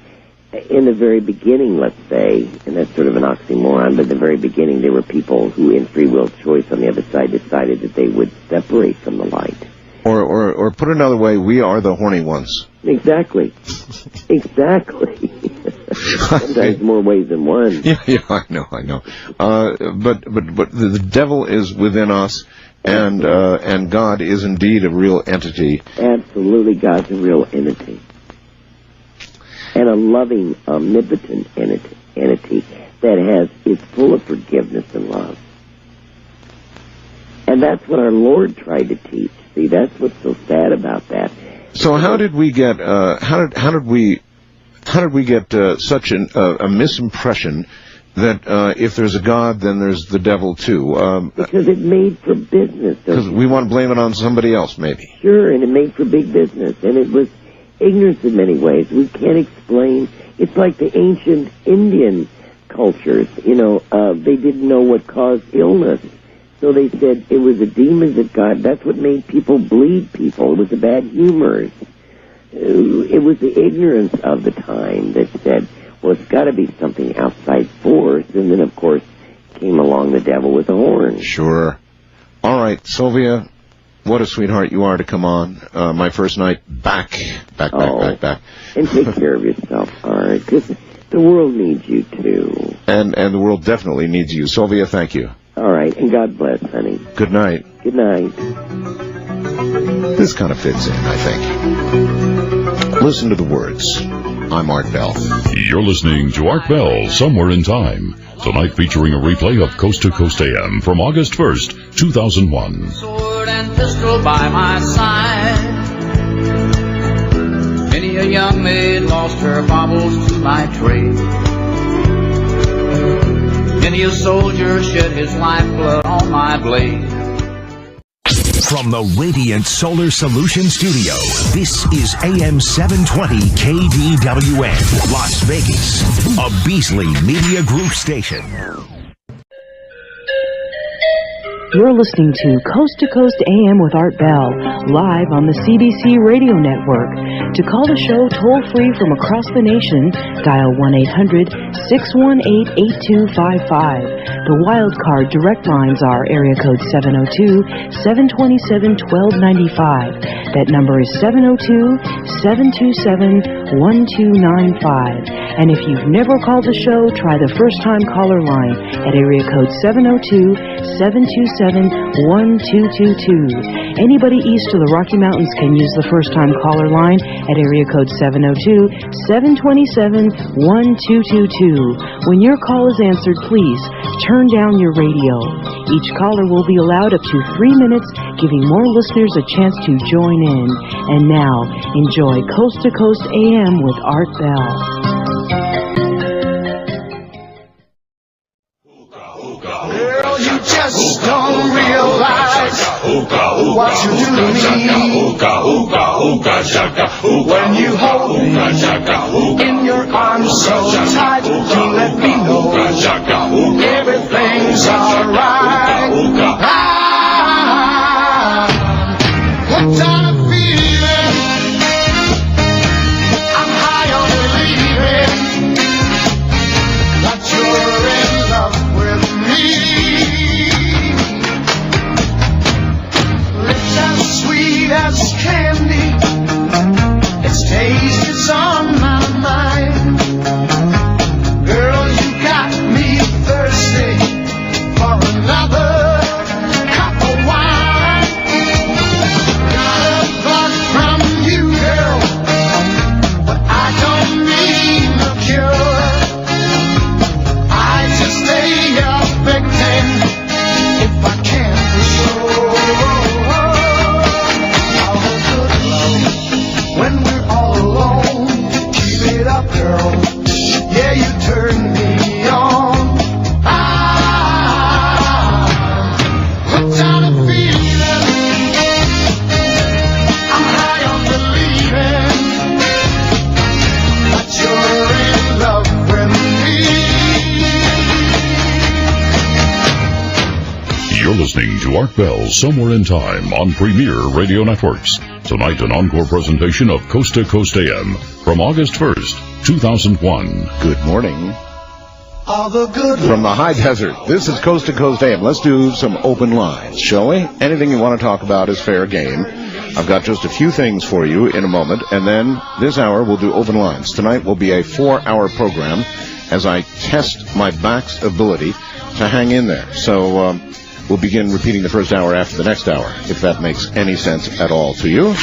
in the very beginning, let's say, and that's sort of an oxymoron, but in the very beginning there were people who in free will choice on the other side decided that they would separate from the light. Or put another way, we are the horny ones. Exactly. Exactly. Sometimes more ways than one. Yeah, I know. But the devil is within us, and God is indeed a real entity. Absolutely, God's a real entity. And a loving, omnipotent entity that is full of forgiveness and love. And that's what our Lord tried to teach. See, that's what's so sad about that. So how did we get how did we get such a misimpression that if there's a God, then there's the devil too? Because it made for business. Because we want to blame it on somebody else, maybe. Sure, and it made for big business, and it was ignorance in many ways. We can't explain. It's like the ancient Indian cultures. They didn't know what caused illness. So they said it was the demons that God, that's what made people bleed people. It was the bad humors. It was the ignorance of the time that said, well, it's got to be something outside force. And then, of course, came along the devil with a horn. Sure. All right, Sylvia, what a sweetheart you are to come on. My first night back. And take care of yourself, all right? Because the world needs you, too. And the world definitely needs you. Sylvia, thank you. All right, and God bless, honey. Good night. Good night. This kind of fits in, I think. Listen to the words. I'm Art Bell. You're listening to Art Bell, Somewhere in Time. Tonight featuring a replay of Coast to Coast AM from August 1st, 2001. Sword and pistol by my side. Many a young maid lost her baubles to my trade. Many a soldier shed his lifeblood on my blade. From the Radiant Solar Solutions Studio, this is AM 720 KDWN, Las Vegas, a Beasley Media Group station. You're listening to Coast to Coast AM with Art Bell, live on the CBC Radio Network. To call the show toll-free from across the nation, dial 1-800-618-8255. The wildcard direct lines are area code 702-727-1295. That number is 702-727-1295. And if you've never called the show, try the first-time caller line at area code 702-727-1222. Anybody east of the Rocky Mountains can use the first-time caller line at area code 702-727-1222. When your call is answered, please turn down your radio. Each caller will be allowed up to 3 minutes, giving more listeners a chance to join in. And now, enjoy Coast to Coast AM with Art Bell. Girl, you just don't realize what you do to me. When you hold me in your arms so tight, you let me know everything's alright. Hooked on a feeling, I'm high on believing that you're in love with me. Lips as sweet as candy, its taste is on my mind. Girl, you got me thirsty for another cup of wine. Got a bug from you, girl, but I don't need no cure. I just stay a victim if I can be sure. I'll hold good love when we're all alone. Keep it up, girl. Yeah, you turn me on. Hooked on a feeling, I'm high on believing that you're in love with me. You're listening to Art Bell, Somewhere in Time on Premier Radio Networks. Tonight, an encore presentation of Coast to Coast AM from August 1st, 2001. Good morning. All the good From the high desert, this is Coast to Coast AM. Let's do some open lines, shall we? Anything you want to talk about is fair game. I've got just a few things for you in a moment, and then this hour we'll do open lines. Tonight will be a 4-hour program as I test my back's ability to hang in there. So we'll begin repeating the first hour after the next hour, if that makes any sense at all to you.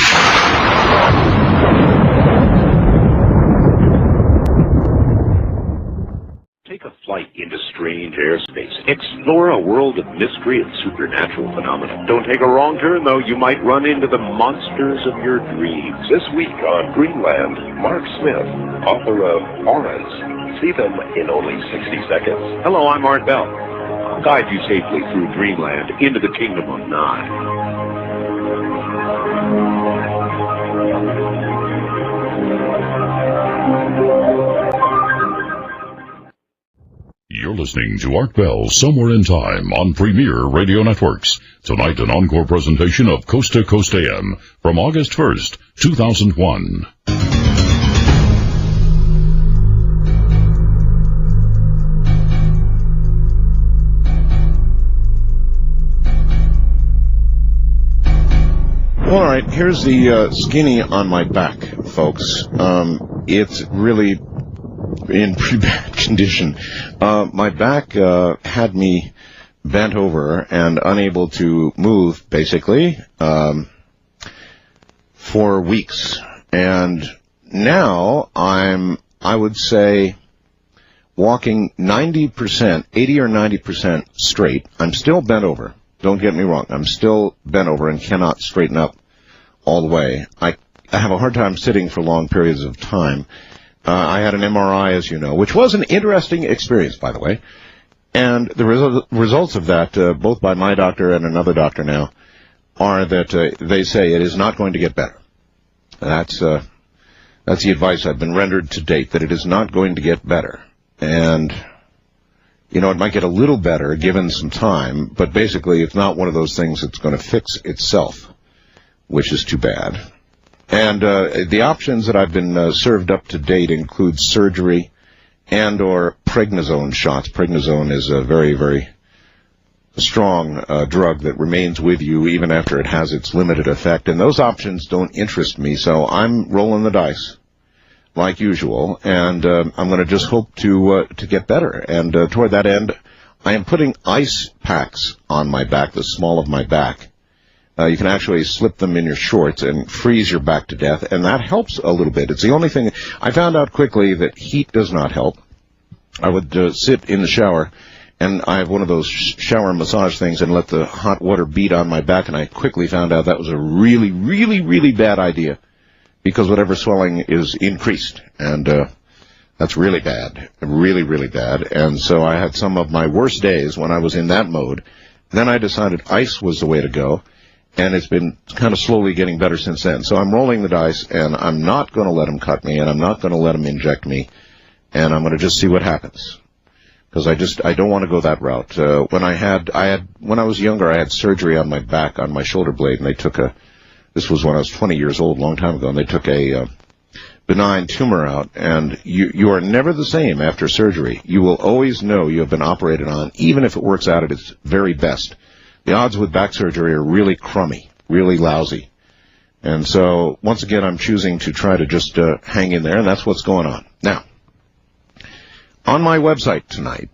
Take a flight into strange airspace. Explore a world of mystery and supernatural phenomena. Don't take a wrong turn, though. You might run into the monsters of your dreams. This week on Greenland, Mark Smith, author of Auras. See them in only 60 seconds. Hello, I'm Art Bell. I'll guide you safely through Dreamland into the Kingdom of Nod. You're listening to Art Bell, Somewhere in Time on Premier Radio Networks. Tonight, an encore presentation of Coast to Coast AM from August 1st, 2001. All right, here's the skinny on my back, folks. It's really in pretty bad condition. My back had me bent over and unable to move, basically, for weeks. And now I would say, walking 90%, 80 or 90% straight. I'm still bent over. Don't get me wrong. I'm still bent over and cannot straighten up all the way. I have a hard time sitting for long periods of time. I had an MRI, as you know, which was an interesting experience, by the way. And the results of that, both by my doctor and another doctor now, are that they say it is not going to get better. That's the advice I've been rendered to date, that it is not going to get better. And, you know, it might get a little better given some time, but basically it's not one of those things that's going to fix itself, which is too bad. And the options that I've been served up to date include surgery and or prednisone shots. Prednisone is a very, very strong drug that remains with you even after it has its limited effect. And those options don't interest me, so I'm rolling the dice like usual. And I'm going to just hope to get better. And toward that end, I am putting ice packs on my back, the small of my back. You can actually slip them in your shorts and freeze your back to death, and that helps a little bit. It's the only thing. I found out quickly that heat does not help. I would sit in the shower, and I have one of those shower massage things, and let the hot water beat on my back, and I quickly found out that was a really, really, really bad idea, because whatever swelling is increased, and that's really bad, really, really bad. And so I had some of my worst days when I was in that mode. Then I decided ice was the way to go. And it's been kind of slowly getting better since then. So I'm rolling the dice, and I'm not going to let them cut me, and I'm not going to let them inject me, and I'm going to just see what happens. Because I don't want to go that route. When I was younger, I had surgery on my back, on my shoulder blade, and this was when I was 20 years old, a long time ago, and they took a benign tumor out, and you are never the same after surgery. You will always know you have been operated on, even if it works out at its very best. The odds with back surgery are really crummy, really lousy. And so, once again, I'm choosing to try to just hang in there, and that's what's going on. Now, on my website tonight,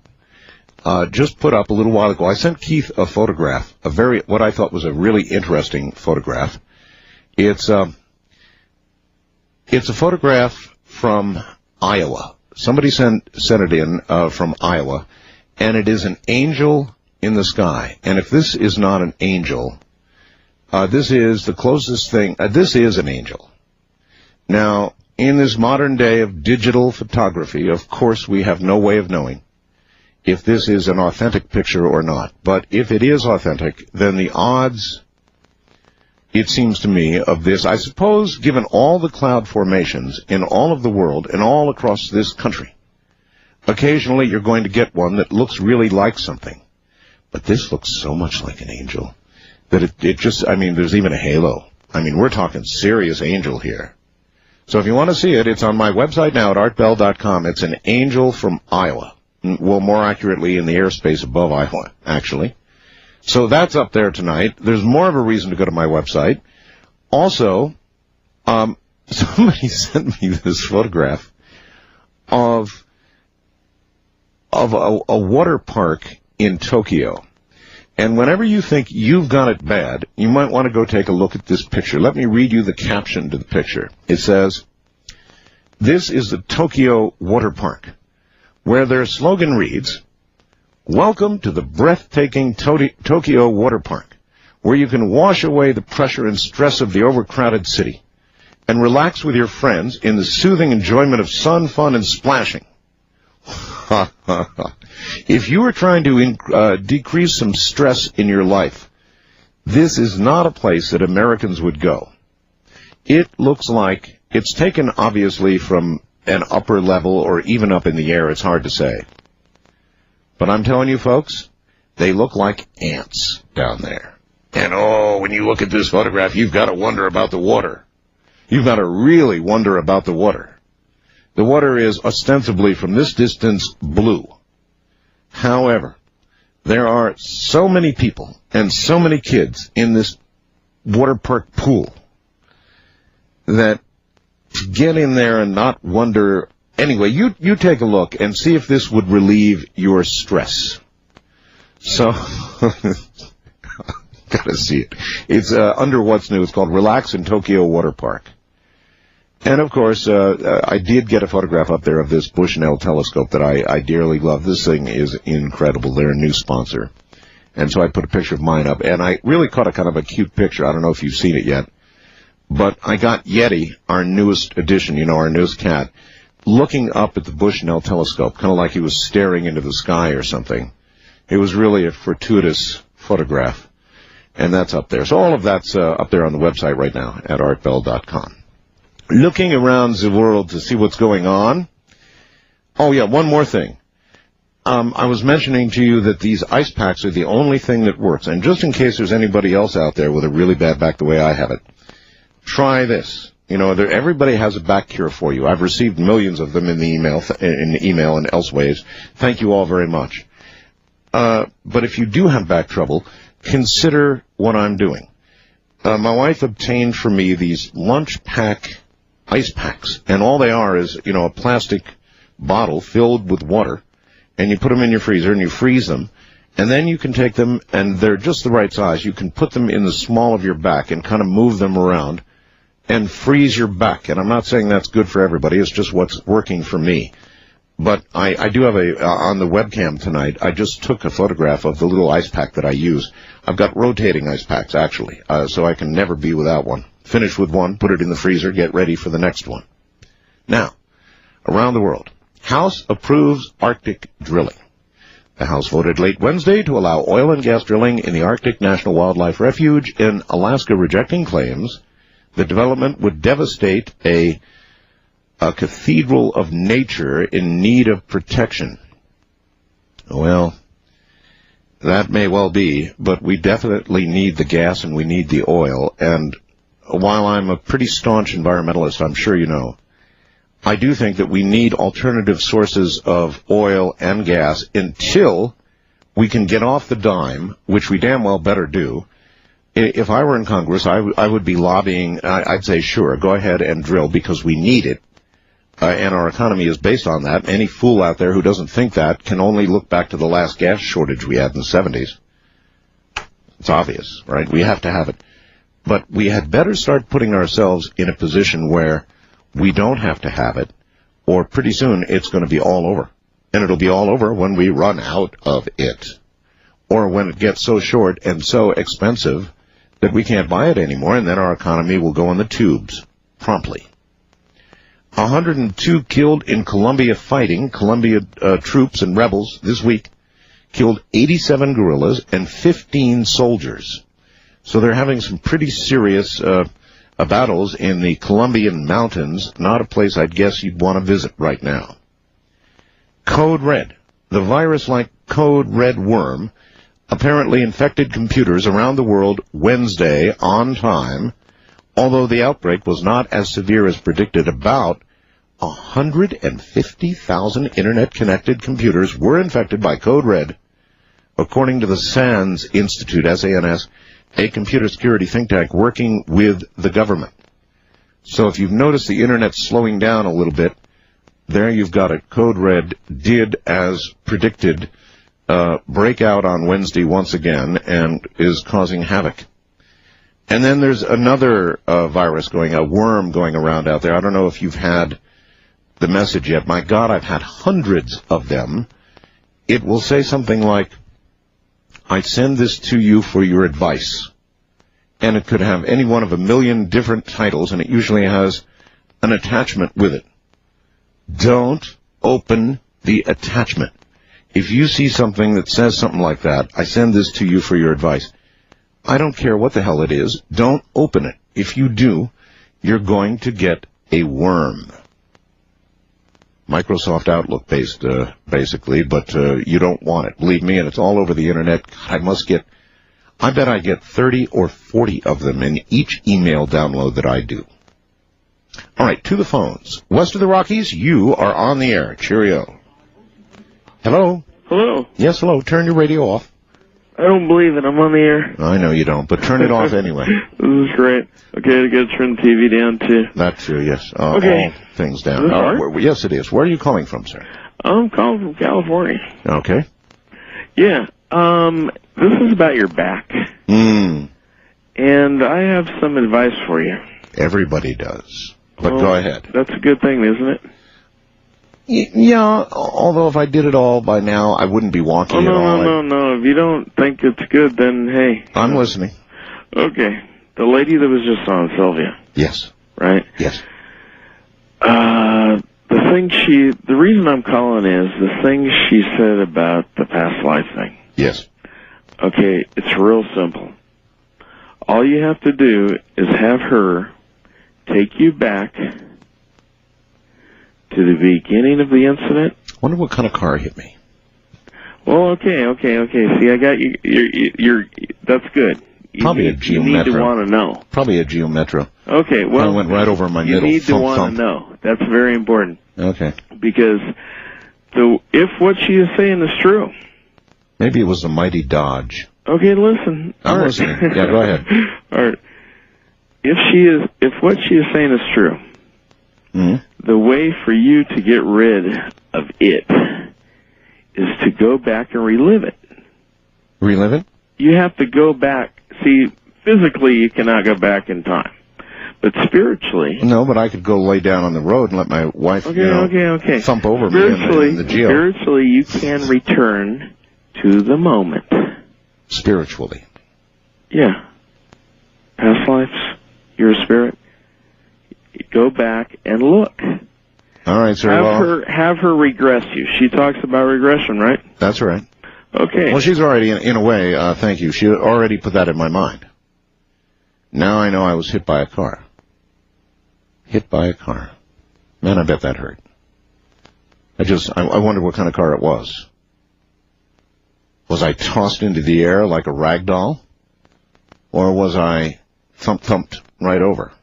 just put up a little while ago, I sent Keith a photograph, what I thought was a really interesting photograph. It's a photograph from Iowa. Somebody sent it in from Iowa, and it is an angel in the sky. And if this is not an angel, this is the closest thing. This is an angel. Now, in this modern day of digital photography, of course, we have no way of knowing if this is an authentic picture or not. But if it is authentic, then the odds, it seems to me, of this, I suppose, given all the cloud formations in all of the world and all across this country, occasionally you're going to get one that looks really like something. But this looks so much like an angel that it just, I mean, there's even a halo. I mean, we're talking serious angel here. So if you want to see it, it's on my website now at artbell.com. It's an angel from Iowa. Well, more accurately, in the airspace above Iowa, actually. So that's up there tonight. There's more of a reason to go to my website. Also, somebody sent me this photograph of a water park in Tokyo. And whenever you think you've got it bad, you might want to go take a look at this picture. Let me read you the caption to the picture. It says, "This is the Tokyo Water Park, where their slogan reads, 'Welcome to the breathtaking Tokyo Water Park, where you can wash away the pressure and stress of the overcrowded city and relax with your friends in the soothing enjoyment of sun, fun, and splashing.'" If you are trying to decrease some stress in your life, this is not a place that Americans would go. It looks like it's taken, obviously, from an upper level or even up in the air. It's hard to say. But I'm telling you, folks, they look like ants down there. And, when you look at this photograph, you've got to wonder about the water. You've got to really wonder about the water. The water is ostensibly, from this distance, blue. However, there are so many people and so many kids in this water park pool that to get in there and not wonder. Anyway, you take a look and see if this would relieve your stress. So, gotta see it. It's under What's New. It's called Relax in Tokyo Water Park. And, of course, I did get a photograph up there of this Bushnell telescope that I dearly love. This thing is incredible. They're a new sponsor. And so I put a picture of mine up. And I really caught a kind of a cute picture. I don't know if you've seen it yet. But I got Yeti, our newest addition, you know, our newest cat, looking up at the Bushnell telescope, kind of like he was staring into the sky or something. It was really a fortuitous photograph. And that's up there. So all of that's up there on the website right now at artbell.com. Looking around the world to see what's going on. Oh, yeah, one more thing. I was mentioning to you that these ice packs are the only thing that works. And just in case there's anybody else out there with a really bad back the way I have it, try this. You know, everybody has a back cure for you. I've received millions of them in the email and elseways. Thank you all very much. But if you do have back trouble, consider what I'm doing. My wife obtained for me these lunch pack ice packs, and all they are is, you know, a plastic bottle filled with water, and you put them in your freezer and you freeze them, and then you can take them, and they're just the right size. You can put them in the small of your back and kind of move them around and freeze your back. And I'm not saying that's good for everybody. It's just what's working for me. But I do have on the webcam tonight, I just took a photograph of the little ice pack that I use. I've got rotating ice packs, actually, so I can never be without one. Finish with one, put it in the freezer, get ready for the next one. Now, around the world, House approves Arctic drilling. The House voted late Wednesday to allow oil and gas drilling in the Arctic National Wildlife Refuge in Alaska, rejecting claims the development would devastate a cathedral of nature in need of protection. Well, that may well be, but we definitely need the gas and we need the oil. And while I'm a pretty staunch environmentalist, I'm sure you know, I do think that we need alternative sources of oil and gas until we can get off the dime, which we damn well better do. If I were in Congress, I would be lobbying. I'd say, sure, go ahead and drill because we need it. And our economy is based on that. Any fool out there who doesn't think that can only look back to the last gas shortage we had in the 70s. It's obvious, right? We have to have it. But we had better start putting ourselves in a position where we don't have to have it, or pretty soon it's going to be all over. And it'll be all over when we run out of it, or when it gets so short and so expensive that we can't buy it anymore, and then our economy will go in the tubes promptly. 102 killed in Colombia fighting. Colombia troops and rebels this week killed 87 guerrillas and 15 soldiers. So they're having some pretty serious battles in the Colombian mountains, not a place I'd guess you'd want to visit right now. Code Red, the virus-like Code Red worm, apparently infected computers around the world Wednesday on time, although the outbreak was not as severe as predicted. About 150,000 Internet-connected computers were infected by Code Red, according to the SANS Institute, S-A-N-S, a computer security think tank working with the government. So if you've noticed the Internet slowing down a little bit, there you've got it. Code Red did, as predicted, break out on Wednesday once again and is causing havoc. And then there's another virus a worm going around out there. I don't know if you've had the message yet. My God, I've had hundreds of them. It will say something like, I send this to you for your advice. And it could have any one of a million different titles, and it usually has an attachment with it. Don't open the attachment. If you see something that says something like that, I send this to you for your advice, I don't care what the hell it is, don't open it. If you do, you're going to get a worm. Microsoft Outlook based, basically, but you don't want it. Believe me, and it's all over the Internet. God, I bet I get 30 or 40 of them in each email download that I do. All right, to the phones. West of the Rockies, you are on the air. Cheerio. Hello? Hello? Yes, hello. Turn your radio off. I don't believe it. I'm on the air. I know you don't, but turn it off anyway. This is great. Okay, I got to turn the TV down, too. That's true, yes. Okay. All things down. Yes, it is. Where are you calling from, sir? I'm calling from California. Okay. Yeah. This is about your back. And I have some advice for you. Everybody does. But go ahead. That's a good thing, isn't it? Yeah, although if I did it all by now, I wouldn't be walking at all. No. If you don't think it's good, then hey. I'm listening. Okay. The lady that was just on, Sylvia. Yes. Right? Yes. The reason I'm calling is the thing she said about the past life thing. Yes. Okay, it's real simple. All you have to do is have her take you back to the beginning of the incident. Wonder what kind of car hit me. Well, okay. See, I got you. You're that's good. Probably a Geo Metro. You need to want to know. Probably a Geo Metro. Okay, well, I went right over my middle. You need to want to know. That's very important. Okay. Because if what she is saying is true. Maybe it was a mighty Dodge. Okay, listen. I'm listening. Yeah, go ahead. All right. If what she is saying is true, the way for you to get rid of it is to go back and relive it. Relive it? You have to go back. See, physically you cannot go back in time. But spiritually... No, but I could go lay down on the road and let my wife, thump over me in the Geo. Spiritually, you can return to the moment. Spiritually? Yeah. Past lives, you're a spirit. Go back and look. All right, sir. Have her regress you. She talks about regression, right? That's right. Okay. Well, she's already, in a way, thank you, she already put that in my mind. Now I know I was hit by a car. Hit by a car. Man, I bet that hurt. I wonder what kind of car it was. Was I tossed into the air like a rag doll? Or was I thumped right over?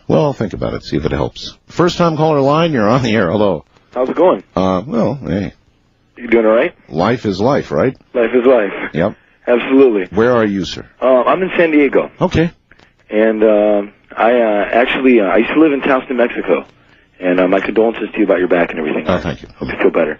Well, think about it, see if it helps. First time caller line, you're on the air. Hello. How's it going? Well, hey. You doing all right? Life is life, right? Life is life. Yep. Absolutely. Where are you, sir? I'm in San Diego. Okay. And I used to live in Taos, New Mexico. And my condolences to you about your back and everything. Oh, thank you. Hope you feel better.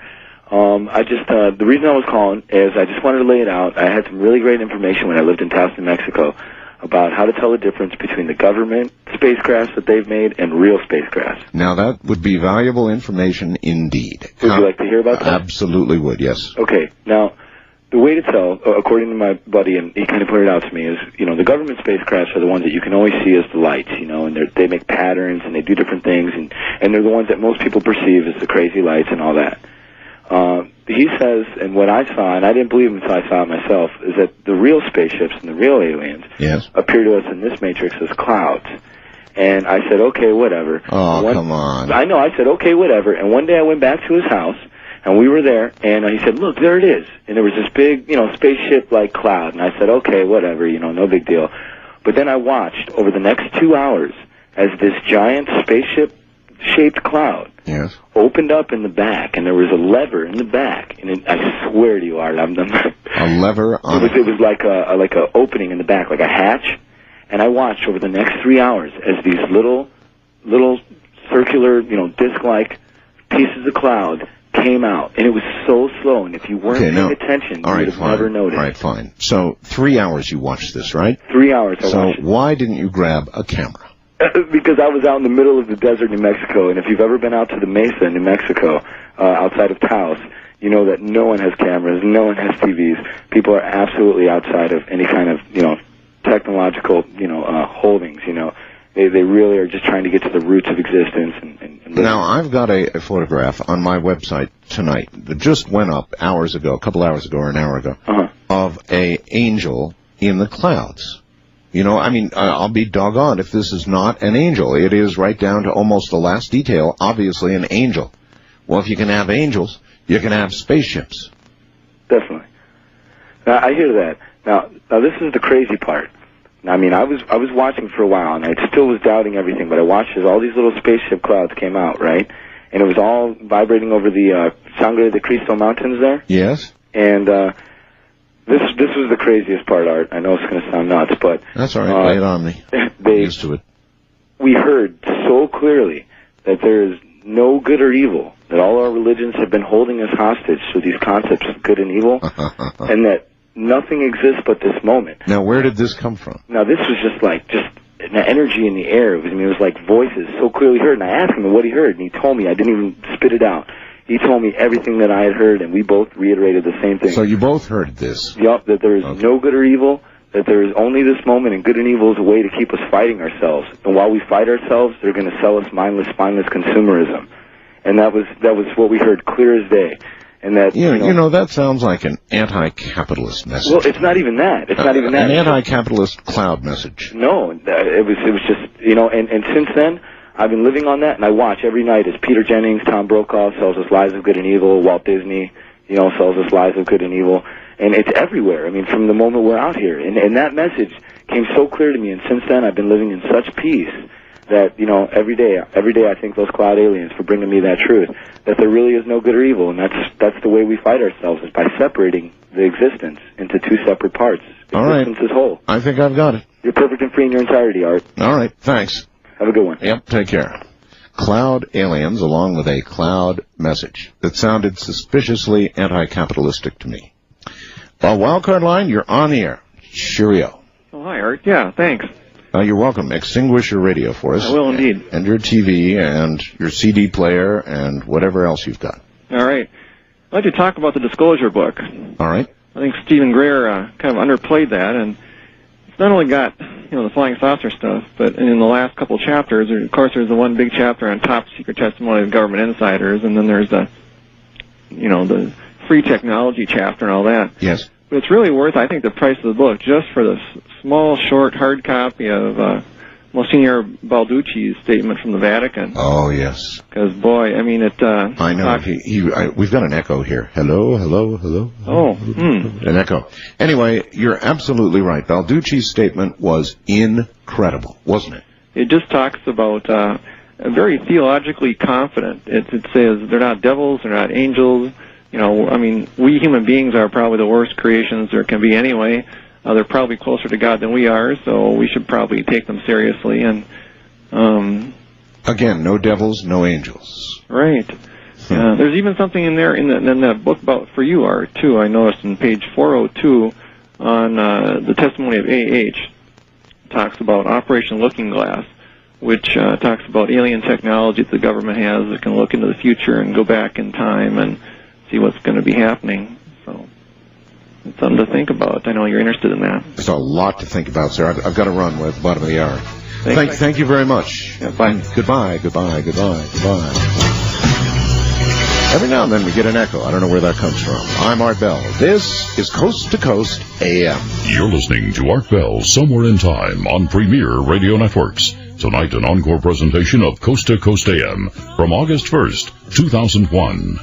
The reason I was calling is I just wanted to lay it out. I had some really great information when I lived in Taos, New Mexico about how to tell the difference between the government spacecrafts that they've made and real spacecrafts. Now, that would be valuable information indeed. Would you like to hear about that? Absolutely would, yes. Okay. Now, the way to tell, according to my buddy, and he kind of pointed out to me, is, the government spacecrafts are the ones that you can always see as the lights, and they make patterns and they do different things, and they're the ones that most people perceive as the crazy lights and all that. He says, and what I saw, and I didn't believe him until I saw it myself, is that the real spaceships and the real aliens appear to us in this matrix as clouds. And I said, okay, whatever. Oh, come on. I know, I said, okay, whatever. And one day I went back to his house, and we were there, and he said, look, there it is. And there was this big, spaceship-like cloud. And I said, okay, whatever, no big deal. But then I watched over the next 2 hours as this giant spaceship-shaped cloud opened up in the back, and there was a lever in the back. And I swear to you, Art, I'm a lever on it was like a opening in the back, like a hatch. And I watched over the next 3 hours as these little circular, disc-like pieces of cloud came out, and it was so slow, and if you weren't paying attention, you would have never noticed. All right, fine. So 3 hours you watched this, right? 3 hours I watched it. So why didn't you grab a camera? Because I was out in the middle of the desert, New Mexico, and if you've ever been out to the Mesa, New Mexico, outside of Taos, you know that no one has cameras, no one has TVs. People are absolutely outside of any kind of, technological, holdings, They really are just trying to get to the roots of existence. Now, I've got a photograph on my website tonight that just went up a couple hours ago or an hour ago, of a angel in the clouds. I'll be doggone if this is not an angel. It is right down to almost the last detail, obviously an angel. Well, if you can have angels, you can have spaceships. Definitely. Now, I hear that. Now this is the crazy part. I was watching for a while, and I still was doubting everything, but I watched as all these little spaceship clouds came out, right? And it was all vibrating over the Sangre de Cristo Mountains there. Yes. And this was the craziest part, Art. I know it's going to sound nuts, but... That's all right. Lay it on me. I'm used to it. We heard so clearly that there is no good or evil, that all our religions have been holding us hostage to these concepts of good and evil, and that nothing exists but this moment. Now, where did this come from? Now, this was just an energy in the air. It was like voices so clearly heard. And I asked him what he heard, and he told me. I didn't even spit it out. He told me everything that I had heard, and we both reiterated the same thing. So you both heard this? Yup, that there is no good or evil, that there is only this moment, and good and evil is a way to keep us fighting ourselves. And while we fight ourselves, they're going to sell us mindless, spineless consumerism. And that was what we heard clear as day. And that that sounds like an anti-capitalist message. Well, it's not even that. It's not even that. An anti-capitalist cloud message. No, it was just and since then I've been living on that, and I watch every night as Peter Jennings, Tom Brokaw sells us Lies of Good and Evil, Walt Disney, sells us Lies of Good and Evil, and it's everywhere. I mean, from the moment we're out here, and that message came so clear to me, and since then I've been living in such peace that every day I thank those cloud aliens for bringing me that truth, that there really is no good or evil, and that's the way we fight ourselves, is by separating the existence into two separate parts. All right. Existence is whole. I think I've got it. You're perfect and free in your entirety, Art. All right, thanks. Have a good one. Yep, take care. Cloud aliens, along with a cloud message that sounded suspiciously anti-capitalistic to me. Well, Wildcard Line, you're on the air. Cheerio. Oh, hi, Art. Yeah, thanks. You're welcome. Extinguish your radio for us. I will indeed. And your TV and your CD player and whatever else you've got. All right. I'd like to talk about the Disclosure book. All right. I think Stephen Greer kind of underplayed that, and it's not only got the flying saucer stuff, but in the last couple chapters, of course, there's the one big chapter on top secret testimony of government insiders, and then there's the free technology chapter and all that. Yes. But it's really worth, I think, the price of the book just for the small, short, hard copy of Monsignor Balducci's statement from the Vatican. Oh, yes. Because, boy, I mean, it... I know. We've got an echo here. Hello, hello, hello. Oh, An echo. Anyway, you're absolutely right. Balducci's statement was incredible, wasn't it? It just talks about... very theologically confident. It says they're not devils, they're not angels. We human beings are probably the worst creations there can be anyway. They're probably closer to God than we are, so we should probably take them seriously. And again, no devils, no angels. Right. There's even something in there in that book about for you, Art, too. I noticed on page 402 on the testimony of A.H. talks about Operation Looking Glass, which talks about alien technology that the government has that can look into the future and go back in time and see what's going to be happening. So it's something to think about. I know you're interested in that. There's a lot to think about, sir. I've got to run. We're at the bottom of the hour. Thank you very much. Yeah, bye. Goodbye. Every now and then we get an echo. I don't know where that comes from. I'm Art Bell. This is Coast to Coast AM. You're listening to Art Bell Somewhere in Time on Premier Radio Networks. Tonight, an encore presentation of Coast to Coast AM from August 1st, 2001.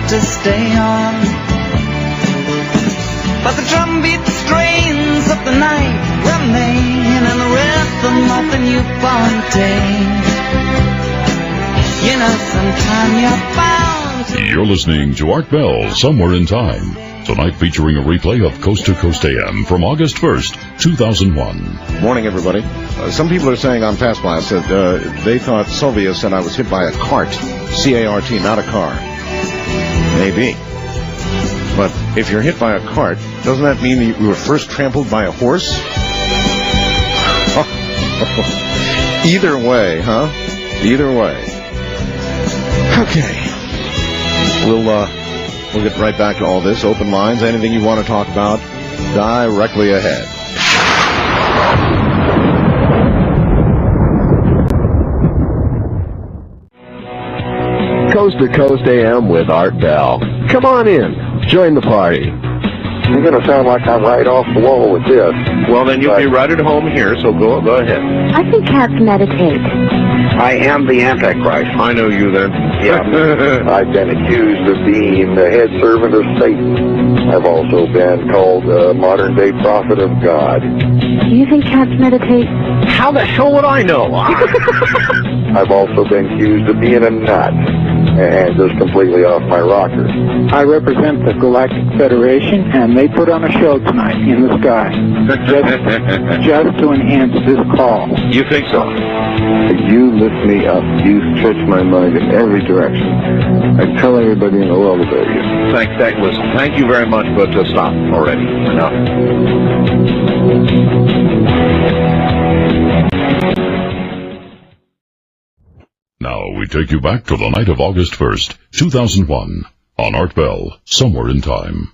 To stay on, but the drumbeat strains of the night remain in the rhythm of the newborn day. Sometime you're bound to... You're listening to Art Bell Somewhere in Time Tonight featuring a replay of Coast to Coast AM from August 1st, 2001. Morning, everybody. Some people are saying on Fast Blast that they thought Sylvia said I was hit by a cart. C-A-R-T, not a car. Maybe. But if you're hit by a cart, doesn't that mean that you were first trampled by a horse? Either way, huh? Either way. Okay. We'll get right back to all this. Open lines, anything you want to talk about, directly ahead. Coast to Coast AM with Art Bell. Come on in. Join the party. You're going to sound like I'm right off the wall with this. Well, then you'll be right at home here, so go ahead. I think cats meditate. I am the Antichrist. I know you then. Yeah. I've been accused of being the head servant of Satan. I've also been called a modern-day prophet of God. Do you think cats meditate? How the hell would I know? I've also been accused of being a nut and just completely off my rocker. I represent the Galactic Federation, and they put on a show tonight in the sky, just to enhance this call. You think so? You lift me up. You stretch my mind in every direction. I tell everybody in the world about you. Listen, thank you very much, but stop already. Enough. Now we take you back to the night of August 1st, 2001, on Art Bell, Somewhere in Time.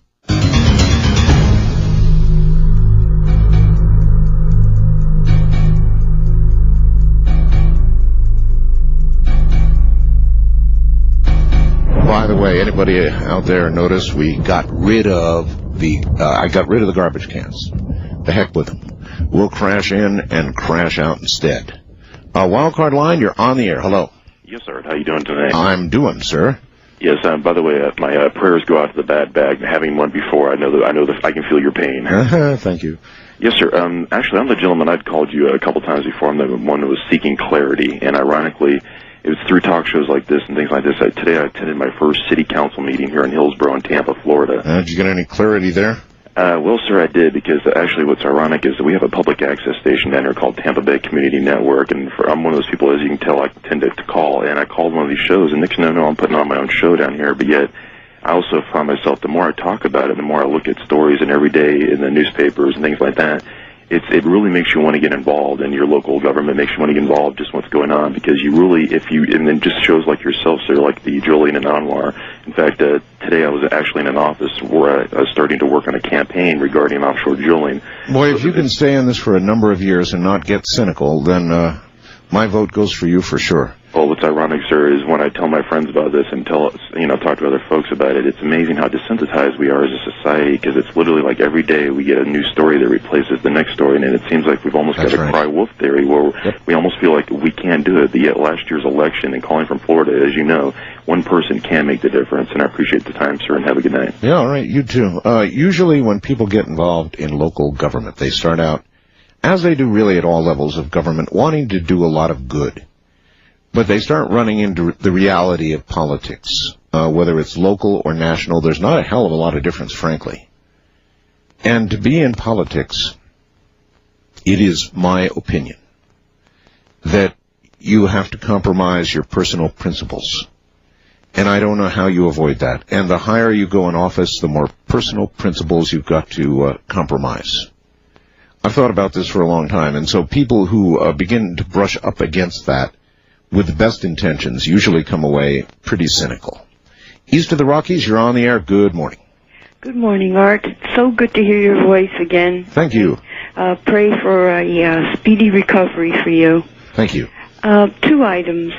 By the way, anybody out there notice we got rid of the, I got rid of the garbage cans. The heck with them. We'll crash in and crash out instead. Wildcard line, you're on the air. Hello. Yes, sir. How you doing today? I'm doing, sir. Yes. By the way, my prayers go out to the bad bag. Having one before, I know that I can feel your pain. Thank you. Yes, sir. Actually, I'm the gentleman. I'd called you a couple times before. I'm the one who was seeking clarity, and ironically, it was through talk shows like this and things like this. Today, I attended my first city council meeting here in Hillsborough in Tampa, Florida. Did you get any clarity there? Well, sir, I did, because actually what's ironic is that we have a public access station down here called Tampa Bay Community Network, and I'm one of those people, as you can tell, I tend to call, and I called one of these shows, and next thing I know, I'm putting on my own show down here, but yet I also find myself, the more I talk about it, the more I look at stories and every day in the newspapers and things like that, it really makes you want to get involved, and your local government makes you want to get involved just what's going on, because you really, and then just shows like yourself, sir, like the Julian and Anwar. In fact, today I was actually in an office where I was starting to work on a campaign regarding offshore drilling. Boy, if you can stay in this for a number of years and not get cynical, then my vote goes for you for sure. Well, what's ironic, sir, is when I tell my friends about this and talk to other folks about it, it's amazing how desensitized we are as a society, because it's literally like every day we get a new story that replaces the next story, and it seems like we've almost got a cry wolf theory where we almost feel like we can't do it. But yet last year's election, and calling from Florida, as you know, one person can make the difference, and I appreciate the time, sir, and have a good night. Yeah, all right, you too. Usually when people get involved in local government, they start out, as they do really at all levels of government, wanting to do a lot of good. But they start running into the reality of politics. Whether it's local or national, there's not a hell of a lot of difference, frankly. And to be in politics, it is my opinion that you have to compromise your personal principles. And I don't know how you avoid that. And the higher you go in office, the more personal principles you've got to compromise. I've thought about this for a long time, and so people who begin to brush up against that with the best intentions usually come away pretty cynical. East of the Rockies, you're on the air. Good morning. Good morning, Art. It's so good to hear your voice again. Thank you. Pray for a speedy recovery for you. Thank you. 2 items.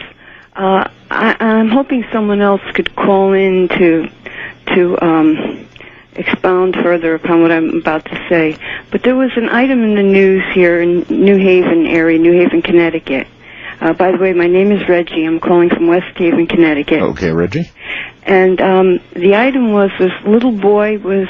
I'm hoping someone else could call in to expound further upon what I'm about to say. But there was an item in the news here in New Haven area, New Haven, Connecticut. By the way, my name is Reggie. I'm calling from West Haven, Connecticut. Okay, Reggie. And the item was this little boy was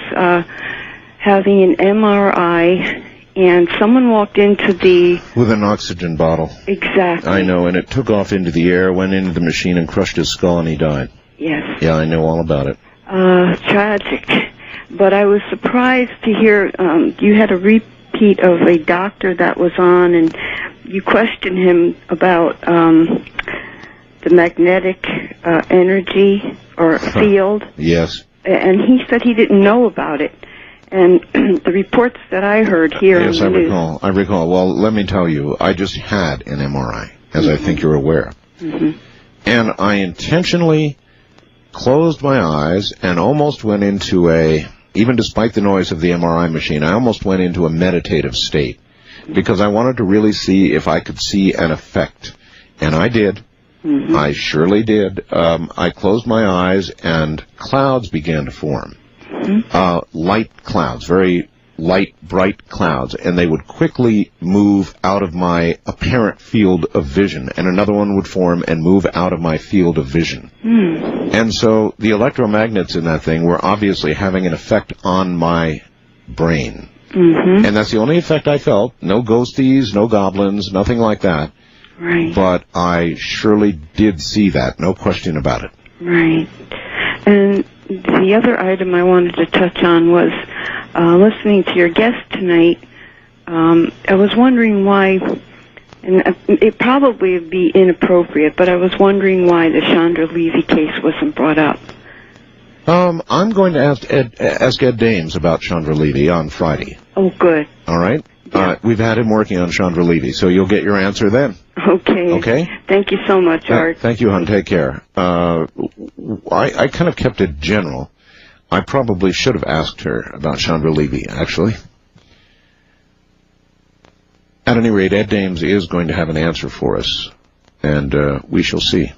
having an MRI, and someone walked into the... With an oxygen bottle. Exactly. I know, and it took off into the air, went into the machine, and crushed his skull, and he died. Yes. Yeah, I know all about it. Tragic. but I was surprised to hear you had a repeat of a doctor that was on, and you questioned him about the magnetic energy or field. Yes. And he said he didn't know about it. And the reports that I heard here Yes, on the news. I recall. Well, let me tell you, I just had an MRI, as I think you're aware. Mm-hmm. And I intentionally closed my eyes and almost went into even despite the noise of the MRI machine, I almost went into a meditative state because I wanted to really see if I could see an effect. And I did. Mm-hmm. I surely did. I closed my eyes and clouds began to form. Light clouds, very light, bright clouds, and they would quickly move out of my apparent field of vision, and another one would form and move out of my field of vision. And so the electromagnets in that thing were obviously having an effect on my brain. And that's the only effect I felt. No ghosties, no goblins, nothing like that. Right. But I surely did see that, no question about it. Right. And the other item I wanted to touch on was listening to your guest tonight. I was wondering why, and it probably would be inappropriate, but I was wondering why the Chandra Levy case wasn't brought up. I'm going to ask Ed Dames about Chandra Levy on Friday. Oh, good. All right? We've had him working on Chandra Levy, so you'll get your answer then. Okay. Okay? Thank you so much, Art. Thank you, hon. Take care. I kind of kept it general. I probably should have asked her about Chandra Levy, actually. At any rate, Ed Dames is going to have an answer for us, and we shall see.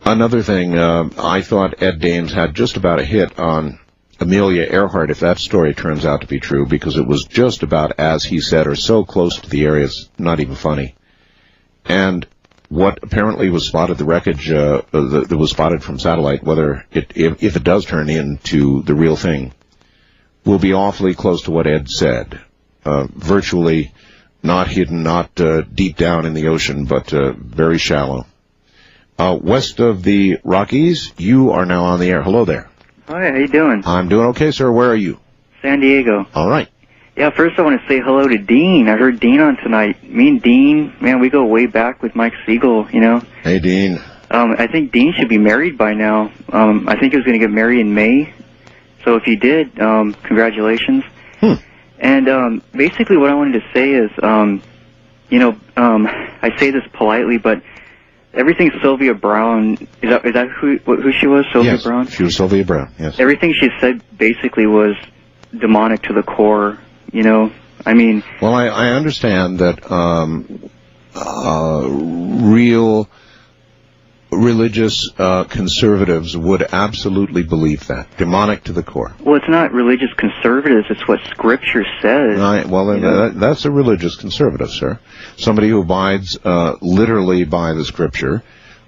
Another thing, I thought Ed Dames had just about a hit on Amelia Earhart, if that story turns out to be true, because it was just about as he said, or so close to the area, it's not even funny. And what apparently was spotted, the wreckage that was spotted from satellite, whether if it does turn into the real thing, will be awfully close to what Ed said. Virtually not hidden, not deep down in the ocean, but very shallow. West of the Rockies, you are now on the air. Hello there. Hi, how you doing? I'm doing okay, sir. Where are you? San Diego. All right. Yeah, first I want to say hello to Dean. I heard Dean on tonight. Me and Dean, man, we go way back with Mike Siegel, you know. Hey, Dean. I think Dean should be married by now. I think he was going to get married in May. So if you did, congratulations. And basically what I wanted to say is, I say this politely, but everything Sylvia Brown, is that who she was, Sylvia Brown? She was Sylvia Brown, yes. Everything she said basically was demonic to the core, you know? I mean... Well, I understand that real religious conservatives would absolutely believe that. Demonic to the core. Well, it's not religious conservatives, it's what Scripture says. That's a religious conservative, sir. Somebody who abides literally by the Scripture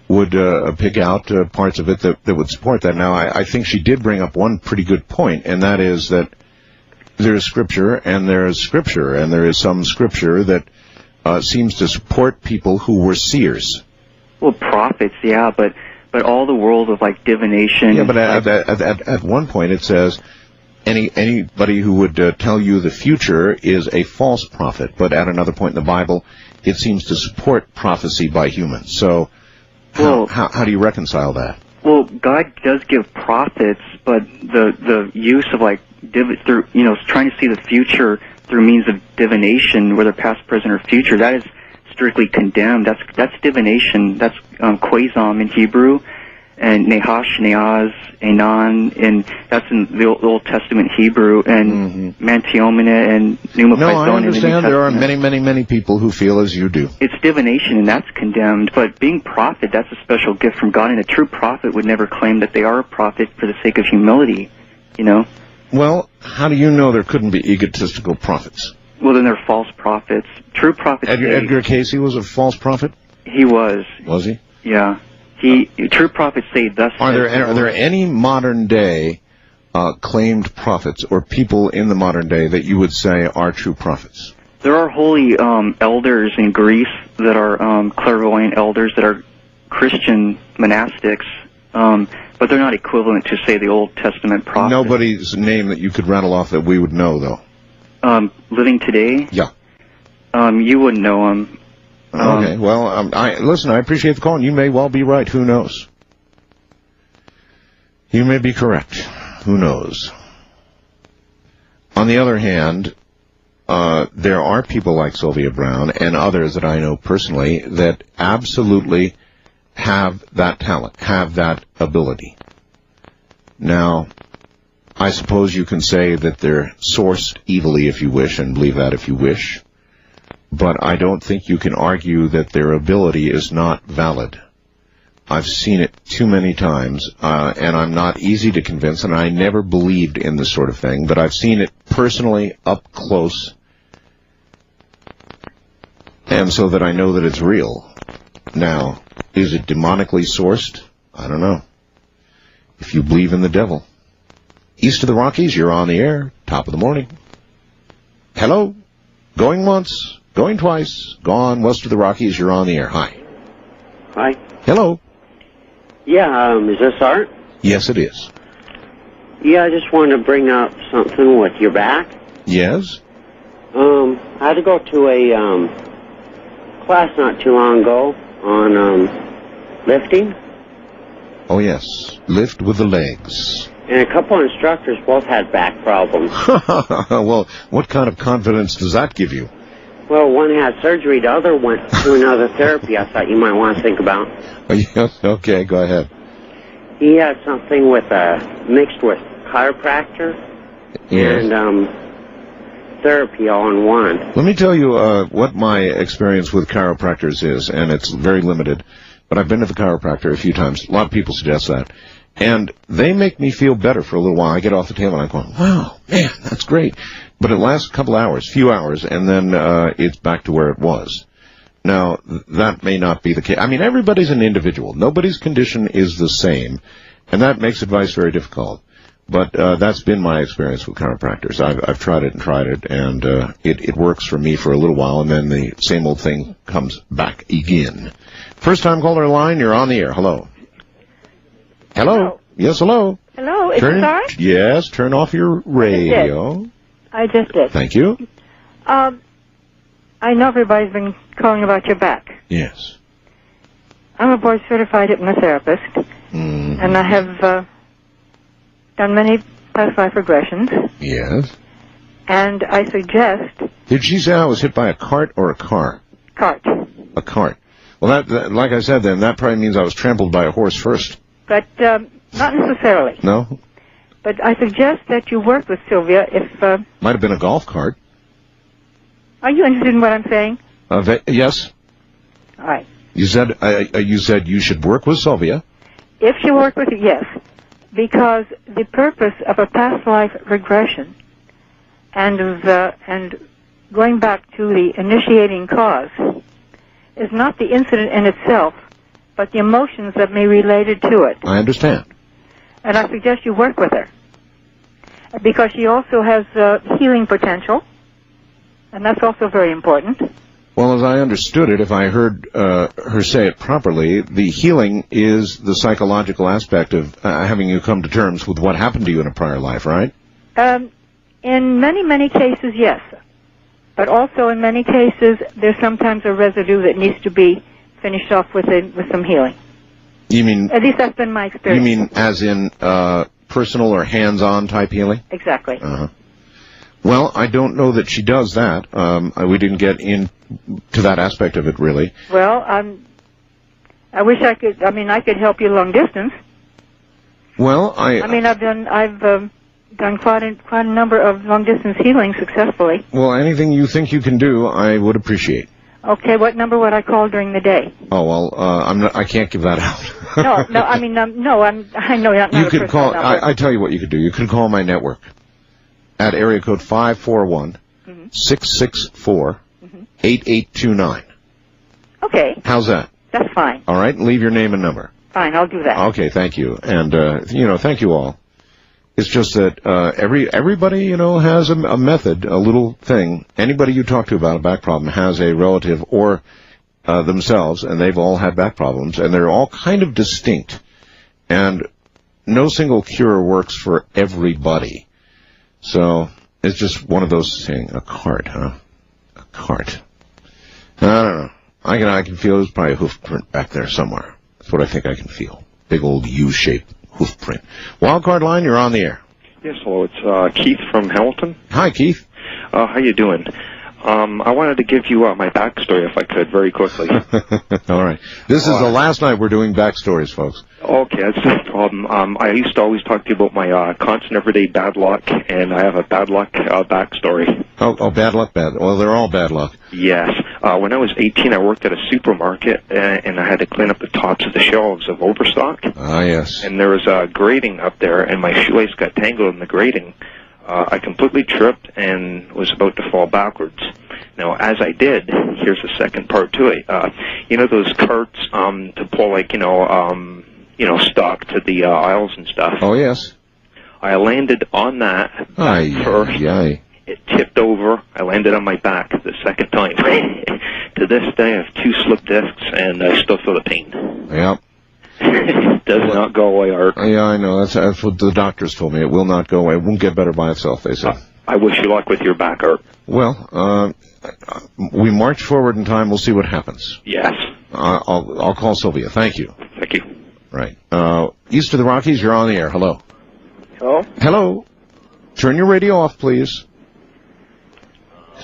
would pick out parts of it that would support that. Now, I think she did bring up one pretty good point, and that is that there's Scripture, and there's Scripture, and there is some Scripture that seems to support people who were seers. Well, prophets, yeah, but all the world of, like, divination... Yeah, but at one point it says anybody who would tell you the future is a false prophet, but at another point in the Bible it seems to support prophecy by humans. So how do you reconcile that? Well, God does give prophets, but the use of, like, through, you know, trying to see the future through means of divination, whether past, present, or future, that is strictly condemned. That's divination. That's Quasam in Hebrew, and Nehash, Neaz, Enan, and that's in the Old Testament Hebrew, and Mantiomene and Pneumophysone. No, I understand there are many people who feel as you do. It's divination, and that's condemned. But being prophet, that's a special gift from God, and a true prophet would never claim that they are a prophet for the sake of humility, you know? Well, how do you know there couldn't be egotistical prophets? Well, then they're false prophets. True prophets... Edgar Casey was a false prophet? He was. Was he? Yeah. True prophets say thus... Are there any modern-day claimed prophets or people in the modern day that you would say are true prophets? There are holy elders in Greece that are clairvoyant elders that are Christian monastics. But they're not equivalent to, say, the Old Testament prophets. Nobody's name that you could rattle off that we would know, though. Living today? Yeah. You wouldn't know them. Okay, well, listen, I appreciate the call, and you may well be right. Who knows? You may be correct. Who knows? On the other hand, there are people like Sylvia Browne and others that I know personally that absolutely have that talent, have that ability. Now, I suppose you can say that they're sourced evilly if you wish, and believe that if you wish, but I don't think you can argue that their ability is not valid. I've seen it too many times, and I'm not easy to convince, and I never believed in this sort of thing, but I've seen it personally up close, and so that I know that it's real. Now, is it demonically sourced? I don't know. If you believe in the devil. East of the Rockies, you're on the air. Top of the morning. Hello? Going once, going twice, gone. West of the Rockies, you're on the air. Hi. Hi. Hello. Yeah, is this Art? Yes, it is. Yeah, I just wanted to bring up something with your back. Yes? I had to go to a class not too long ago on lifting. Oh, yes. Lift with the legs. And a couple of instructors both had back problems. Well, what kind of confidence does that give you? Well, one had surgery, the other went to another therapy I thought you might want to think about. Oh, yes? Okay, go ahead. He had something with mixed with chiropractor and therapy all in one. Let me tell you what my experience with chiropractors is, and it's very limited, but I've been to the chiropractor a few times. A lot of people suggest that. And they make me feel better for a little while. I get off the table and I'm going, wow, man, that's great. But it lasts a couple hours, few hours, and then it's back to where it was. Now, that may not be the case. I mean, everybody's an individual. Nobody's condition is the same, and that makes advice very difficult. But that's been my experience with chiropractors. I've tried it, and it works for me for a little while, and then the same old thing comes back again. First-time caller line, you're on the air. Hello. Hello. Yes, hello. Hello, is this Art? Yes, turn off your radio. I just did. Thank you. I know everybody's been calling about your back. Yes. I'm a board-certified hypnotherapist, and I have done many past life regressions. Yes. And I suggest... Did she say I was hit by a cart or a car? Cart. A cart. Well, that like I said then, that probably means I was trampled by a horse first. But not necessarily. No? But I suggest that you work with Sylvia if... Might have been a golf cart. Are you interested in what I'm saying? Yes. All right. You said you should work with Sylvia. If she worked with you, yes. Because the purpose of a past life regression and going back to the initiating cause is not the incident in itself, but the emotions that may be related to it. I understand. And I suggest you work with her. Because she also has healing potential, and that's also very important. Well, as I understood it, if I heard her say it properly, the healing is the psychological aspect of having you come to terms with what happened to you in a prior life, right? In many, many cases, yes. But also in many cases, there's sometimes a residue that needs to be finished off with some healing. You mean... At least that's been my experience. You mean as in personal or hands-on type healing? Exactly. Uh-huh. Well, I don't know that she does that. We didn't get into that aspect of it, really. Well, I wish I could... I mean, I could help you long distance. Well, I've done quite a number of long-distance healing successfully. Well, anything you think you can do, I would appreciate. Okay, what number would I call during the day? Oh, well, I can't give that out. I know not you could call. number. I tell you what you could do. You could call my network at area code 541-664-8829. Okay. How's that? That's fine. All right, leave your name and number. Fine, I'll do that. Okay, thank you, and thank you all. It's just that everybody, has a method, a little thing. Anybody you talk to about a back problem has a relative or themselves, and they've all had back problems, and they're all kind of distinct. And no single cure works for everybody. So it's just one of those things. A cart, huh? A cart. I don't know. I can feel there's probably a hoof print back there somewhere. That's what I think I can feel. Big old U-shaped hoof print. Wildcard line, you're on the air. Yes, hello. It's Keith from Hamilton. Hi, Keith. How you doing? I wanted to give you my backstory, if I could, very quickly. All right. This is the last night we're doing backstories, folks. Okay, that's no problem. I used to always talk to you about my constant everyday bad luck, and I have a bad luck backstory. Oh, bad luck, bad. Well, they're all bad luck. Yes. When I was 18, I worked at a supermarket, and I had to clean up the tops of the shelves of Overstock. Ah, yes. And there was a grating up there, and my shoelace got tangled in the grating. I completely tripped and was about to fall backwards. Now, as I did, here's the second part to it. You know those carts to pull, like, stock to the aisles and stuff? Oh, yes. I landed on that first. It tipped over. I landed on my back the second time. To this day, I have 2 slip discs, and I still feel the pain. Yep. Does not go away, Art. Yeah, I know. That's what the doctors told me. It will not go away. It won't get better by itself, they said. I wish you luck with your back, Art. Well, we march forward in time. We'll see what happens. Yes. I'll call Sylvia. Thank you. Thank you. Right. East of the Rockies, you're on the air. Hello. Hello? Hello. Turn your radio off, please.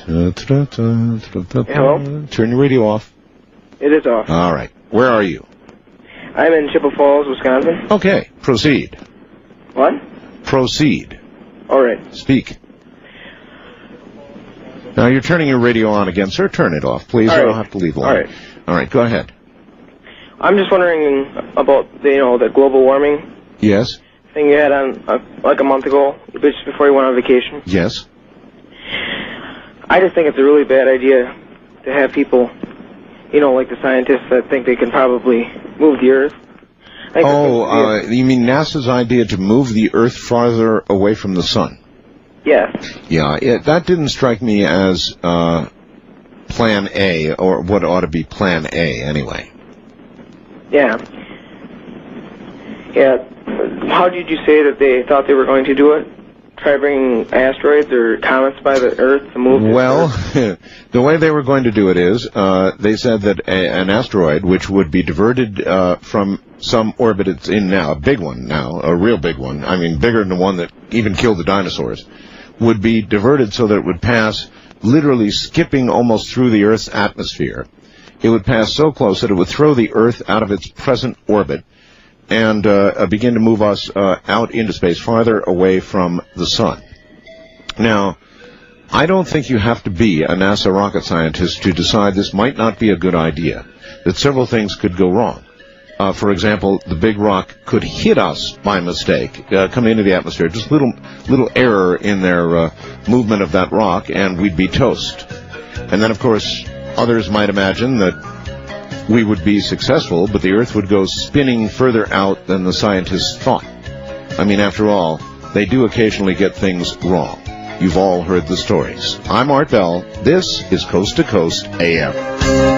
Hello? Turn your radio off. It is off. All right. Where are you? I'm in Chippewa Falls, Wisconsin. Okay. Proceed. What? Proceed. All right. Speak. Now, you're turning your radio on again, sir. Turn it off, please. All I right. don't have to leave long. All right. All right. Go ahead. I'm just wondering about the global warming Yes. thing you had on like a month ago, just before you went on vacation. Yes. I just think it's a really bad idea to have people, like the scientists that think they can probably move the Earth. You mean NASA's idea to move the Earth farther away from the sun? Yes. Yeah, that didn't strike me as Plan A, or what ought to be Plan A, anyway. Yeah. Yeah. How did you say that they thought they were going to do it? Try bringing asteroids or comets by the Earth to move the Earth? The way they were going to do it is, they said that an asteroid, which would be diverted from some orbit it's in now, a big one now, a real big one, I mean bigger than the one that even killed the dinosaurs, would be diverted so that it would pass, literally skipping almost through the Earth's atmosphere. It would pass so close that it would throw the Earth out of its present orbit and begin to move us out into space, farther away from the sun. Now, I don't think you have to be a NASA rocket scientist to decide this might not be a good idea, that several things could go wrong. For example, the big rock could hit us by mistake, come into the atmosphere, just little error in their movement of that rock, and we'd be toast. And then, of course, others might imagine that we would be successful, but the Earth would go spinning further out than the scientists thought. I mean, after all, they do occasionally get things wrong. You've all heard the stories. I'm Art Bell. This is Coast to Coast AM.